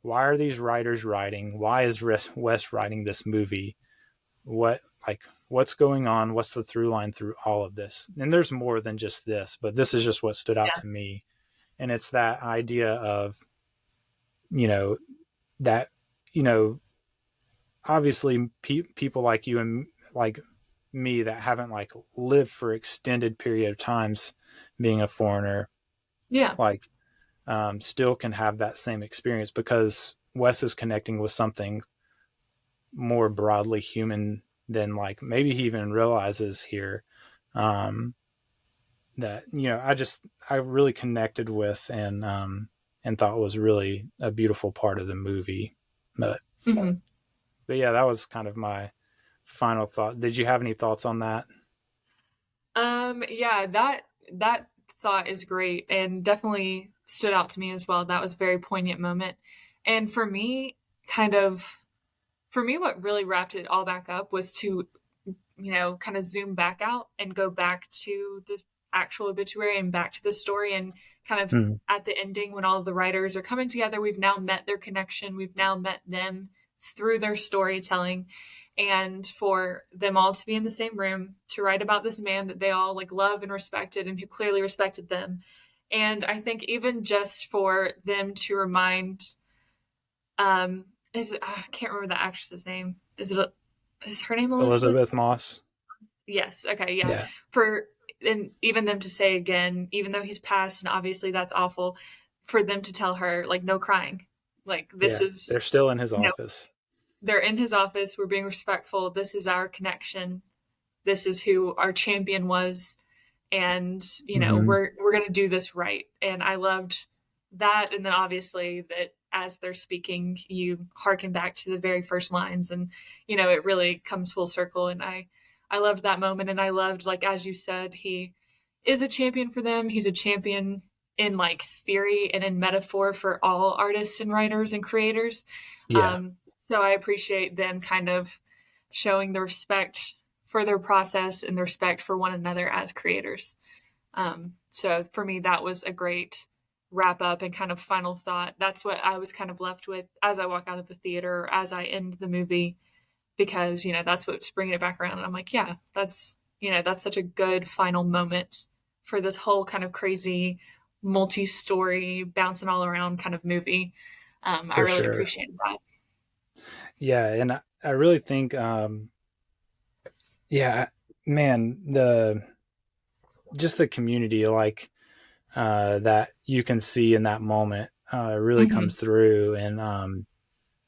E: why are these writers writing? Why is Wes writing this movie? What's going on? What's the through line through all of this? And there's more than just this, but this is just what stood out to me. And it's that idea of, that, obviously people like you and like me that haven't like lived for extended period of times being a foreigner, still can have that same experience, because Wes is connecting with something more broadly human than like maybe he even realizes here, that, I really connected with and thought was really a beautiful part of the movie. But yeah, that was kind of my final thought. Did you have any thoughts on that?
F: That thought is great and definitely stood out to me as well. That was a very poignant moment. And for me, what really wrapped it all back up was to, kind of zoom back out and go back to the actual obituary and back to the story, and kind of at the ending when all of the writers are coming together, we've now met their connection. We've now met them through their storytelling, and for them all to be in the same room to write about this man that they all like love and respected, and who clearly respected them. And I think even just for them to remind, I can't remember the actress's name. Is her name
E: Elizabeth Moss?
F: Yes. Okay. Yeah. And even them to say again, even though he's passed and obviously that's awful, for them to tell her like, no crying, like they're
E: still in his office.
F: They're in his office. We're being respectful. This is our connection. This is who our champion was. And, we're going to do this right. And I loved that. And then obviously that as they're speaking, you hearken back to the very first lines, and, it really comes full circle. And I loved that moment. And I loved, like, as you said, he is a champion for them. He's a champion in like theory and in metaphor for all artists and writers and creators. So I appreciate them kind of showing the respect for their process and the respect for one another as creators. So for me, that was a great wrap up and kind of final thought. That's what I was kind of left with as I walk out of the theater, or as I end the movie, because, you know, that's what's bringing it back around. And I'm like, yeah, that's, you know, that's such a good final moment for this whole kind of crazy multi-story bouncing all around kind of movie. I really
E: sure.
F: appreciated that.
E: Yeah. And I really think, yeah, man, just the community, like, that you can see in that moment, really comes through. And,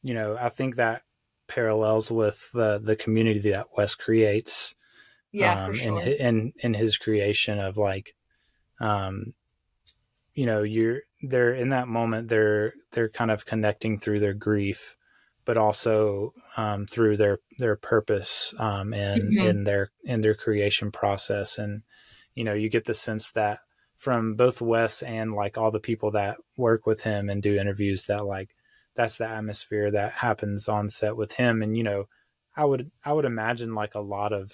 E: you know, I think that parallels with the community that Wes creates,
F: Yeah, for sure.
E: in his creation of, like, you know, they're in that moment, they're kind of connecting through their grief, but also, through their purpose, and in their creation process. And, you know, you get the sense that from both Wes and, like, all the people that work with him and do interviews, that, like, that's the atmosphere that happens on set with him. And, you know, I would imagine, like, a lot of,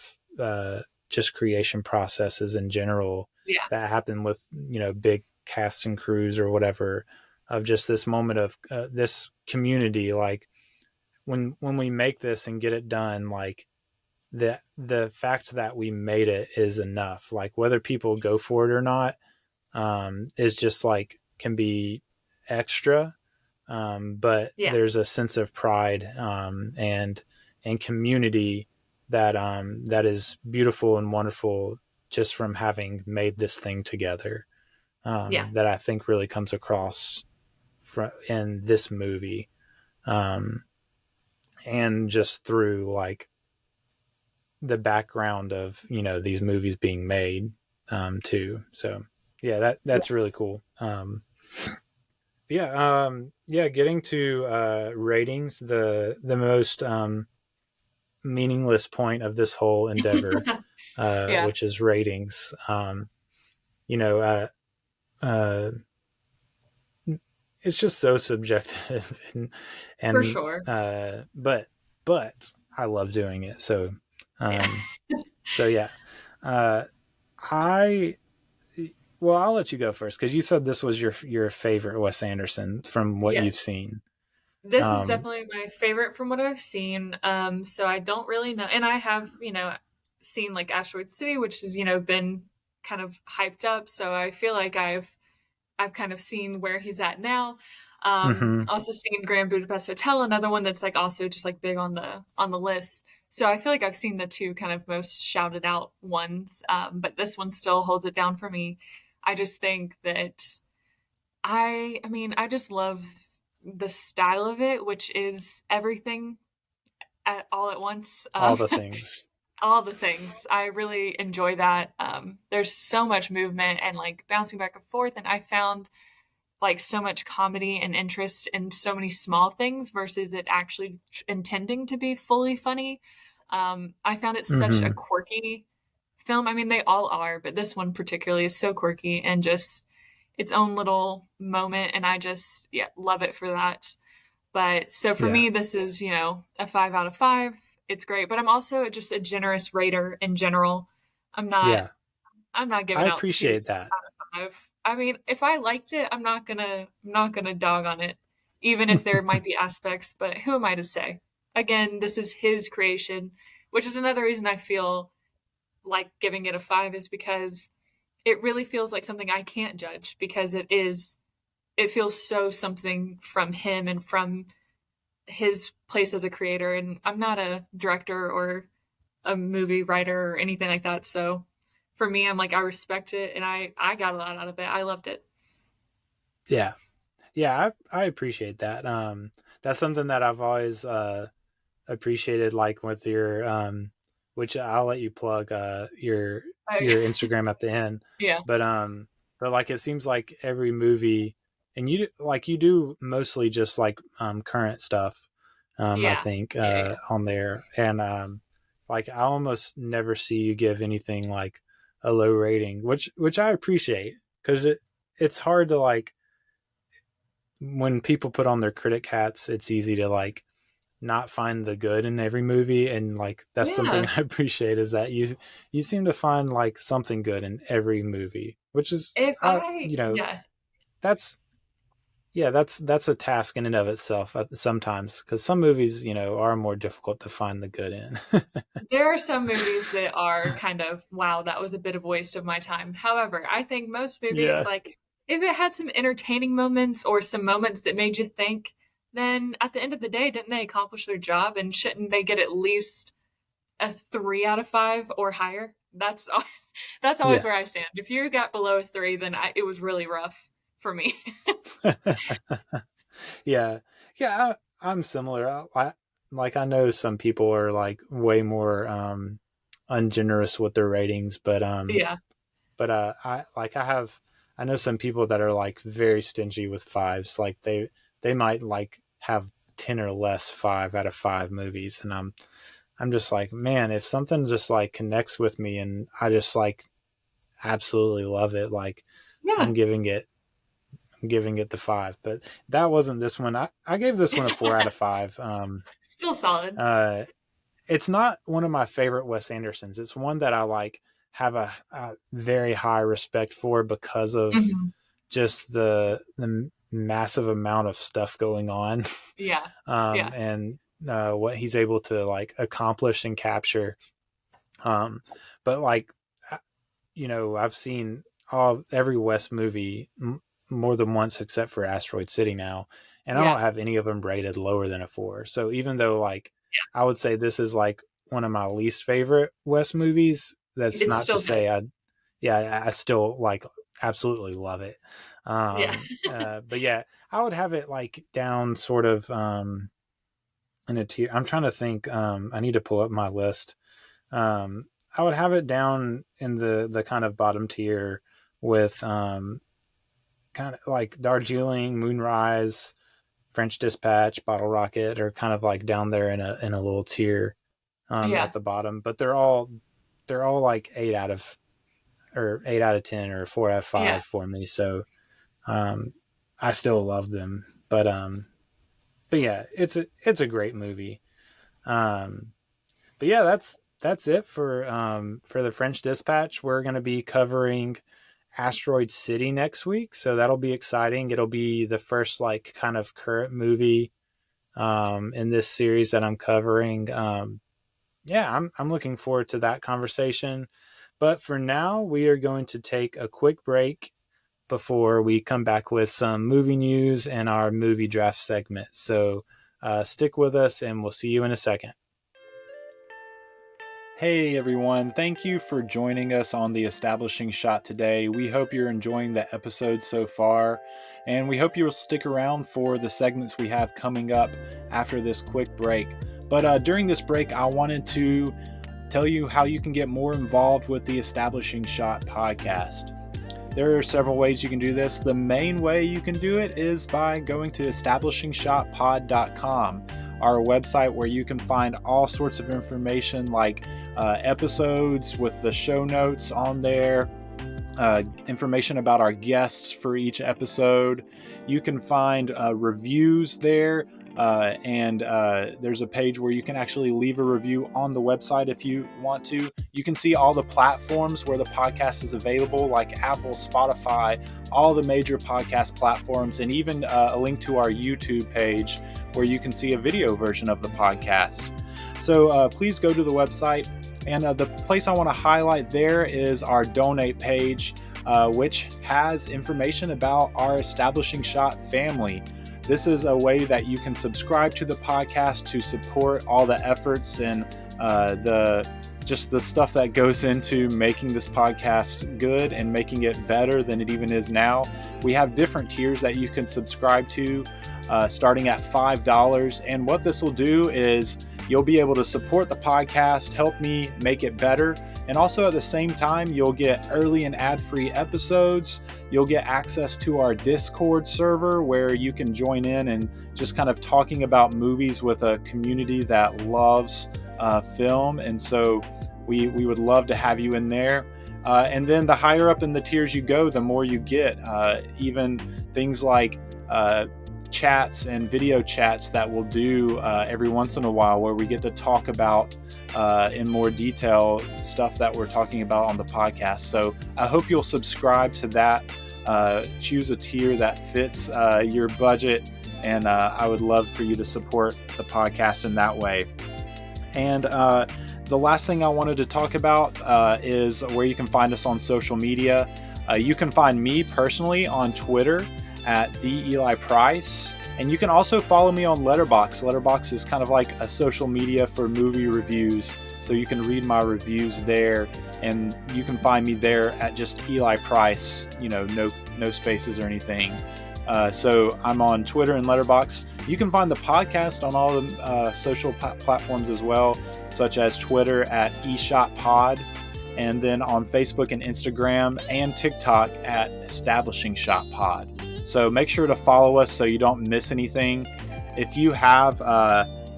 E: just creation processes in general that happen with, you know, big casts and crews or whatever, of just this moment of, this community. Like, when we make this and get it done, like, the fact that we made it is enough. Like, whether people go for it or not, is just, like, can be extra. But there's a sense of pride, and community that, that is beautiful and wonderful, just from having made this thing together. That I think really comes across in this movie, and just through, like, the background of, you know, these movies being made, too. So yeah, that's really cool. Getting to, ratings, the most, meaningless point of this whole endeavor, which is ratings. You know, it's just so subjective, and
F: For sure.
E: But I love doing it. So, so yeah, I'll let you go first, because you said this was your favorite Wes Anderson from what you've seen.
F: This is definitely my favorite from what I've seen. So I don't really know, and I have, you know, seen, like, Asteroid City, which has, you know, been kind of hyped up. So I feel like I've kind of seen where he's at now. Also seen Grand Budapest Hotel, another one that's, like, also just, like, big on the list. So I feel like I've seen the two kind of most shouted out ones, but this one still holds it down for me. I just think that I just love the style of it, which is everything all at once.
E: All the things.
F: All the things. I really enjoy that. There's so much movement and, like, bouncing back and forth, and I found, like, so much comedy and interest in so many small things versus it actually intending to be fully funny. I found it such a quirky film. I mean, they all are, but this one particularly is so quirky and just its own little moment, and I just love it for that. But so for me, this is, you know, a 5 out of 5. It's great, but I'm also just a generous rater in general. I'm not giving out. I
E: appreciate that.
F: Out of 5. I mean, if I liked it, I'm not gonna dog on it, even if there might be aspects. But who am I to say? Again, this is his creation, which is another reason I feel like giving it a 5, is because it really feels like something I can't judge, because it feels so something from him and from his place as a creator. And I'm not a director or a movie writer or anything like that. So for me, I'm like, I respect it, and I got a lot out of it. I loved it.
E: Yeah. Yeah. I appreciate that. That's something that I've always, appreciated, like, with your, which I'll let you plug, your Instagram at the end.
F: Yeah.
E: But like, it seems like every movie, and you do mostly just, like, current stuff, I think, on there. And, like, I almost never see you give anything like a low rating, which I appreciate, because it's hard to, like, when people put on their critic hats, it's easy to, like, not find the good in every movie. And, like, that's something I appreciate, is that you seem to find, like, something good in every movie, which is, that's a task in and of itself sometimes, because some movies, are more difficult to find the good in.
F: There are some movies that are kind of, wow, that was a bit of a waste of my time. However, I think most movies,
E: Yeah.
F: like, if it had some entertaining moments or some moments that made you think, then at the end of the day, didn't they accomplish their job? And shouldn't they get at least a 3 out of 5 or higher? That's always
E: Yeah.
F: where I stand. If you got below a 3, then it was really rough for me.
E: Yeah. I'm similar. I know some people are like way more ungenerous with their ratings, but
F: Yeah.
E: I know some people that are like very stingy with 5s. Like they might like have 10 or less 5 out of 5 movies, and I'm just like, man, if something just like connects with me and I just like absolutely love it, like
F: Yeah.
E: I'm giving it the 5. But that wasn't this one. I gave this one a 4 out of 5.
F: Still solid.
E: It's not one of my favorite Wes Andersons. It's one that I like have a very high respect for because of just the massive amount of stuff going on.
F: Yeah.
E: And what he's able to like accomplish and capture. But like, I've seen every Wes movie more than once except for Asteroid City now, and I don't have any of them rated lower than a 4. So even though like I would say this is like one of my least favorite Wes movies, that's
F: It's
E: not
F: still
E: to say I still like absolutely love it. But yeah, I would have it like down sort of in a tier. I'm trying to think. I need to pull up my list. I would have it down in the kind of bottom tier with kind of like Darjeeling, Moonrise, French Dispatch, Bottle Rocket are kind of like down there in a little tier at the bottom. But they're all like 8 out of 10 or 4 out of 5 for me. So I still love them. But yeah, it's a great movie. But yeah, that's it for the French Dispatch. We're going to be covering Asteroid City next week, so that'll be exciting. It'll be the first like kind of current movie in this series that I'm covering. I'm looking forward to that conversation. But for now, we are going to take a quick break before we come back with some movie news and our movie draft segment. So stick with us, and we'll see you in a second. Hey everyone, thank you for joining us on the Establishing Shot today. We hope you're enjoying the episode so far, and we hope you'll stick around for the segments we have coming up after this quick break. But during this break, I wanted to tell you how you can get more involved with the Establishing Shot podcast. There are several ways you can do this. The main way you can do it is by going to establishingshotpod.com, our website where you can find all sorts of information like episodes with the show notes on there, information about our guests for each episode. You can find reviews there, and there's a page where you can actually leave a review on the website if you want to. You can see all the platforms where the podcast is available, like Apple, Spotify, all the major podcast platforms, and even a link to our YouTube page where you can see a video version of the podcast. So please go to the website. And the place I want to highlight there is our donate page, which has information about our Establishing Shot family. This is a way that you can subscribe to the podcast to support all the efforts and the stuff that goes into making this podcast good and making it better than it even is now. We have different tiers that you can subscribe to, starting at $5. And what this will do is you'll be able to support the podcast, help me make it better, and also at the same time, you'll get early and ad-free episodes. You'll get access to our Discord server where you can join in and just kind of talking about movies with a community that loves film. And so we would love to have you in there. And then the higher up in the tiers you go, the more you get. Even things like chats and video chats that we'll do every once in a while where we get to talk about in more detail stuff that we're talking about on the podcast. So I hope you'll subscribe to that choose a tier that fits your budget, and I would love for you to support the podcast in that way. And the last thing I wanted to talk about is where you can find us on social media. You can find me personally on Twitter at @DEliPrice, and you can also follow me on Letterboxd. Letterboxd is kind of like a social media for movie reviews, so you can read my reviews there, and you can find me there at just Eli Price, no spaces or anything. So I'm on Twitter and Letterboxd. You can find the podcast on all the social platforms as well, such as Twitter at eShotPod, and then on Facebook and Instagram and TikTok at Establishing Shot Pod. So make sure to follow us so you don't miss anything. If you have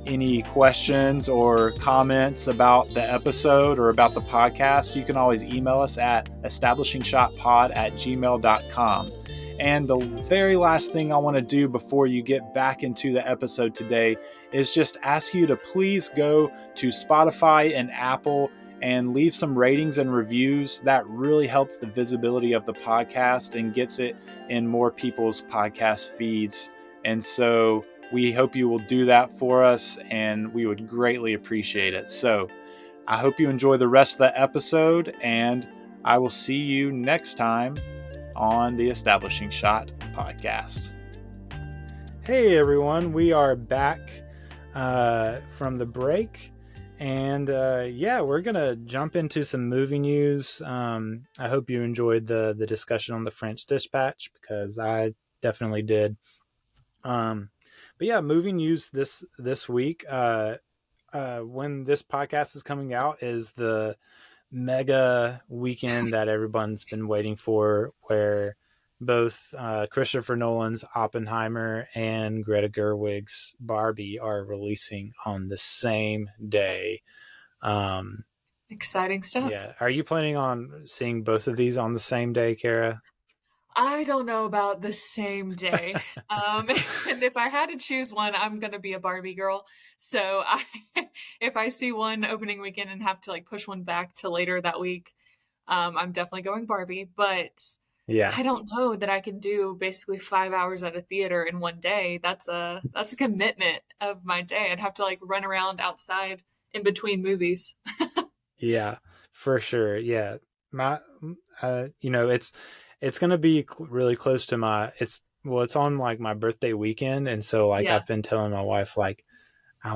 E: any questions or comments about the episode or about the podcast, you can always email us at establishingshotpod@gmail.com. And the very last thing I want to do before you get back into the episode today is just ask you to please go to Spotify and Apple and leave some ratings and reviews. That really helps the visibility of the podcast and gets it in more people's podcast feeds. And so we hope you will do that for us, and we would greatly appreciate it. So I hope you enjoy the rest of the episode, and I will see you next time on the Establishing Shot podcast. Hey everyone, we are back from the break, and we're gonna jump into some movie news. I hope you enjoyed the discussion on the French Dispatch, because I definitely did. But yeah, movie news this week. When this podcast is coming out is the mega weekend that everyone's been waiting for, where both Christopher Nolan's Oppenheimer and Greta Gerwig's Barbie are releasing on the same day.
F: Exciting stuff.
E: Yeah. Are you planning on seeing both of these on the same day, Kara?
F: I don't know about the same day. And if I had to choose one, I'm going to be a Barbie girl. So if I see one opening weekend and have to push one back to later that week, I'm definitely going Barbie. But
E: yeah,
F: I don't know that I can do basically 5 hours at a theater in one day. That's a commitment of my day. I'd have to run around outside in between movies.
E: Yeah, for sure. Yeah. It's going to be really close to it's on my birthday weekend. And so I've been telling my wife, I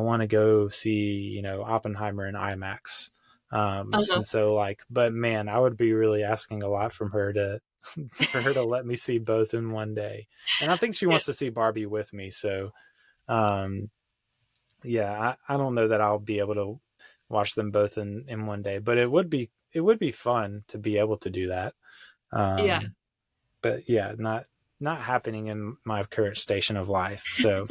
E: want to go see, Oppenheimer in IMAX. And so but man, I would be really asking a lot from her for her to let me see both in one day. And I think she wants to see Barbie with me. So, I don't know that I'll be able to watch them both in one day, but it would be fun to be able to do that. But yeah, not happening in my current station of life. So,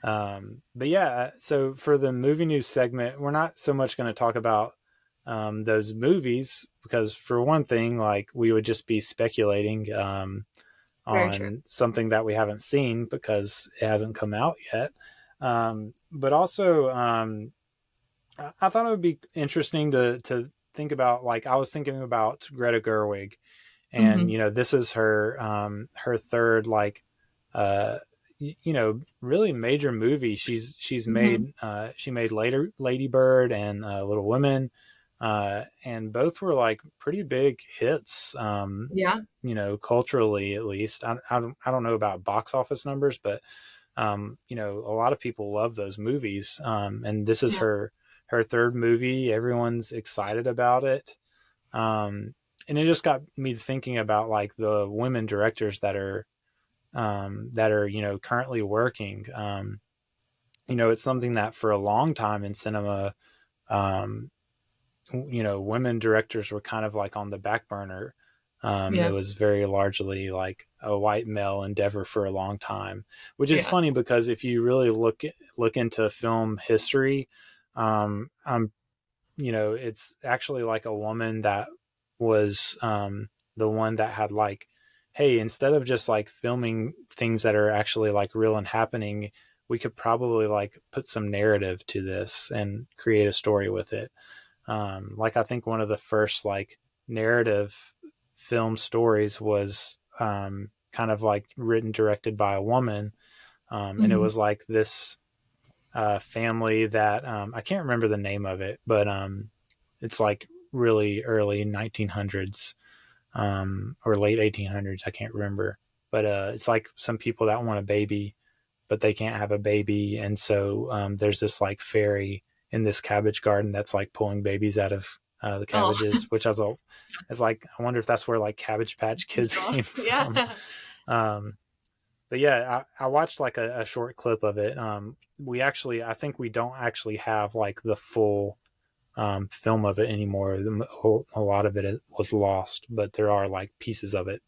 E: but yeah, so for the movie news segment, we're not so much going to talk about those movies, because for one thing, we would just be speculating on something that we haven't seen because it hasn't come out yet. But also, I thought it would be interesting to think about, I was thinking about Greta Gerwig, and this is her third really major movie. She's made she made Lady Bird and Little Women, and both were pretty big hits. Culturally at least. I don't know about box office numbers, but a lot of people love those movies. And this is her third movie. Everyone's excited about it. And it just got me thinking about the women directors that are currently working. It's something that for a long time in cinema, women directors were kind of on the back burner. It was very largely a white male endeavor for a long time, which is funny, because if you really look into film history, it's actually a woman that was the one that had hey, instead of just filming things that are actually real and happening, we could probably put some narrative to this and create a story with it. I think one of the first narrative film stories was kind of like written, directed by a woman. And it was like this family that I can't remember the name of it, but it's like really early 1900s or late 1800s. I can't remember, but it's like some people that want a baby, but they can't have a baby. And so there's this like fairy in this cabbage garden that's like pulling babies out of the cabbages, which it's like, I wonder if that's where like Cabbage Patch Kids came from. But yeah, I watched like a short clip of it. I think we don't actually have like the full film of it anymore. A lot of it was lost, but there are like pieces of it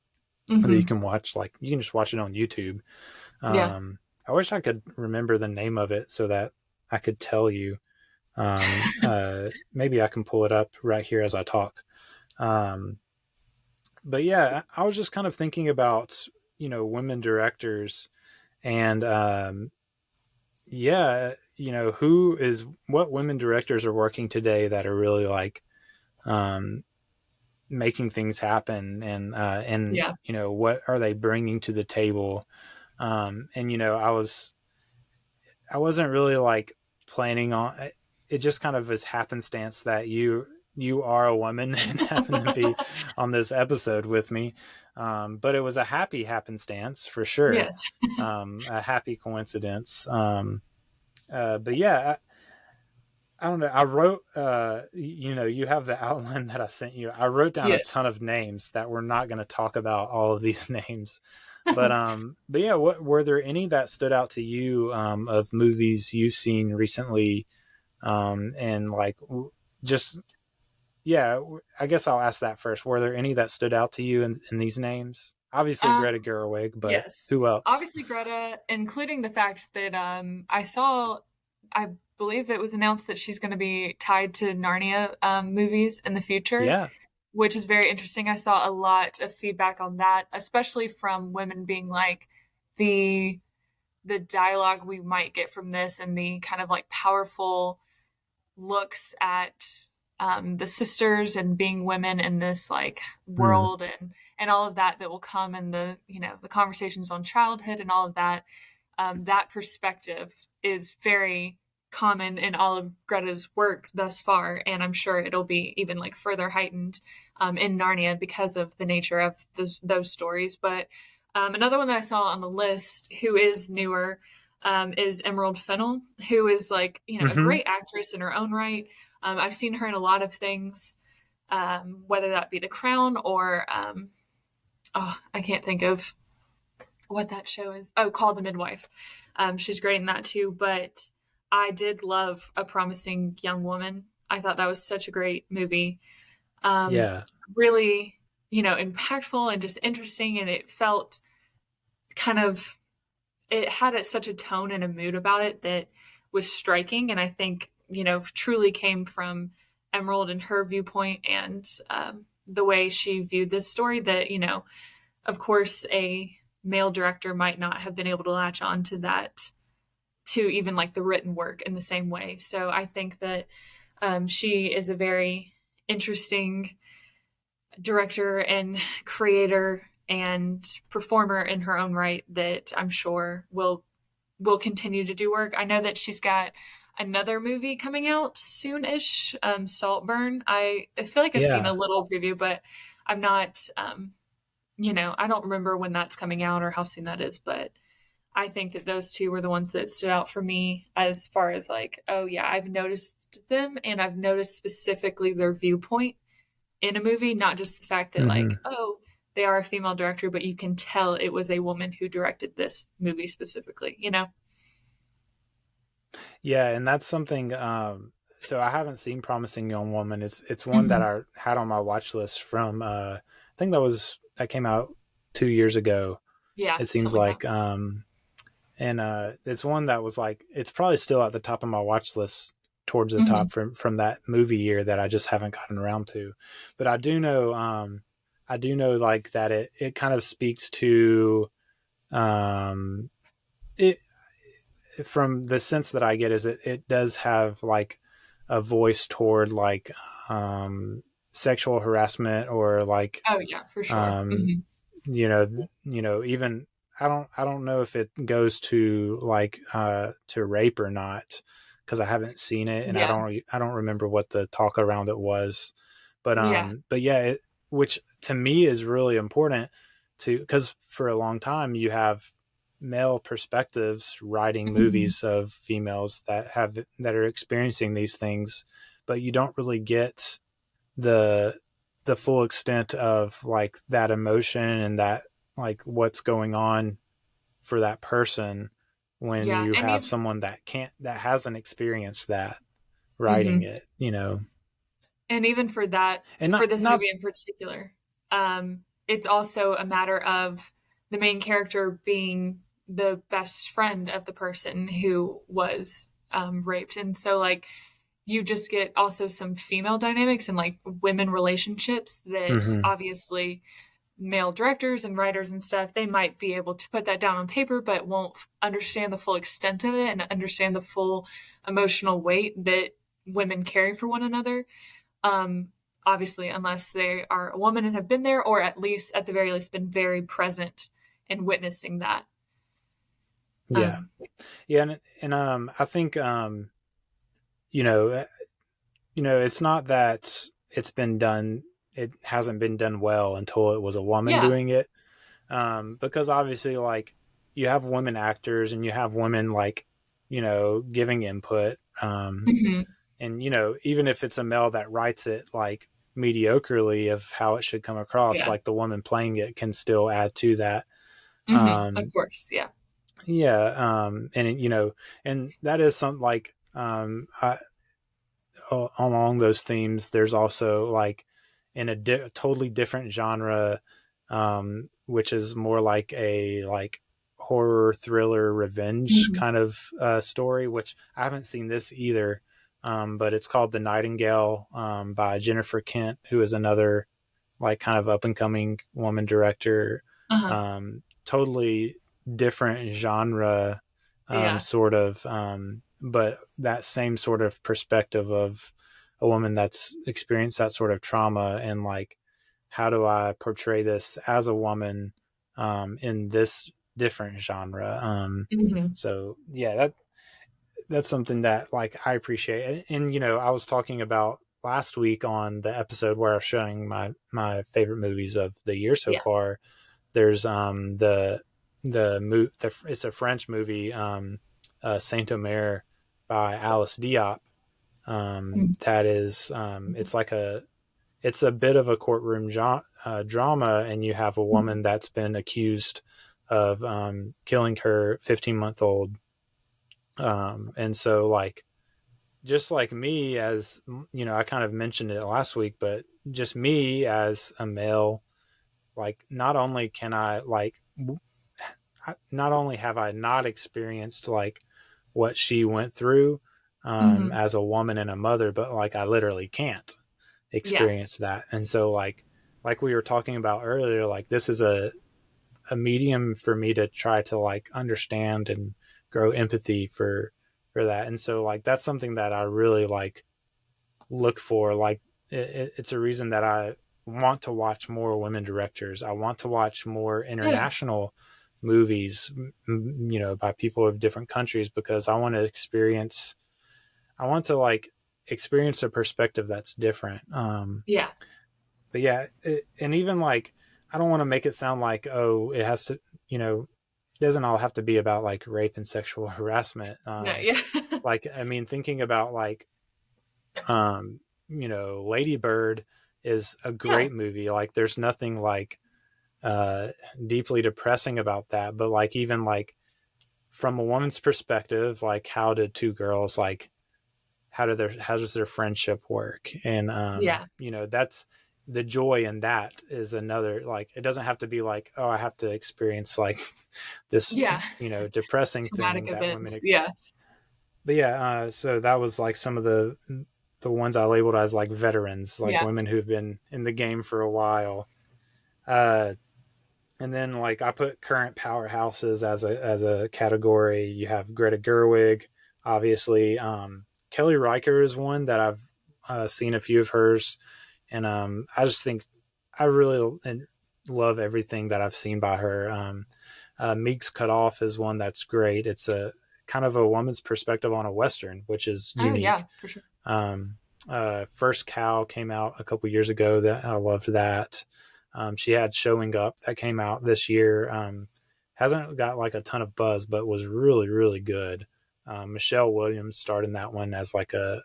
E: that you can watch. Like you can just watch it on YouTube. I wish I could remember the name of it so that I could tell you. Maybe I can pull it up right here as I talk. But yeah, I was just kind of thinking about, women directors and, what women directors are working today that are really like, making things happen and what are they bringing to the table? I wasn't really like planning on it, just kind of as happenstance that you are a woman and happen to be on this episode with me. But it was a happy happenstance for sure.
F: Yes.
E: A happy coincidence. But yeah, I don't know. I wrote, you have the outline that I sent you. I wrote down a ton of names that we're not going to talk about all of these names, but yeah, were there any that stood out to you, of movies you've seen recently? And like, I guess I'll ask that first. Were there any that stood out to you in these names? Obviously Greta Gerwig, but who else?
F: Obviously Greta, including the fact that I believe it was announced that she's going to be tied to Narnia movies in the future.
E: Yeah.
F: Which is very interesting. I saw a lot of feedback on that, especially from women being like the dialogue we might get from this and the kind of like powerful looks at the sisters and being women in this like world and all of that will come in the conversations on childhood and all of that. That perspective is very common in all of Greta's work thus far, and I'm sure it'll be even like further heightened in Narnia because of the nature of those stories. But another one that I saw on the list who is newer is Emerald Fennell, who is like a great actress in her own right. I've seen her in a lot of things, whether that be The Crown or I can't think of what that show is. Oh, Call the Midwife. She's great in that too, but I did love A Promising Young Woman. I thought that was such a great movie. Really, impactful and just interesting. And it felt it had such a tone and a mood about it that was striking. And I think, truly came from Emerald and her viewpoint and the way she viewed this story that, of course, a male director might not have been able to latch on to that, to even like the written work in the same way. So I think that she is a very interesting director and creator and performer in her own right that I'm sure will continue to do work. I know that she's got another movie coming out soon-ish, Saltburn. I feel like I've seen a little preview, but I'm not, I don't remember when that's coming out or how soon that is, but I think that those two were the ones that stood out for me as far as like, oh yeah, I've noticed them and I've noticed specifically their viewpoint in a movie, not just the fact that like, oh, they are a female director, but you can tell it was a woman who directed this movie specifically, Yeah,
E: and that's something. So I haven't seen Promising Young Woman. It's one that I had on my watch list from. I think that came out 2 years ago.
F: Yeah,
E: it seems like. And it's one that was like, it's probably still at the top of my watch list towards the top from that movie year that I just haven't gotten around to. But I do know like that it kind of speaks to it from the sense that I get is it does have like a voice toward like sexual harassment or like,
F: oh yeah, for sure.
E: even I don't know if it goes to like to rape or not, because I haven't seen it, and
F: Yeah.
E: I don't remember what the talk around it was, but
F: Yeah.
E: which to me is really important to, because for a long time you have male perspectives writing movies of females that are experiencing these things, but you don't really get the full extent of like that emotion and that like what's going on for that person when
F: Yeah.
E: you
F: And
E: have
F: even,
E: someone that hasn't experienced that writing
F: mhm.
E: it,
F: And even for that,
E: and
F: for
E: not
F: this
E: not
F: movie in particular, it's also a matter of the main character being the best friend of the person who was raped. And so, like, you just get also some female dynamics and like women relationships that
E: Mhm.
F: obviously male directors and writers and stuff, they might be able to put that down on paper, but won't understand the full extent of it and understand the full emotional weight that women carry for one another. Um, Obviously, unless they are a woman and have been there, or at least, at the very least, been very present in witnessing that.
E: Yeah.
F: Um,
E: Yeah, and I think you know, it's not that it's been done, it hasn't been done well until it was a woman
F: yeah.
E: doing it. Because obviously, like, you have women actors and you have women, like, giving input.
F: Hmm.
E: And, even if it's a male that writes it, like, mediocrely of how it should come across,
F: Yeah.
E: like, the woman playing it can still add to that.
F: Hmm. Of
E: Um,
F: course. Yeah.
E: yeah. And, and that is something like, along those themes, there's also, like, in a totally different genre, which is more like a like horror thriller revenge
F: Hmm.
E: kind of story, which I haven't seen this either, but it's called The Nightingale, by Jennifer Kent, who is another like kind of up and coming woman director.
F: Uh-huh.
E: Totally different genre,
F: Yeah.
E: sort of, but that same sort of perspective of a woman that's experienced that sort of trauma, and like, how do I portray this as a woman, in this different genre?
F: Hmm.
E: So yeah, that's something that like I appreciate. And I was talking about last week on the episode where I was showing my favorite movies of the year so
F: Yeah.
E: far. There's it's a French movie, Saint Omer by Alice Diop. That is, it's a bit of a courtroom drama, and you have a woman that's been accused of killing her 15-month-old. And so, like, just like me, as I kind of mentioned it last week, but just me as a male, like, not only can I like, not only have I not experienced like what she went through,
F: Hmm.
E: as a woman and a mother, but like I literally can't
F: Yeah.
E: experience that. And so, like we were talking about earlier, like, this is a medium for me to try to like understand and grow empathy for that. And so, like, that's something that I really like look for. Like, it's a reason that I want to watch more women directors. I want to watch more
F: Yeah.
E: international movies, by people of different countries, because I want to like experience a perspective that's different.
F: Yeah.
E: But yeah, and even like, I don't want to make it sound like, oh, it has to, it doesn't all have to be about like rape and sexual harassment.
F: No. Yeah.
E: Like, I mean, thinking about like, Lady Bird is a
F: Yeah.
E: great movie. Like, there's nothing like deeply depressing about that, but like, even like from a woman's perspective, like, how did two girls like, how does their friendship work? And
F: Yeah.
E: that's the joy in that is another, like, it doesn't have to be like, oh, I have to experience like this
F: Yeah.
E: depressing
F: Traumatic
E: thing that
F: events.
E: women.
F: Yeah.
E: But yeah, so that was like some of the ones I labeled as like veterans, like
F: Yeah.
E: women who've been in the game for a while. uh and then, like, I put current powerhouses as a category. You have Greta Gerwig, obviously. Kelly Riker is one that I've seen a few of hers, and I just think I really love everything that I've seen by her. Meek's Cut Off is one that's great. It's a kind of a woman's perspective on a Western, which is unique.
F: Oh yeah, for sure.
E: First Cow came out a couple years ago. That I loved that. She had Showing Up that came out this year. Hasn't got like a ton of buzz, but was really, really good. Michelle Williams starred in that one as like a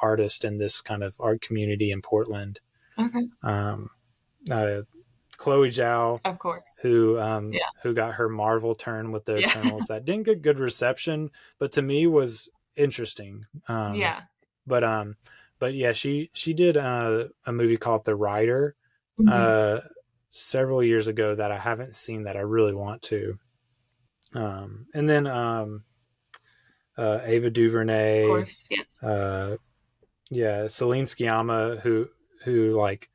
E: artist in this kind of art community in Portland.
F: Okay.
E: Chloe Zhao,
F: Of course.
E: who got her Marvel turn with the Eternals, that didn't get good reception, but to me was interesting. But yeah, she did a movie called The Rider several years ago that I haven't seen that I really want to. And then Ava DuVernay,
F: Of course, yes.
E: Celine Sciamma, who like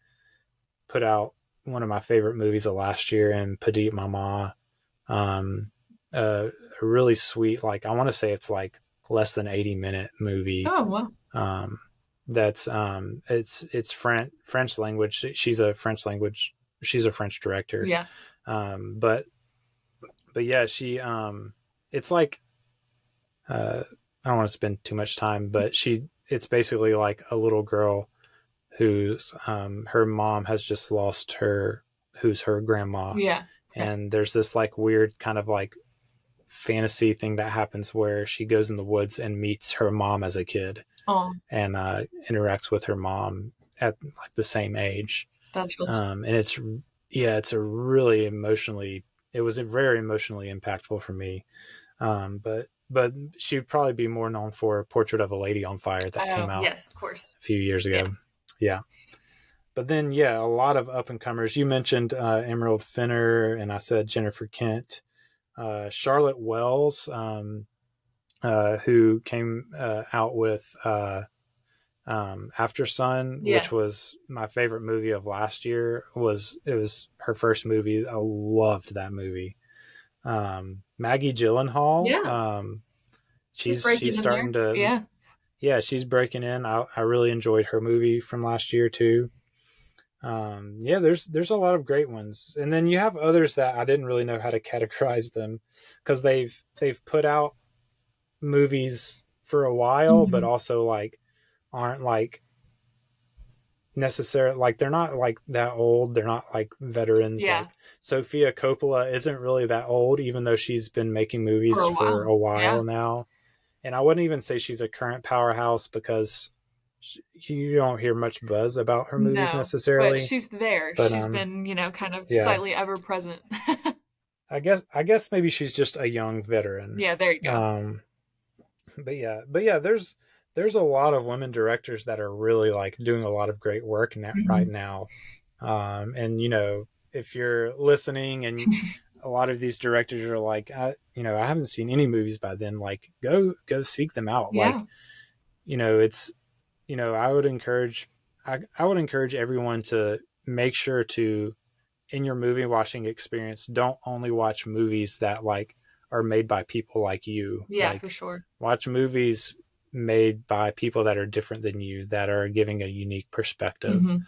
E: put out one of my favorite movies of last year in Petite Mama. A really sweet, like I want to say it's like less than 80-minute movie.
F: Oh wow.
E: That's it's French language. She's a French director.
F: Yeah.
E: But yeah, she it's like I don't want to spend too much time, but it's basically like a little girl whose her mom has just lost who's her grandma.
F: Yeah.
E: And there's this like weird kind of like fantasy thing that happens where she goes in the woods and meets her mom as a kid.
F: Oh.
E: And interacts with her mom at like the same age.
F: That's really
E: and it's a really it was very emotionally impactful for me. But she'd probably be more known for Portrait of a Lady on Fire that came out
F: yes, of course.
E: a few years ago. Yeah. But then, a lot of up-and-comers. You mentioned Emerald Fenner, and I said Jennifer Kent. Charlotte Wells, who came out with After Sun, which was my favorite movie of last year. It was her first movie. I loved that movie. Maggie Gyllenhaal, she's starting to she's breaking in. I really enjoyed her movie from last year too. There's a lot of great ones, and then you have others that I didn't really know how to categorize them because they've put out movies for a while, but also like aren't like necessarily like they're not like that old. They're not like veterans. Like Sofia Coppola isn't really that old, even though she's been making movies for a while now. And I wouldn't even say she's a current powerhouse because you don't hear much buzz about her movies necessarily.
F: But she's there. She's been, kind of slightly ever present.
E: I guess maybe she's just a young veteran.
F: Yeah, there you go.
E: But yeah, there's a lot of women directors that are really like doing a lot of great work right now. And if you're listening and a lot of these directors are like, I haven't seen any movies by them, like go seek them out.
F: Yeah.
E: Like, it's, I would encourage everyone to make sure to, in your movie watching experience, don't only watch movies that like are made by people like you.
F: Yeah, for sure.
E: Watch movies made by people that are different than you, that are giving a unique perspective.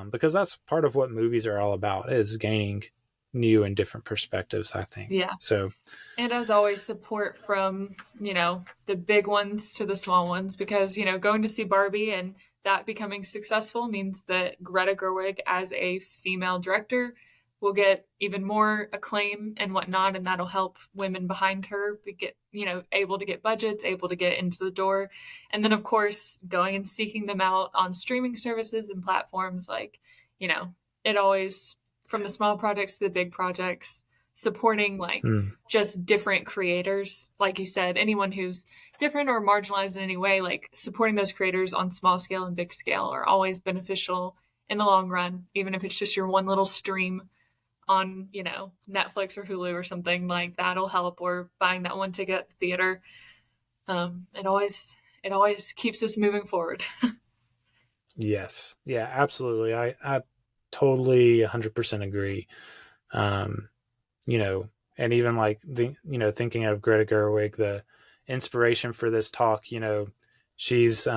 E: Because that's part of what movies are all about, is gaining new and different perspectives, I think.
F: Yeah.
E: So,
F: and as always, support from, the big ones to the small ones, because, going to see Barbie and that becoming successful means that Greta Gerwig as a female director will get even more acclaim and whatnot, and that'll help women behind her get, able to get budgets, able to get into the door. And then, of course, going and seeking them out on streaming services and platforms, like, it always, from the small projects to the big projects, supporting like just different creators, like you said, anyone who's different or marginalized in any way, like supporting those creators on small scale and big scale are always beneficial in the long run, even if it's just your one little stream on, Netflix or Hulu or something, like that'll help, or buying that one ticket at the theater. It always keeps us moving forward.
E: Yes. Yeah, absolutely. I totally 100% agree. And even like thinking of Greta Gerwig, the inspiration for this talk, she's,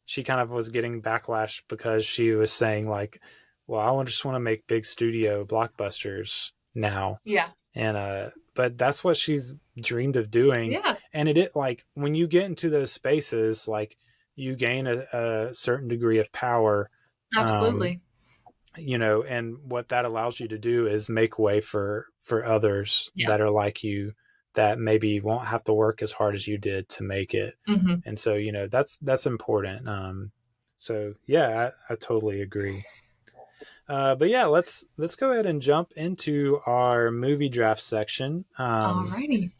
E: she kind of was getting backlash because she was saying like, well, I just want to make big studio blockbusters now.
F: Yeah.
E: And but that's what she's dreamed of doing.
F: Yeah.
E: And it like when you get into those spaces, like you gain a certain degree of power.
F: Absolutely.
E: And what that allows you to do is make way for others that are like you, that maybe won't have to work as hard as you did to make it.
F: Mm-hmm.
E: And so, that's important. So yeah, I totally agree. But yeah, let's go ahead and jump into our movie draft section.
F: Alrighty.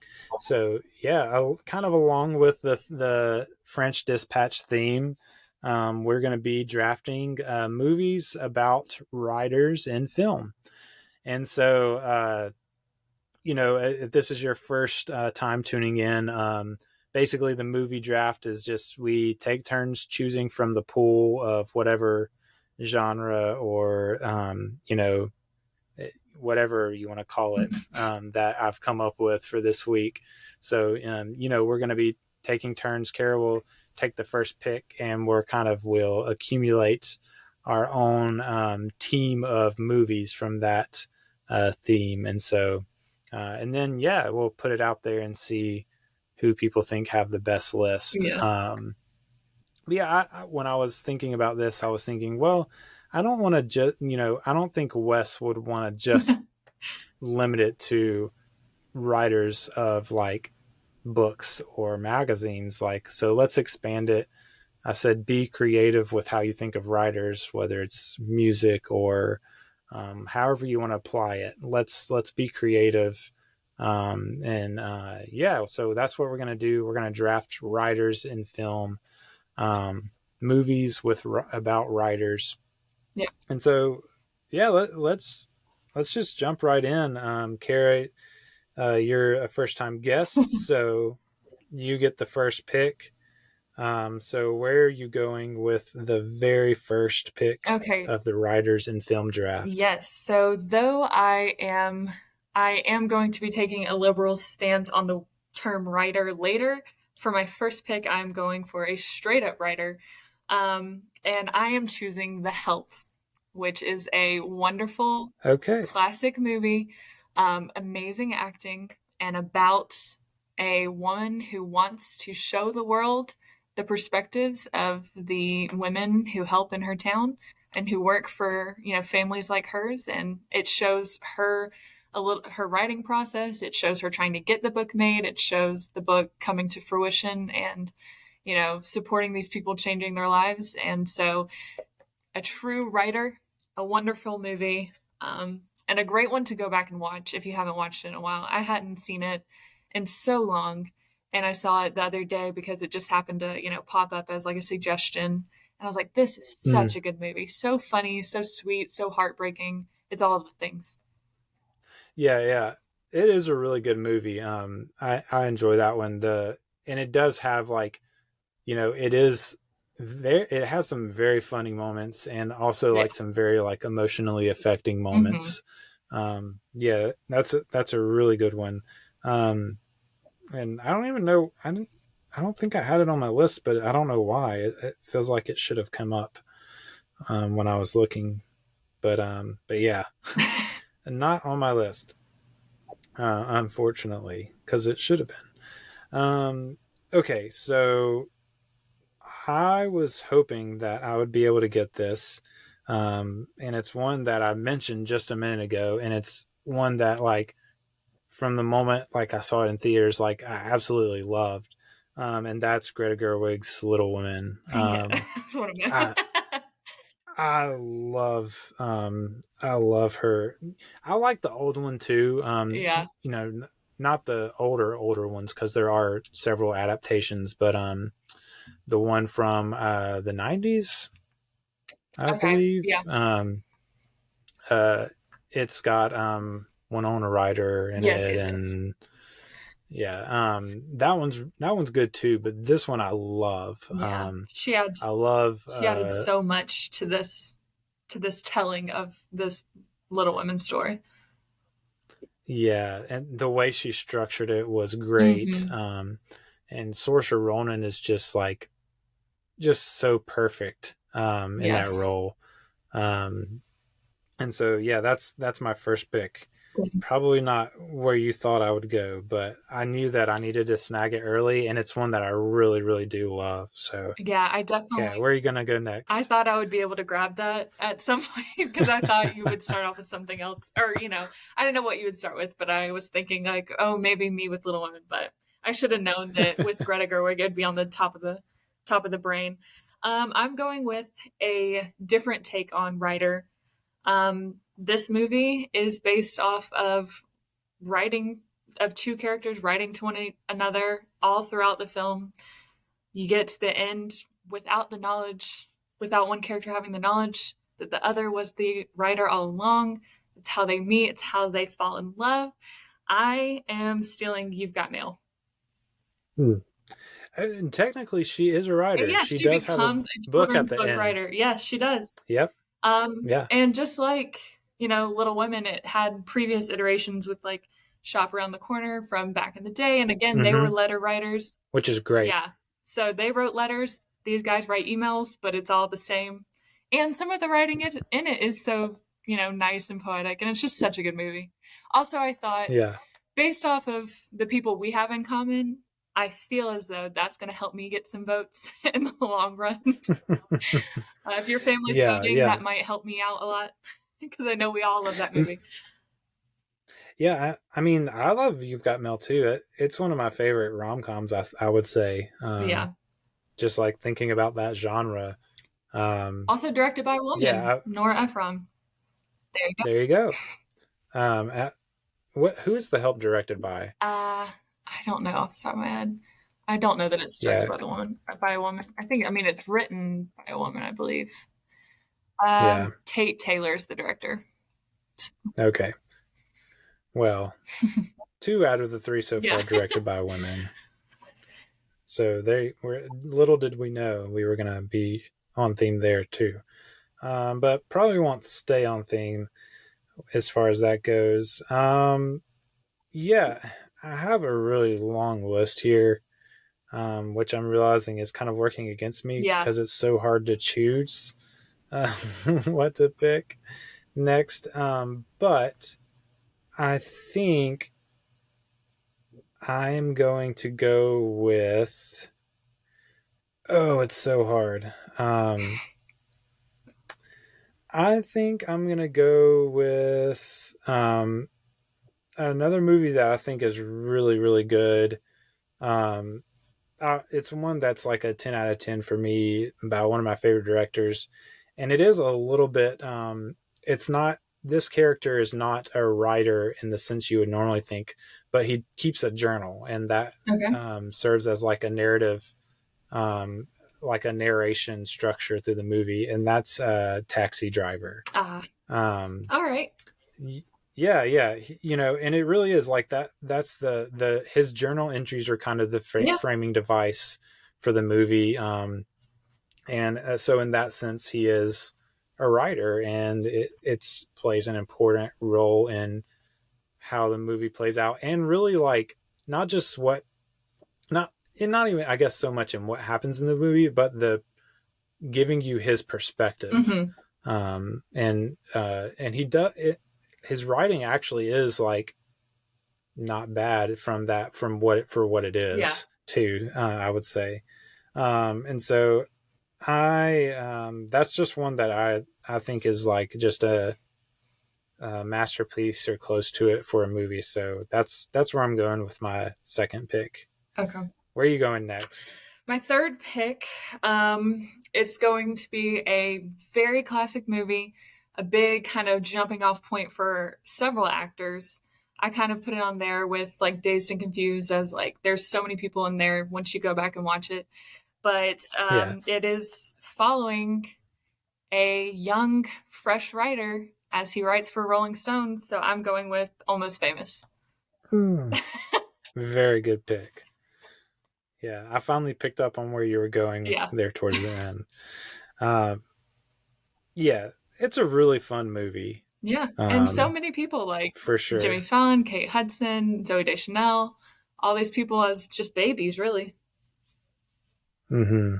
E: So yeah, kind of along with the French Dispatch theme, we're going to be drafting movies about writers in film. And so, if this is your first time tuning in, basically the movie draft is just we take turns choosing from the pool of whatever genre or whatever you want to call it that I've come up with for this week. So we're going to be taking turns. Kara will take the first pick, and we'll accumulate our own team of movies from that theme. And so and then we'll put it out there and see who people think have the best list. When I was thinking about this, I was thinking, well, I don't want to just, I don't think Wes would want to just limit it to writers of like books or magazines. So let's expand it. I said, be creative with how you think of writers, whether it's music or however you want to apply it. Let's be creative. So that's what we're going to do. We're going to draft writers in film, movies about writers.
F: Yeah.
E: And so, let's just jump right in. Kara, you're a first time guest, so you get the first pick. So where are you going with the very first pick of the writers in film draft?
F: Yes. So though I am going to be taking a liberal stance on the term writer later, for my first pick, I'm going for a straight up writer. And I am choosing The Help, which is a wonderful classic movie, amazing acting, and about a woman who wants to show the world the perspectives of the women who help in her town and who work for, families like hers. And it shows her her writing process. It shows her trying to get the book made. It shows the book coming to fruition and, supporting these people changing their lives. And so a true writer, a wonderful movie, and a great one to go back and watch if you haven't watched it in a while. I hadn't seen it in so long, and I saw it the other day because it just happened to, pop up as like a suggestion. And I was like, this is such a good movie. So funny, so sweet, so heartbreaking. It's all of the things. Yeah.
E: It is a really good movie. I enjoy that one. And it does have it has some very funny moments and also like some very like emotionally affecting moments. Mm-hmm. That's a really good one. And I don't even know, I don't think I had it on my list, but I don't know why. It feels like it should have come up when I was looking, but yeah, not on my list, unfortunately, because it should have been. Okay, so I was hoping that I would be able to get this, and it's one that I mentioned just a minute ago, and it's one that like from the moment like I saw it in theaters, like I absolutely loved, and that's Greta Gerwig's Little Women.
F: That's what I meant.
E: I love her. I like the old one too. Not the older ones, because there are several adaptations, but the one from the 90s, I believe. It's got Winona Ryder in it, and that one's good too. But this one I love.
F: She added so much to this telling of this Little Women story.
E: Yeah, and the way she structured it was great. Mm-hmm. And Saoirse Ronan is just so perfect in that role. And so, yeah, that's my first pick. Probably not where you thought I would go, but I knew that I needed to snag it early, and it's one that I really, really do love. So,
F: Yeah, I
E: yeah,
F: definitely.
E: where are you gonna go
F: I
E: next?
F: thought I would be able to grab that at some point because I thought you would start off with something else, or I didn't know what you would start with, but I was thinking like, oh, maybe Me with Little Women, but I should have known that with Greta Gerwig, it'd be on the top of the brain. I'm going with a different take on writer. This movie is based off of writing of two characters writing to one another all throughout the film. You get to the end without the knowledge, without one character having the knowledge that the other was the writer all along. It's how they meet, it's how they fall in love. I am stealing You've Got Mail.
E: And technically, she is a writer.
F: Yeah,
E: She
F: she
E: does have a
F: becomes a
E: book at
F: children's
E: the
F: book
E: end.
F: writer. Yes, she does.
E: Yep. Yeah.
F: And just like, Little Women, it had previous iterations with like Shop Around the Corner from back in the day. And again, they were letter writers.
E: Which is great.
F: Yeah. So they wrote letters. These guys write emails, but it's all the same. And some of the writing in it is so, nice and poetic. And it's just such a good movie. Also, I thought, based off of the people we have in common, I feel as though that's going to help me get some votes in the long run. If your family's voting, that might help me out a lot because I know we all love that movie.
E: Yeah, I mean, I love You've Got Mail too. It's one of my favorite rom-coms, I would say.
F: Yeah.
E: Just like thinking about that genre.
F: Also directed by a woman, Nora Ephron. There
E: you go. Who is The Help directed by?
F: I don't know off the top of my head. I don't know that it's directed by a woman. It's written by a woman, I believe. Tate Taylor's the director.
E: Okay. Well, 2 out of the 3 so far directed by women. So little did we know we were going to be on theme there too. But probably won't stay on theme as far as that goes. I have a really long list here, which I'm realizing is kind of working against me because it's so hard to choose what to pick next. But I think I'm going to go with... Oh, it's so hard. I think I'm going to go with another movie that I think is really, really good. It's one that's like a 10 out of 10 for me, by one of my favorite directors. And it is a little bit, this character is not a writer in the sense you would normally think, but he keeps a journal, and that serves as like a narrative, like a narration structure through the movie, and that's Taxi Driver.
F: All right.
E: Yeah, and it really is like that. That's his journal entries are kind of the framing device for the movie, and so in that sense, he is a writer, and it plays an important role in how the movie plays out, and really like not even I guess so much in what happens in the movie, but the giving you his perspective, and he does it. His writing actually is like not bad from what it is too, I would say. And so that's just one that I think is like just a masterpiece or close to it for a movie. So that's where I'm going with my second pick.
F: Okay.
E: Where are you going next?
F: My third pick, it's going to be a very classic movie, a big kind of jumping off point for several actors. I kind of put it on there with like Dazed and Confused, as like there's so many people in there once you go back and watch it. But it is following a young, fresh writer as he writes for Rolling Stones. So I'm going with Almost Famous.
E: Very good pick. Yeah, I finally picked up on where you were going there towards the end. It's a really fun movie.
F: Yeah, and so many people like
E: for sure.
F: Jimmy Fallon, Kate Hudson, Zooey Deschanel, all these people as just babies, really.
E: Mm-hmm.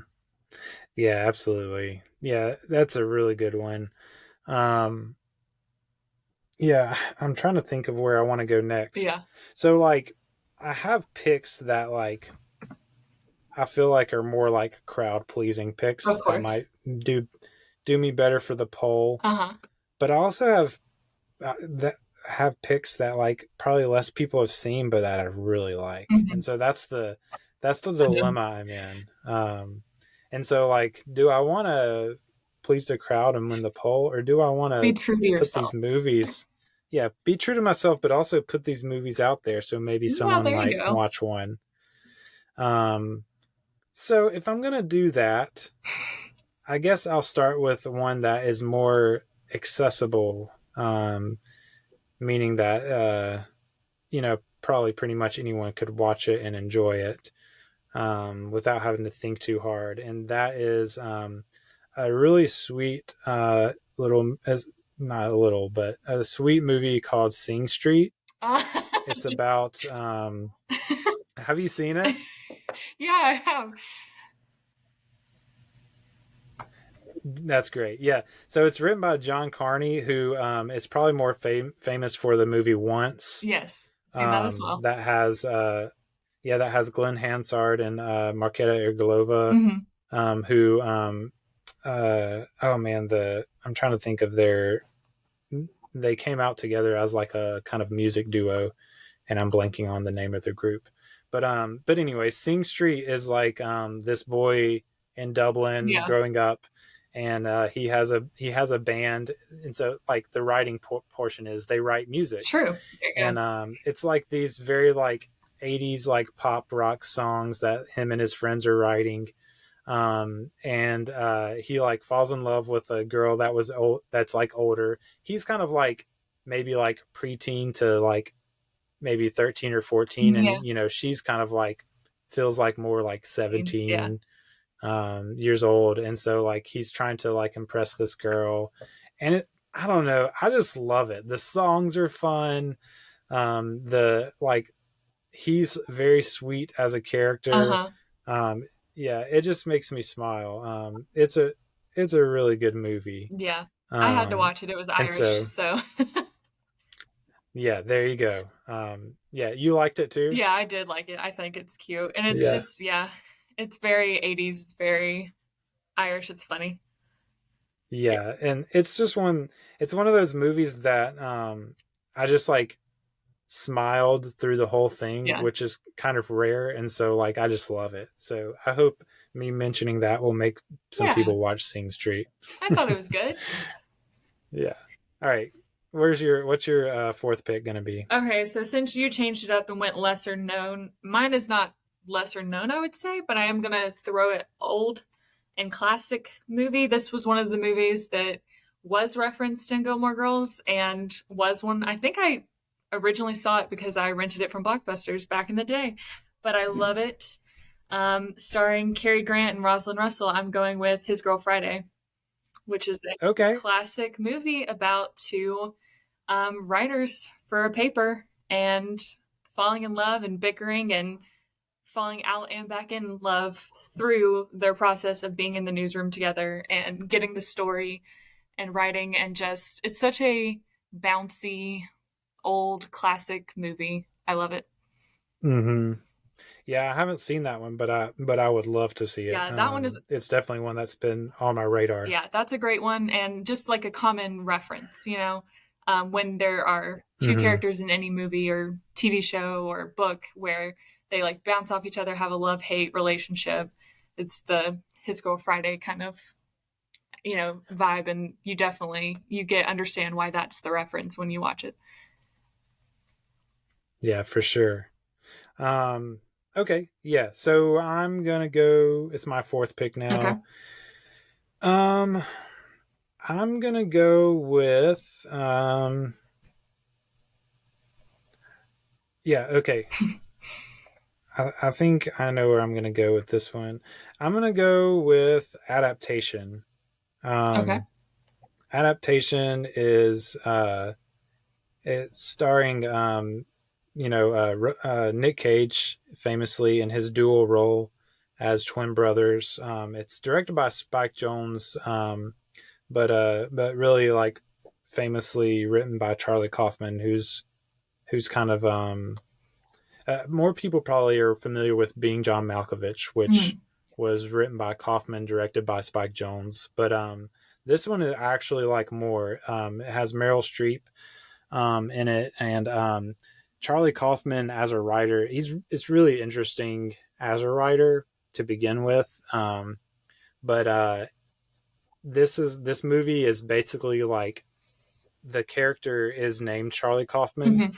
E: Yeah, absolutely. Yeah, that's a really good one. Yeah, I'm trying to think of where I want to go next.
F: Yeah.
E: So like I have picks that like I feel like are more like crowd pleasing picks
F: Of
E: that
F: course.
E: might do me better for the poll.
F: Uh-huh.
E: But I also have that have picks that like probably less people have seen, but that I really like.
F: Mhm.
E: And so that's the dilemma I'm in. And so like, do I want to please the crowd and win the poll, or do I want
F: Be
E: to
F: true to
E: put these
F: yourself.
E: movies? Yeah, be true to myself, but also put these movies out there so maybe
F: Yeah,
E: someone
F: there you
E: might
F: go.
E: watch one. So if I'm gonna do that, I guess I'll start with one that is more accessible, meaning that probably pretty much anyone could watch it and enjoy it without having to think too hard, and that is a really sweet little, as not a little, but a sweet movie called Sing Street. It's about. Have you seen it?
F: Yeah, I have.
E: That's great. Yeah. So it's written by John Carney, who is probably more famous for the movie Once.
F: Yes. Seen that as well.
E: That has that has Glenn Hansard and Marketa Irgulova,
F: Mm-hmm.
E: who oh man, I'm trying to think of they came out together as like a kind of music duo, and I'm blanking on the name of the group. But anyway, Sing Street is like this boy in Dublin
F: Yeah.
E: growing up, and he has a band, and so like the writing portion is they write music.
F: True.
E: And it's like these very like 80s like pop rock songs that him and his friends are writing. And he like falls in love with a girl that's like older. He's kind of like maybe like preteen to like maybe 13 or 14, and she's kind of like feels like more like 17 years old, and so like he's trying to like impress this girl, and I don't know, I just love it. The songs are fun. The like he's very sweet as a character. Yeah, it just makes me smile. It's a really good movie.
F: Yeah, I had to watch it. It was Irish, so
E: yeah, there you go. Yeah, you liked it too?
F: Yeah, I did like it. I think it's cute, and it's just it's very 80s. It's very Irish. It's funny.
E: Yeah, and it's one of those movies that I just like smiled through the whole thing, which is kind of rare, and so like I just love it. So I hope me mentioning that will make some people watch Sing Street.
F: I thought it was good.
E: Yeah. All right. What's your fourth pick gonna be?
F: Okay, so since you changed it up and went lesser known, mine is not lesser known, I would say, but I am gonna throw it old and classic movie. This was one of the movies that was referenced in Gilmore Girls, and was one, I think I originally saw it because I rented it from Blockbusters back in the day, but I love it. Starring Cary Grant and Rosalind Russell, I'm going with His Girl Friday, which is a classic movie about two writers for a paper and falling in love and bickering and falling out and back in love through their process of being in the newsroom together and getting the story and writing, and just it's such a bouncy old classic movie. I love it.
E: Yeah, I haven't seen that one, but I would love to see it.
F: Yeah, that one is.
E: It's definitely one that's been on my radar.
F: Yeah, that's a great one, and just like a common reference, when there are two characters in any movie or TV show or book where they like bounce off each other, have a love-hate relationship. It's the His Girl Friday kind of, vibe, and you understand why that's the reference when you watch it.
E: Yeah, for sure. Okay, yeah. So I'm gonna go. It's my fourth pick now. Okay. I'm gonna go with. Yeah. Okay. I think I know where I'm gonna go with this one. I'm gonna go with Adaptation. Okay. Adaptation is it's starring Nick Cage, famously in his dual role as twin brothers. It's directed by Spike Jonze, but really like famously written by Charlie Kaufman, who's kind of more people probably are familiar with Being John Malkovich, which was written by Kaufman, directed by Spike Jonze. But this one is actually like more. It has Meryl Streep in it, and Charlie Kaufman as a writer, it's really interesting as a writer to begin with. But this movie is basically like the character is named Charlie Kaufman.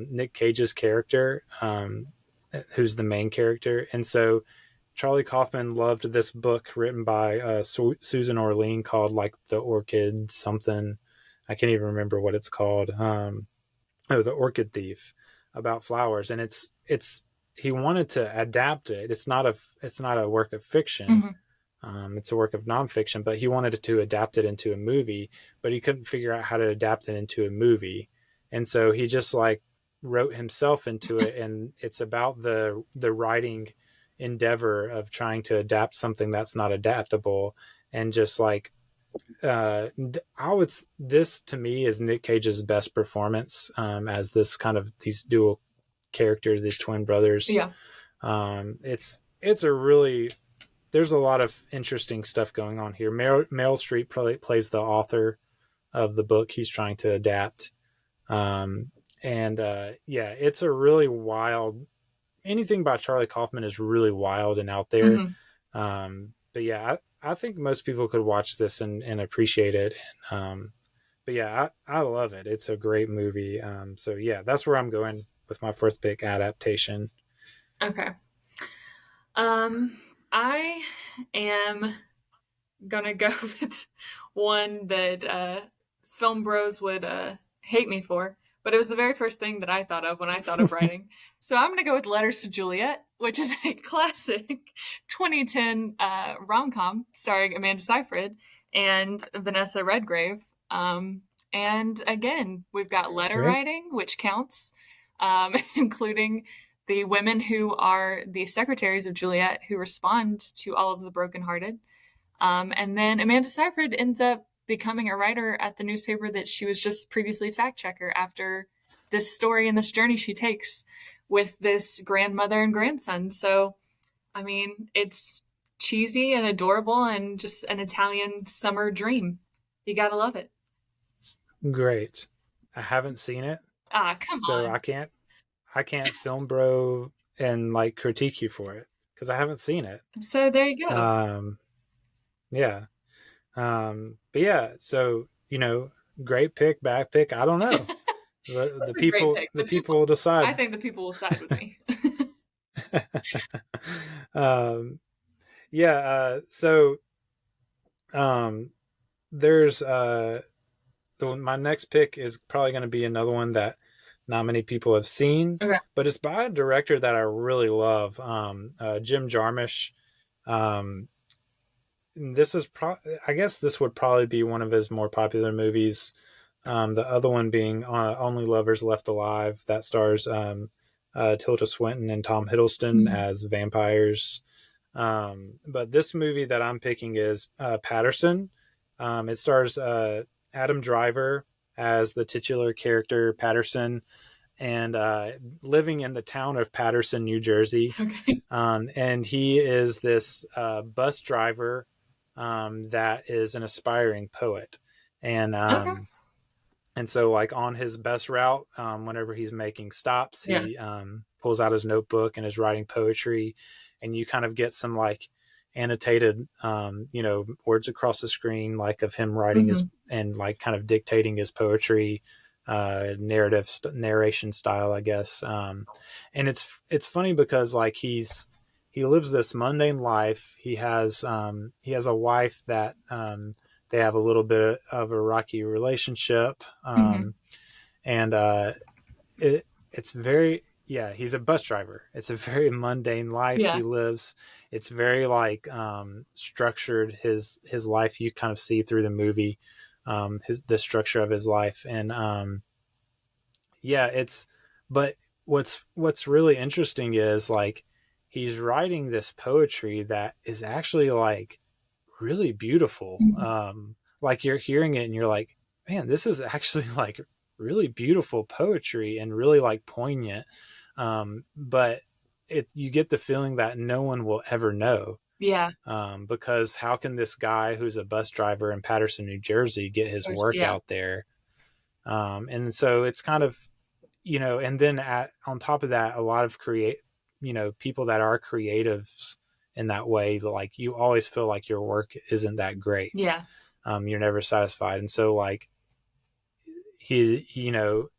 E: Nick Cage's character, who's the main character. And so Charlie Kaufman loved this book written by Susan Orlean called like The Orchid something. I can't even remember what it's called. The Orchid Thief, about flowers. And it's he wanted to adapt it. It's not a work of fiction. It's a work of nonfiction, but he wanted to adapt it into a movie, but he couldn't figure out how to adapt it into a movie. And so he just like wrote himself into it. And it's about the writing endeavor of trying to adapt something that's not adaptable. And just like, this to me is Nick Cage's best performance, as this kind of these dual characters, these twin brothers.
F: Yeah.
E: It's a really, there's a lot of interesting stuff going on here. Meryl Streep probably plays the author of the book he's trying to adapt. It's a really wild, anything by Charlie Kaufman is really wild and out there. But yeah, I think most people could watch this and appreciate it. But yeah, I love it. It's a great movie. So yeah, that's where I'm going with my fourth pick, adaptation.
F: Okay. I am gonna go with one that film bros would hate me for, but it was the very first thing that I thought of when I thought of writing. So I'm gonna go with Letters to Juliet, which is a classic 2010 rom-com starring Amanda Seyfried and Vanessa Redgrave. And again, we've got letter writing, which counts, including the women who are the secretaries of Juliet who respond to all of the brokenhearted. And then Amanda Seyfried ends up becoming a writer at the newspaper that she was just previously fact checker after this story and this journey she takes with this grandmother and grandson. So, I mean, it's cheesy and adorable and just an Italian summer dream. You gotta love it.
E: Great. I haven't seen it.
F: Come on.
E: So I can't film bro and like critique you for it because I haven't seen it.
F: So there you go.
E: Yeah. But yeah, so, great pick, bad pick. I don't know. The people will decide.
F: I think the people will side with me.
E: There's my next pick is probably going to be another one that not many people have seen, but it's by a director that I really love, Jim Jarmusch. This is I guess this would probably be one of his more popular movies. The other one being Only Lovers Left Alive, that stars Tilda Swinton and Tom Hiddleston as vampires. But this movie that I'm picking is Patterson. It stars Adam Driver as the titular character Patterson, and living in the town of Patterson, New Jersey. And he is this bus driver that is an aspiring poet. And so like on his bus route, whenever he's making stops, he pulls out his notebook and is writing poetry, and you kind of get some like annotated, words across the screen, like of him writing his and like kind of dictating his poetry, narration style, I guess. And it's funny because like he lives this mundane life. He has a wife that, they have a little bit of a rocky relationship. And it's very, he's a bus driver. It's a very mundane life he lives. It's very like structured, his life. You kind of see through the movie the structure of his life. And but what's really interesting is like he's writing this poetry that is actually like really beautiful. Like you're hearing it and you're like, man, this is actually like really beautiful poetry and really like poignant. But you get the feeling that no one will ever know.
F: Yeah.
E: Because how can this guy who's a bus driver in Paterson, New Jersey, get his work out there? And so it's kind of, and then on top of that, a lot of people that are creatives in that way, like you always feel like your work isn't that great.
F: Yeah.
E: You're never satisfied. And so like he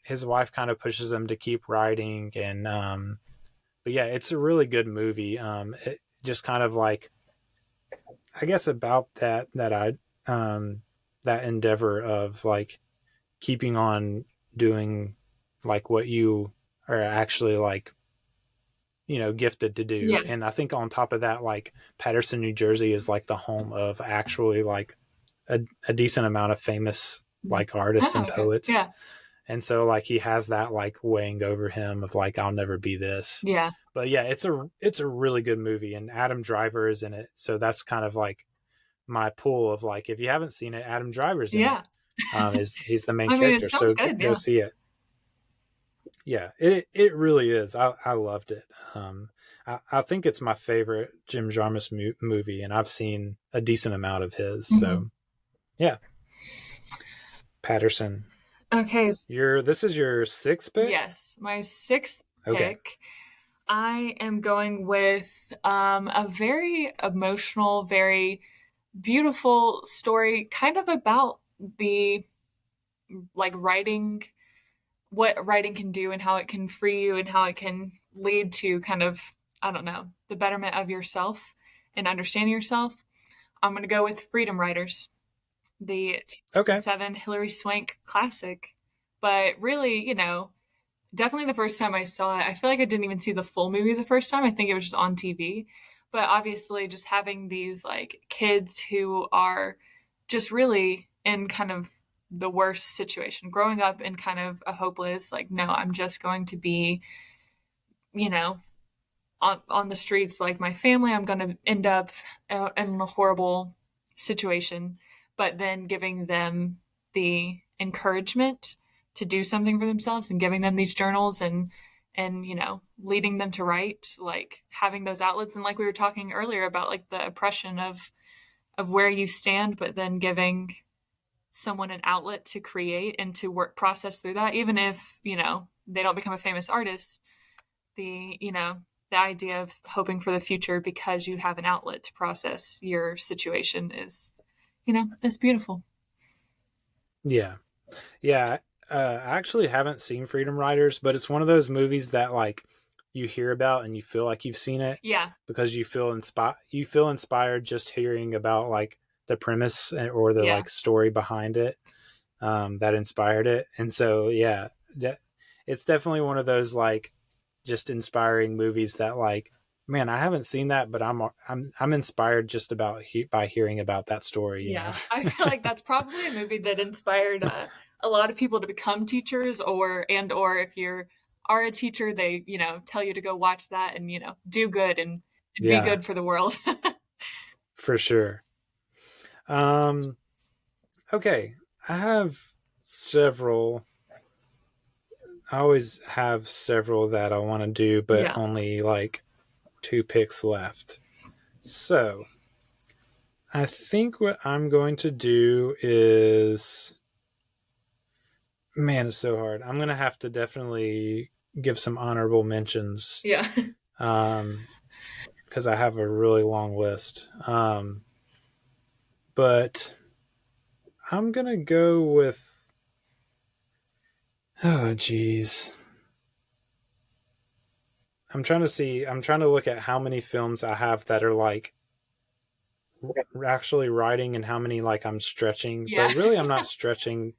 E: his wife kind of pushes him to keep writing. And, but yeah, it's a really good movie. It just kind of like, I guess about that endeavor of like keeping on doing like what you are actually like, gifted to do.
F: Yeah.
E: And I think on top of that, like Paterson, New Jersey is like the home of actually like a decent amount of famous like artists and poets.
F: Yeah.
E: And so like he has that like weighing over him of like, I'll never be this.
F: Yeah.
E: But yeah, it's a really good movie, and Adam Driver is in it. So that's kind of like my pull of like, if you haven't seen it, Adam Driver's in it. He's the main character. So
F: good,
E: go see it. Yeah, it really is. I loved it. I think it's my favorite Jim Jarmusch movie, and I've seen a decent amount of his. Mm-hmm. So yeah. Paterson.
F: Okay.
E: This is your sixth pick?
F: Yes, my sixth pick. I am going with a very emotional, very beautiful story, kind of about the like writing, what writing can do and how it can free you and how it can lead to kind of, I don't know, the betterment of yourself and understanding yourself. I'm going to go with Freedom Writers, the 2007 Hilary Swank classic. But really, definitely the first time I saw it, I feel like I didn't even see the full movie the first time. I think it was just on TV. But obviously just having these like kids who are just really in kind of the worst situation, growing up in kind of a hopeless, like, no, I'm just going to be, on the streets like my family. I'm going to end up in a horrible situation, but then giving them the encouragement to do something for themselves and giving them these journals and leading them to write, like having those outlets. And like we were talking earlier about like the oppression of where you stand, but then giving someone an outlet to create and to process through that, even if, they don't become a famous artist, the idea of hoping for the future because you have an outlet to process your situation is, it's beautiful.
E: Yeah. Yeah. I actually haven't seen Freedom Writers, but it's one of those movies that like you hear about and you feel like you've seen it.
F: Yeah.
E: Because you feel inspired just hearing about like the premise or the like story behind it that inspired it. And so, yeah, it's definitely one of those like just inspiring movies that like, man, I haven't seen that, but I'm inspired just about by hearing about that story. You know?
F: I feel like that's probably a movie that inspired a lot of people to become teachers, or if you are a teacher, they tell you to go watch that and do good and be good for the world.
E: For sure. Okay, I have several. I always have several that I want to do, but only like 2 picks left. So I think what I'm going to do is, man, it's so hard. I'm going to have to definitely give some honorable mentions.
F: Yeah.
E: Because I have a really long list. But I'm going to go with, oh, geez. I'm trying to look at how many films I have that are like actually writing and how many like I'm stretching. But really I'm not stretching.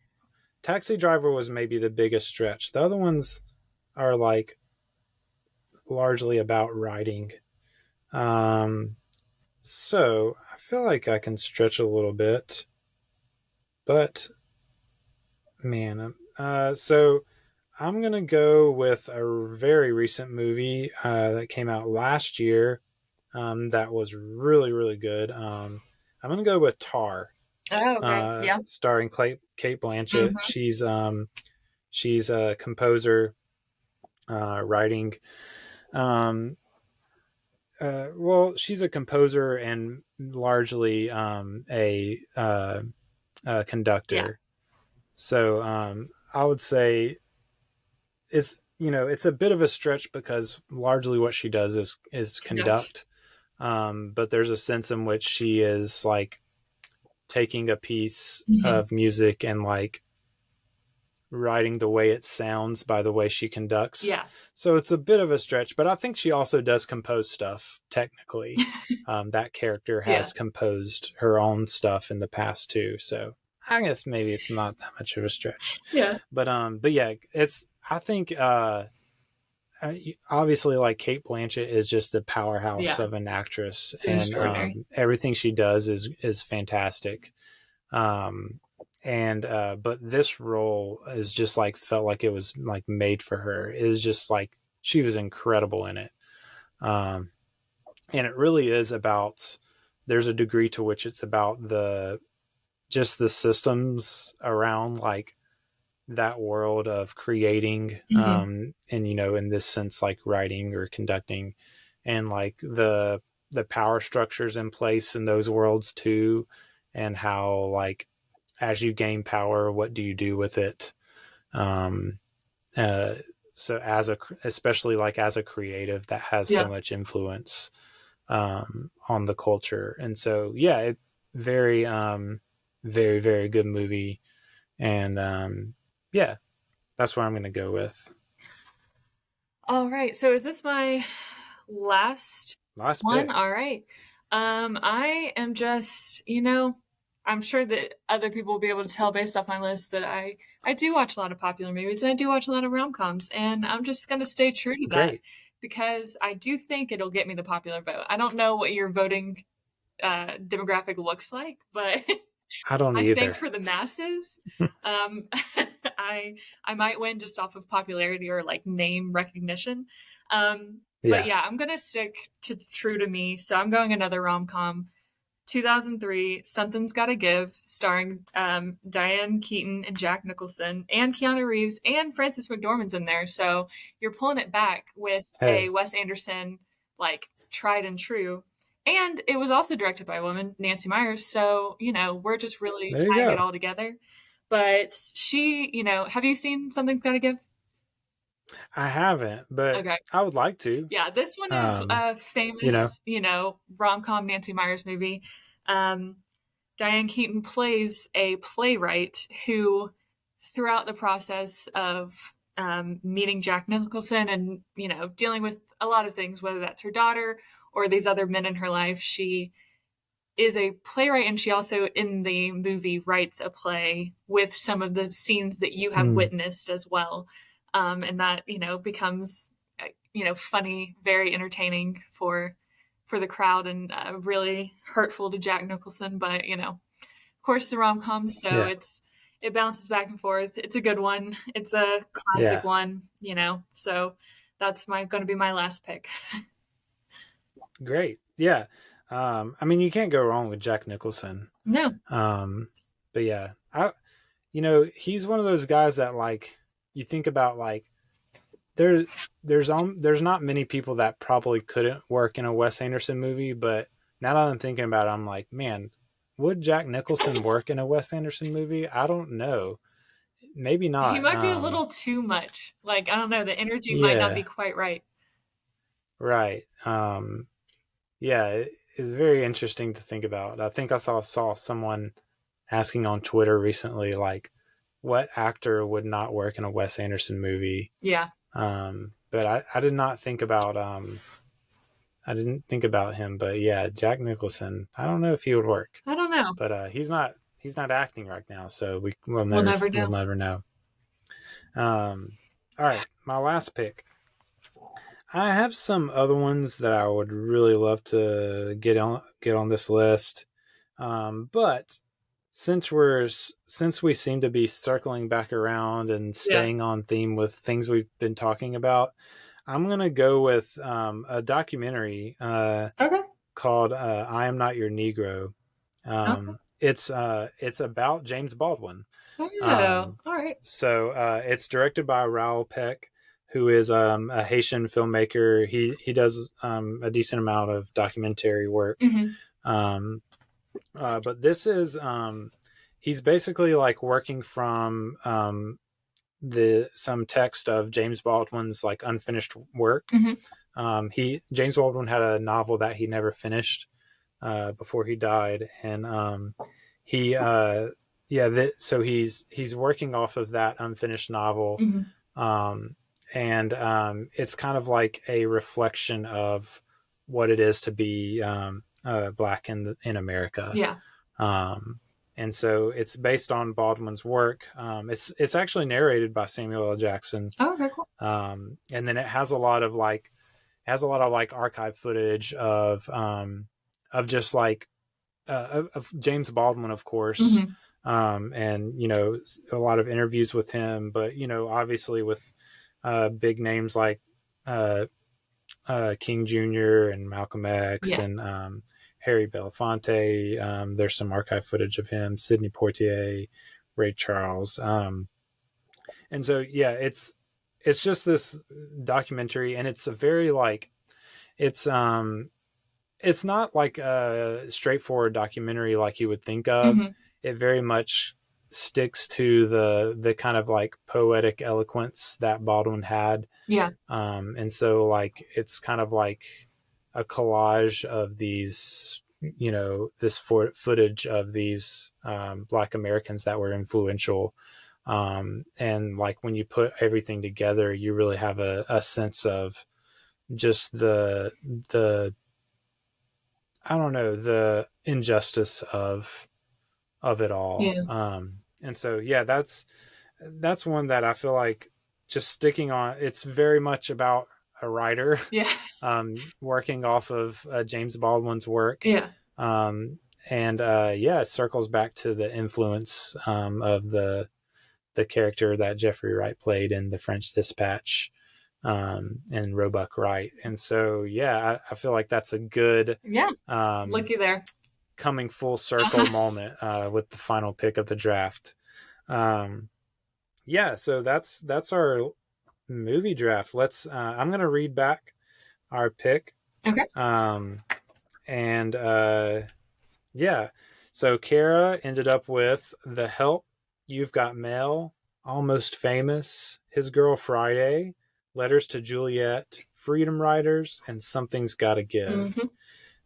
E: Taxi Driver was maybe the biggest stretch. The other ones are like largely about writing. So I feel like I can stretch a little bit. But man, so I'm going to go with a very recent movie that came out last year that was really, really good. I'm going to go with Tar.
F: Oh, okay. Yeah.
E: starring Kate Blanchett.
F: Mhm.
E: She's a composer, writing. Um, well, she's a composer and largely a
F: Yeah.
E: conductor. So I would say it's a bit of a stretch because largely what she does is conduct. But there's a sense in which she is like taking a piece
F: Mhm.
E: of music and like writing the way it sounds by the way she conducts.
F: Yeah.
E: So it's a bit of a stretch, but I think she also does compose stuff technically. That character
F: Yeah.
E: has composed her own stuff in the past too. So I guess maybe it's not that much of a stretch.
F: Yeah.
E: But yeah, I think obviously like Kate Blanchett is just a powerhouse
F: Yeah.
E: of an actress,
F: She's
E: and
F: extraordinary.
E: everything she does is fantastic. But this role is just like felt like it was like made for her. It was just like she was incredible in it. And it really is about, there's a degree to which it's about the systems around like that world of creating,
F: Mhm.
E: and in this sense like writing or conducting, and like the power structures in place in those worlds too, and how like as you gain power, what do you do with it? um so especially like as a creative that has so
F: Yeah.
E: much influence on the culture. And so yeah, very very very good movie. And yeah, that's what I'm going to go with.
F: All right. So is this my last
E: Last
F: one?
E: pick.
F: All right. I am just, I'm sure that other people will be able to tell based off my list that I do watch a lot of popular movies and I do watch a lot of rom-coms, and I'm just going to stay true to that
E: Great.
F: because I do think it'll get me the popular vote. I don't know what your voting demographic looks like, but
E: I don't
F: I think
E: either.
F: for the masses, um, I might win just off of popularity or like name recognition. But yeah, I'm gonna stick to true to me. So I'm going another rom com. 2003, Something's Gotta Give, starring Diane Keaton and Jack Nicholson, and Keanu Reeves, and Frances McDormand's in there. So you're pulling it back with a
E: Hey.
F: Wes Anderson, like tried and true. And it was also directed by a woman, Nancy Myers. So, we're just really
E: There you
F: tying it
E: go.
F: all together. But she, have you seen Something's Gotta Give?
E: I haven't, but
F: Okay.
E: I would like to.
F: Yeah, this one is a famous, rom-com Nancy Myers movie. Diane Keaton plays a playwright who, throughout the process of meeting Jack Nicholson and, dealing with a lot of things, whether that's her daughter or these other men in her life, she is a playwright, and she also in the movie writes a play with some of the scenes that you have witnessed as well. And that, becomes, funny, very entertaining for the crowd, and really hurtful to Jack Nicholson. But, of course, the rom-com, so it bounces back and forth. It's a good one. It's a classic one, so that's going to be my last pick.
E: Great. Yeah. I mean, you can't go wrong with Jack Nicholson.
F: No.
E: But yeah, he's one of those guys that like, you think about like, there's not many people that probably couldn't work in a Wes Anderson movie, but now that I'm thinking about it, I'm like, man, would Jack Nicholson work in a Wes Anderson movie? I don't know. Maybe not.
F: He might be a little too much. Like, I don't know, the energy might not be quite right.
E: Right. Yeah, it's very interesting to think about. I think I saw someone asking on Twitter recently, like, what actor would not work in a Wes Anderson movie?
F: Yeah.
E: But I did not think about I didn't think about him. But yeah, Jack Nicholson, I don't know if he would work.
F: I don't know.
E: But he's not acting right now, so we'll
F: never know.
E: We'll never know. All right, my last pick. I have some other ones that I would really love to get on this list, but since we seem to be circling back around and staying on theme with things we've been talking about, I'm gonna go with a documentary called "I Am Not Your Negro." it's about James Baldwin.
F: Oh, all right.
E: So it's directed by Raoul Peck, who is a Haitian filmmaker. He does a decent amount of documentary work. But this is he's basically like working from some text of James Baldwin's like unfinished work. James Baldwin had a novel that he never finished before he died, and so he's working off of that unfinished novel. And it's kind of like a reflection of what it is to be Black in America.
F: Yeah.
E: And so it's based on Baldwin's work. It's actually narrated by Samuel L. Jackson.
F: Oh, okay, cool.
E: And then it has a lot of like archive footage of just like of James Baldwin, of course. And you know, a lot of interviews with him, but you know, obviously with big names like King Jr. and Malcolm X and Harry Belafonte. There's some archive footage of him, Sidney Poitier, Ray Charles. And so, yeah, it's just this documentary, and it's a very like, it's not like a straightforward documentary like you would think of. It very much sticks to the kind of like poetic eloquence that Baldwin had. Yeah. And so like, it's kind of like a collage of these, you know, this footage of these Black Americans that were influential. And like when you put everything together, you really have a sense of just the I don't know, the injustice of it all. Yeah. And so, yeah, that's one that I feel like just sticking on. It's very much about a writer, working off of James Baldwin's work. Yeah. It circles back to the influence of the character that Jeffrey Wright played in The French Dispatch, and Roebuck Wright. And so, yeah, I feel like that's a good, looky there, coming full circle moment with the final pick of the draft. So that's our movie draft. Let's I'm gonna read back our pick. Okay. So Kara ended up with The Help, You've Got Mail, Almost Famous, His Girl Friday, Letters to Juliet, Freedom Riders, and Something's Gotta Give.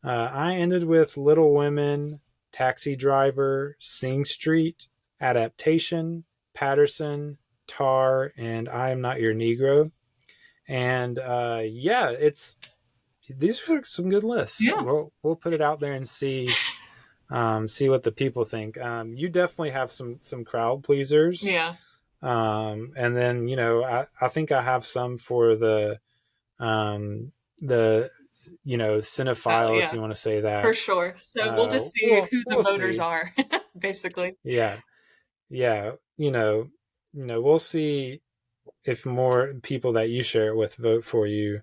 E: I ended with Little Women, Taxi Driver, Sing Street, Adaptation, Patterson, Tar, and I Am Not Your Negro. And these are some good lists. Yeah. We'll put it out there and see what the people think. You definitely have some crowd pleasers. Yeah. And then, you know, I think I have some for the you know, cinephile, if you want to say that.
F: For sure. So we'll just see who the voters are, basically.
E: Yeah. Yeah. You know, we'll see if more people that you share it with vote for you,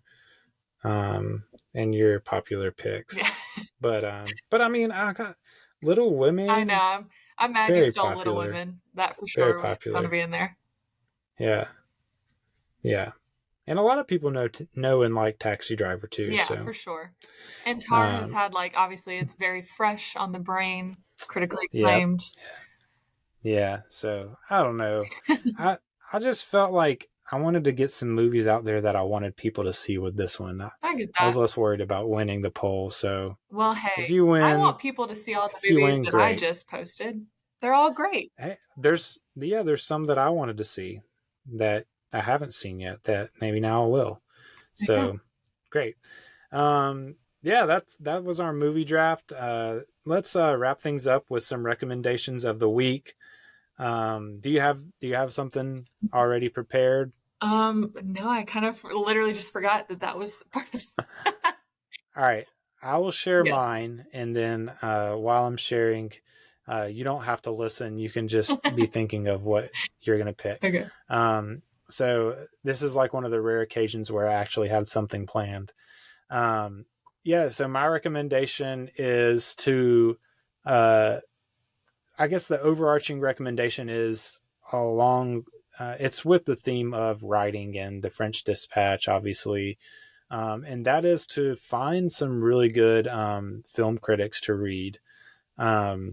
E: and your popular picks. Yeah. But I mean, I got Little Women.
F: I know. I'm mad you stole Little Women. That for sure was going to be in there.
E: Yeah. Yeah. And a lot of people know and like Taxi Driver too.
F: Yeah, so. For sure. And Tar has had like, obviously it's very fresh on the brain, critically acclaimed.
E: Yeah. So I don't know. I just felt like I wanted to get some movies out there that I wanted people to see with this one.
F: I get that.
E: I was less worried about winning the poll. So
F: well, hey,
E: if you win,
F: I want people to see all the movies that I just posted. They're all great.
E: Hey, there's some that I wanted to see that I haven't seen yet that maybe now I will. So great. That was our movie draft. Let's wrap things up with some recommendations of the week. Do you have something already prepared?
F: No, I kind of literally just forgot that was part of it.
E: All right. I will share mine, and then while I'm sharing, you don't have to listen. You can just be thinking of what you're going to pick. Okay. So this is like one of the rare occasions where I actually had something planned. So my recommendation is to I guess the overarching recommendation is along. It's with the theme of writing and the French Dispatch, obviously, and that is to find some really good film critics to read. There's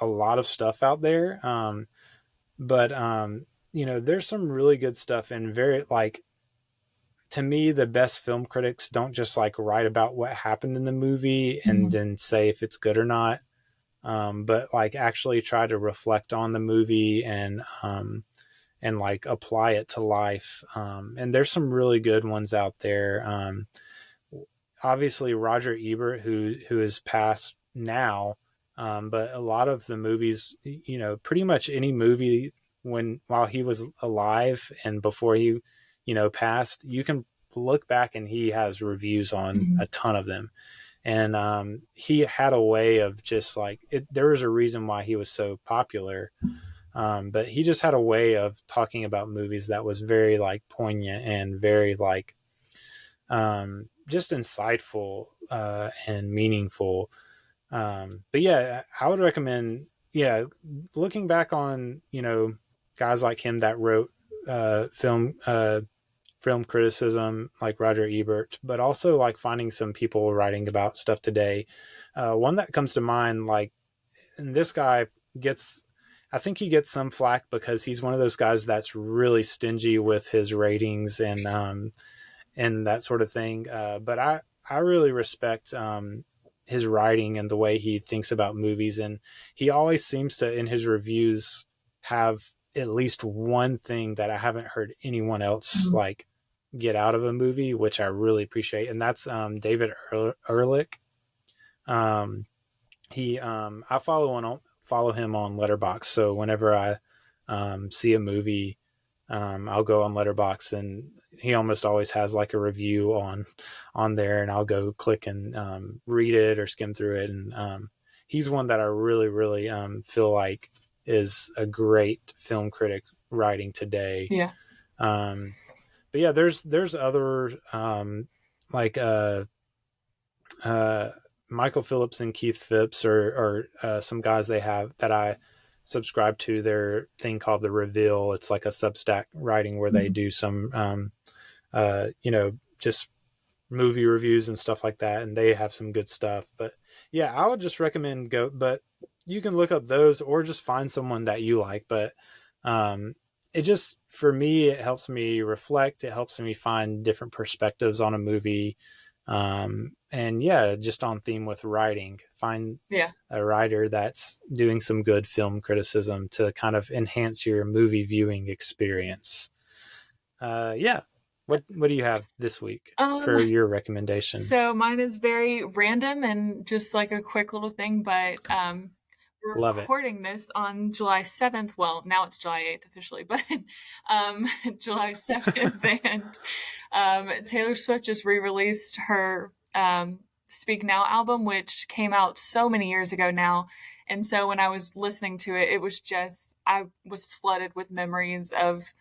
E: a lot of stuff out there, but there's some really good stuff, and very, like, to me, the best film critics don't just like write about what happened in the movie and then say if it's good or not, but like actually try to reflect on the movie and like apply it to life. And there's some really good ones out there. Obviously Roger Ebert, who is passed now, but a lot of the movies, pretty much any movie while he was alive and before he passed, you can look back and he has reviews on a ton of them. And he had a way of just like there was a reason why he was so popular, but he just had a way of talking about movies that was very like poignant and very like just insightful and meaningful. But yeah, I would recommend looking back on guys like him that wrote film criticism like Roger Ebert, but also like finding some people writing about stuff today. One that comes to mind, like, and this guy I think he gets some flack because he's one of those guys that's really stingy with his ratings and that sort of thing. But I really respect his writing and the way he thinks about movies. And he always seems to, in his reviews, have at least one thing that I haven't heard anyone else like get out of a movie, which I really appreciate. And that's David Ehrlich. I follow him on Letterboxd. So whenever I see a movie, I'll go on Letterboxd, and he almost always has like a review on there, and I'll go click and read it or skim through it. And he's one that I really, really feel like is a great film critic writing today.
F: Yeah.
E: But yeah, there's other like Michael Phillips and Keith Phipps or some guys they have that I subscribe to their thing called The Reveal. It's like a Substack writing where they do some just movie reviews and stuff like that, and they have some good stuff. But yeah, I would just recommend but you can look up those or just find someone that you like. But it just, for me, it helps me reflect. It helps me find different perspectives on a movie. And yeah, just on theme with writing, find a writer that's doing some good film criticism to kind of enhance your movie viewing experience. What do you have this week for your recommendation?
F: So mine is very random and just like a quick little thing, but we're recording this on July 7th. Well, now it's July 8th officially, but July 7th. And Taylor Swift just re-released her Speak Now album, which came out so many years ago now. And so when I was listening to it, I was flooded with memories of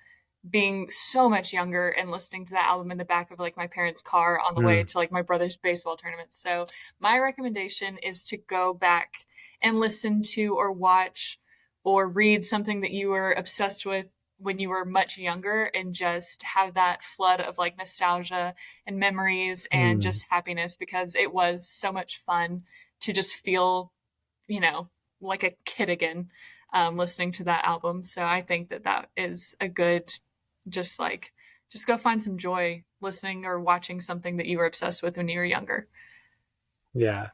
F: being so much younger and listening to that album in the back of like my parents' car on the way to like my brother's baseball tournament. So my recommendation is to go back and listen to or watch or read something that you were obsessed with when you were much younger and just have that flood of like nostalgia and memories and just happiness, because it was so much fun to just feel, like a kid again, listening to that album. So I think that is a good, just go find some joy listening or watching something that you were obsessed with when you were younger.
E: Yeah.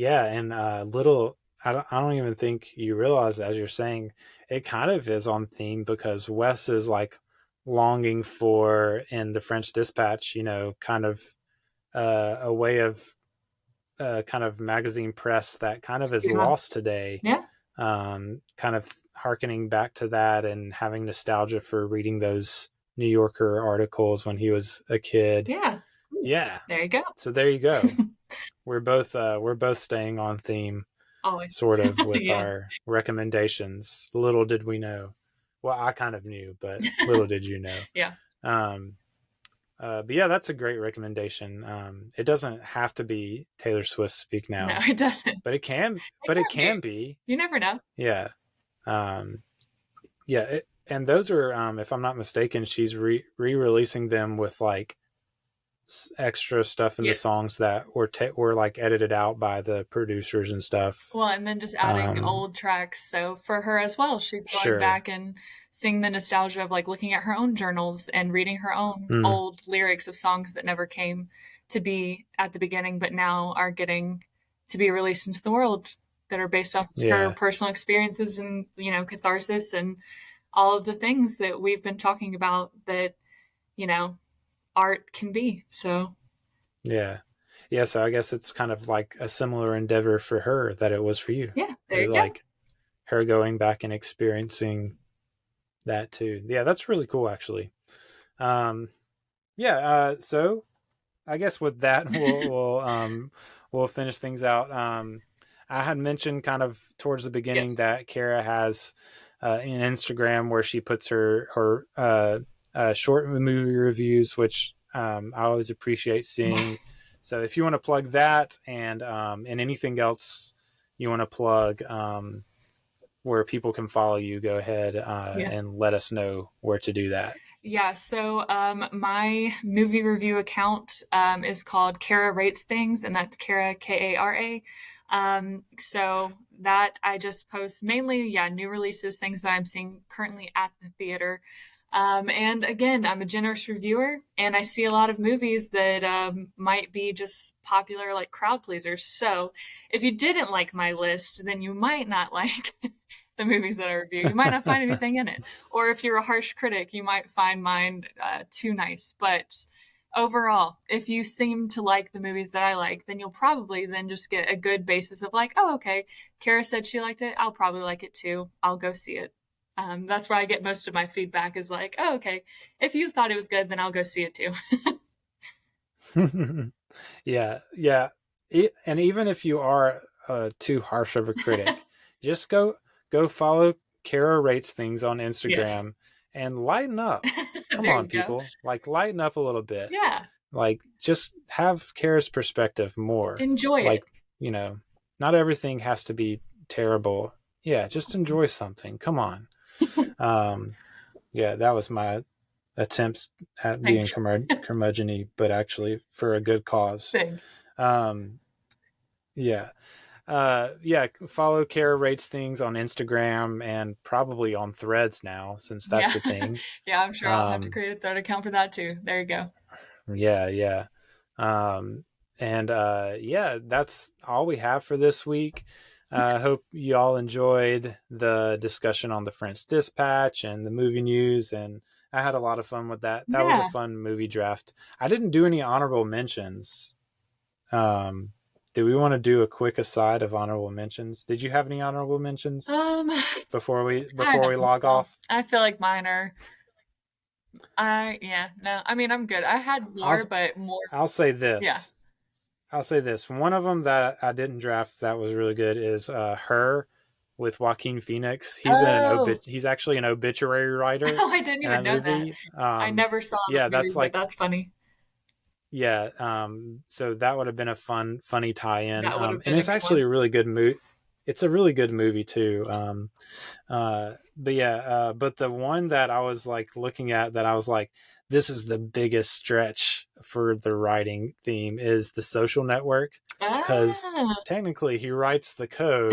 E: And I don't even think you realize, as you're saying, it kind of is on theme, because Wes is like longing for, in the French Dispatch, kind of a way of kind of magazine press that kind of is lost today.
F: Yeah.
E: Kind of hearkening back to that and having nostalgia for reading those New Yorker articles when he was a kid.
F: Yeah.
E: Yeah.
F: There you go.
E: So there you go. We're both staying on theme.
F: Always.
E: Sort of with our recommendations. Little did we know. Well, I kind of knew, but little did you know.
F: Yeah.
E: But yeah, that's a great recommendation. It doesn't have to be Taylor Swift Speak Now.
F: No, it doesn't.
E: But it can. It can be.
F: You never know.
E: Yeah. Yeah. And those are, if I'm not mistaken, she's re-releasing them with like extra stuff in the songs that were like edited out by the producers and stuff.
F: Well, and then just adding old tracks. So for her as well, she's going back and seeing the nostalgia of like looking at her own journals and reading her own old lyrics of songs that never came to be at the beginning, but now are getting to be released into the world, that are based off of her personal experiences and, you know, catharsis and all of the things that we've been talking about that, you know, art can be. So so I guess it's kind of like a similar endeavor for her that it was for you. There you
E: like
F: go.
E: Her going back and experiencing that too. That's really cool, actually. So I guess with that we'll finish things out. I had mentioned kind of towards the beginning that Kara has an Instagram where she puts her short movie reviews, which I always appreciate seeing. So if you want to plug that and anything else you want to plug where people can follow you, go ahead and let us know where to do that.
F: So my movie review account is called Kara Rates Things, and that's Kara, Kara. So that I just post mainly, new releases, things that I'm seeing currently at the theater. And again, I'm a generous reviewer, and I see a lot of movies that might be just popular, like crowd pleasers. So if you didn't like my list, then you might not like the movies that I review. You might not find anything in it. Or if you're a harsh critic, you might find mine too nice. But overall, if you seem to like the movies that I like, then you'll probably then just get a good basis of like, oh, okay, Kara said she liked it. I'll probably like it too. I'll go see it. That's where I get most of my feedback is like, oh, okay, if you thought it was good, then I'll go see it too.
E: And even if you are too harsh of a critic, just go follow Kara Rates Things on Instagram and lighten up. Come on, people. Like, lighten up a little bit. Like, just have Kara's perspective more.
F: Enjoy it.
E: Like, you know, not everything has to be terrible. Just enjoy something. Come on. That was my attempts at being curmudgeon-y, but actually for a good cause. Follow Kara Rates Things on Instagram and probably on Threads now, since that's a thing.
F: I'm sure I'll have to create a thread account for that too. There you go. That's all we have for this week. I hope you all enjoyed the discussion on the French Dispatch and the movie news, and I had a lot of fun with that. That was a fun movie draft. I didn't do any honorable mentions. Do we want to do a quick aside of honorable mentions? Did you have any honorable mentions before we log off? I feel like mine are. I mean, I'm good. I had more, but more.
E: I'll say this. One of them that I didn't draft that was really good is Her with Joaquin Phoenix. He's actually an obituary writer.
F: Oh, I didn't even know that. I never saw that movie, but that's funny.
E: So that would have been a funny tie-in. And it's actually a really good movie. It's a really good movie too. But the one that I was like looking at that I was like, this is the biggest stretch for the writing theme is The Social Network, because technically he writes the code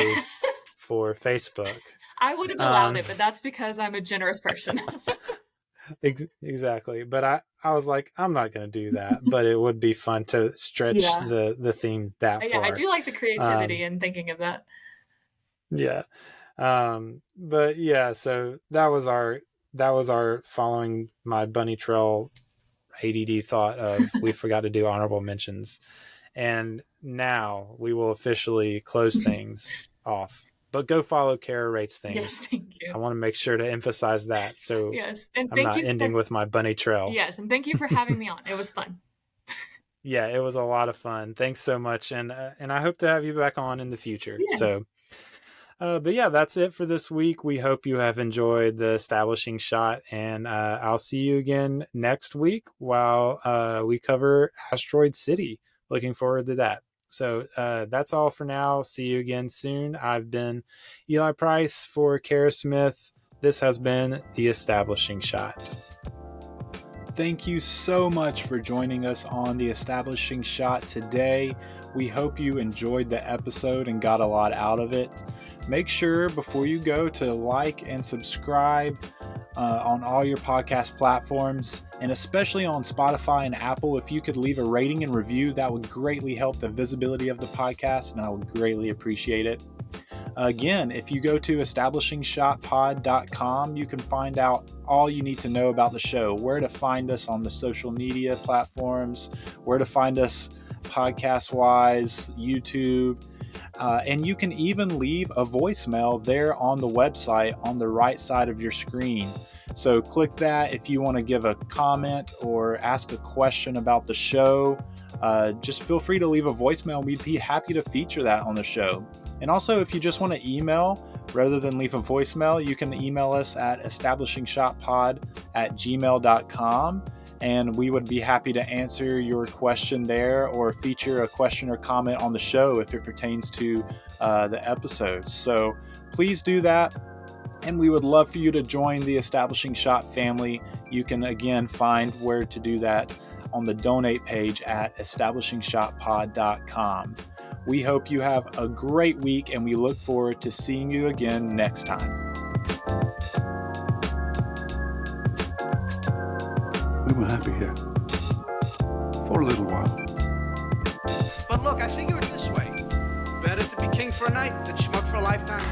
E: for Facebook.
F: I would have allowed it, but that's because I'm a generous person.
E: Exactly. But I was like, I'm not going to do that, but it would be fun to stretch the theme that far.
F: I do like the creativity in thinking of that.
E: So that was our following my bunny trail ADD thought of we forgot to do honorable mentions. And now we will officially close things off. But go follow Kara Rates Things.
F: Yes, thank you.
E: I want to make sure to emphasize that. So
F: and
E: I'm not ending with my bunny trail.
F: Yes, and thank you for having me on. It was fun.
E: It was a lot of fun. Thanks so much. And I hope to have you back on in the future. So But yeah, that's it for this week. We hope you have enjoyed the establishing shot, and I'll see you again next week while we cover Asteroid City. Looking forward to that. So that's all for now. See you again soon. I've been Eli Price for Kara Smith. This has been The Establishing Shot. Thank you so much for joining us on The Establishing Shot today. We hope you enjoyed the episode and got a lot out of it. Make sure before you go to like and subscribe on all your podcast platforms, and especially on Spotify and Apple. If you could leave a rating and review, that would greatly help the visibility of the podcast, and I would greatly appreciate it. Again, if you go to establishingshotpod.com, you can find out all you need to know about the show, where to find us on the social media platforms, where to find us podcast-wise, YouTube, and you can even leave a voicemail there on the website on the right side of your screen. So click that if you want to give a comment or ask a question about the show. Just feel free to leave a voicemail. We'd be happy to feature that on the show. And also, if you just want to email rather than leave a voicemail, you can email us at establishingshotpod@gmail.com, and we would be happy to answer your question there or feature a question or comment on the show if it pertains to the episodes. So please do that, and we would love for you to join the Establishing Shot family. You can, again, find where to do that on the donate page at establishingshotpod.com. We hope you have a great week, and we look forward to seeing you again next time.
D: We were happy here. For a little while.
A: But look, I figure it this way. Better to be king for a night than schmuck for a lifetime.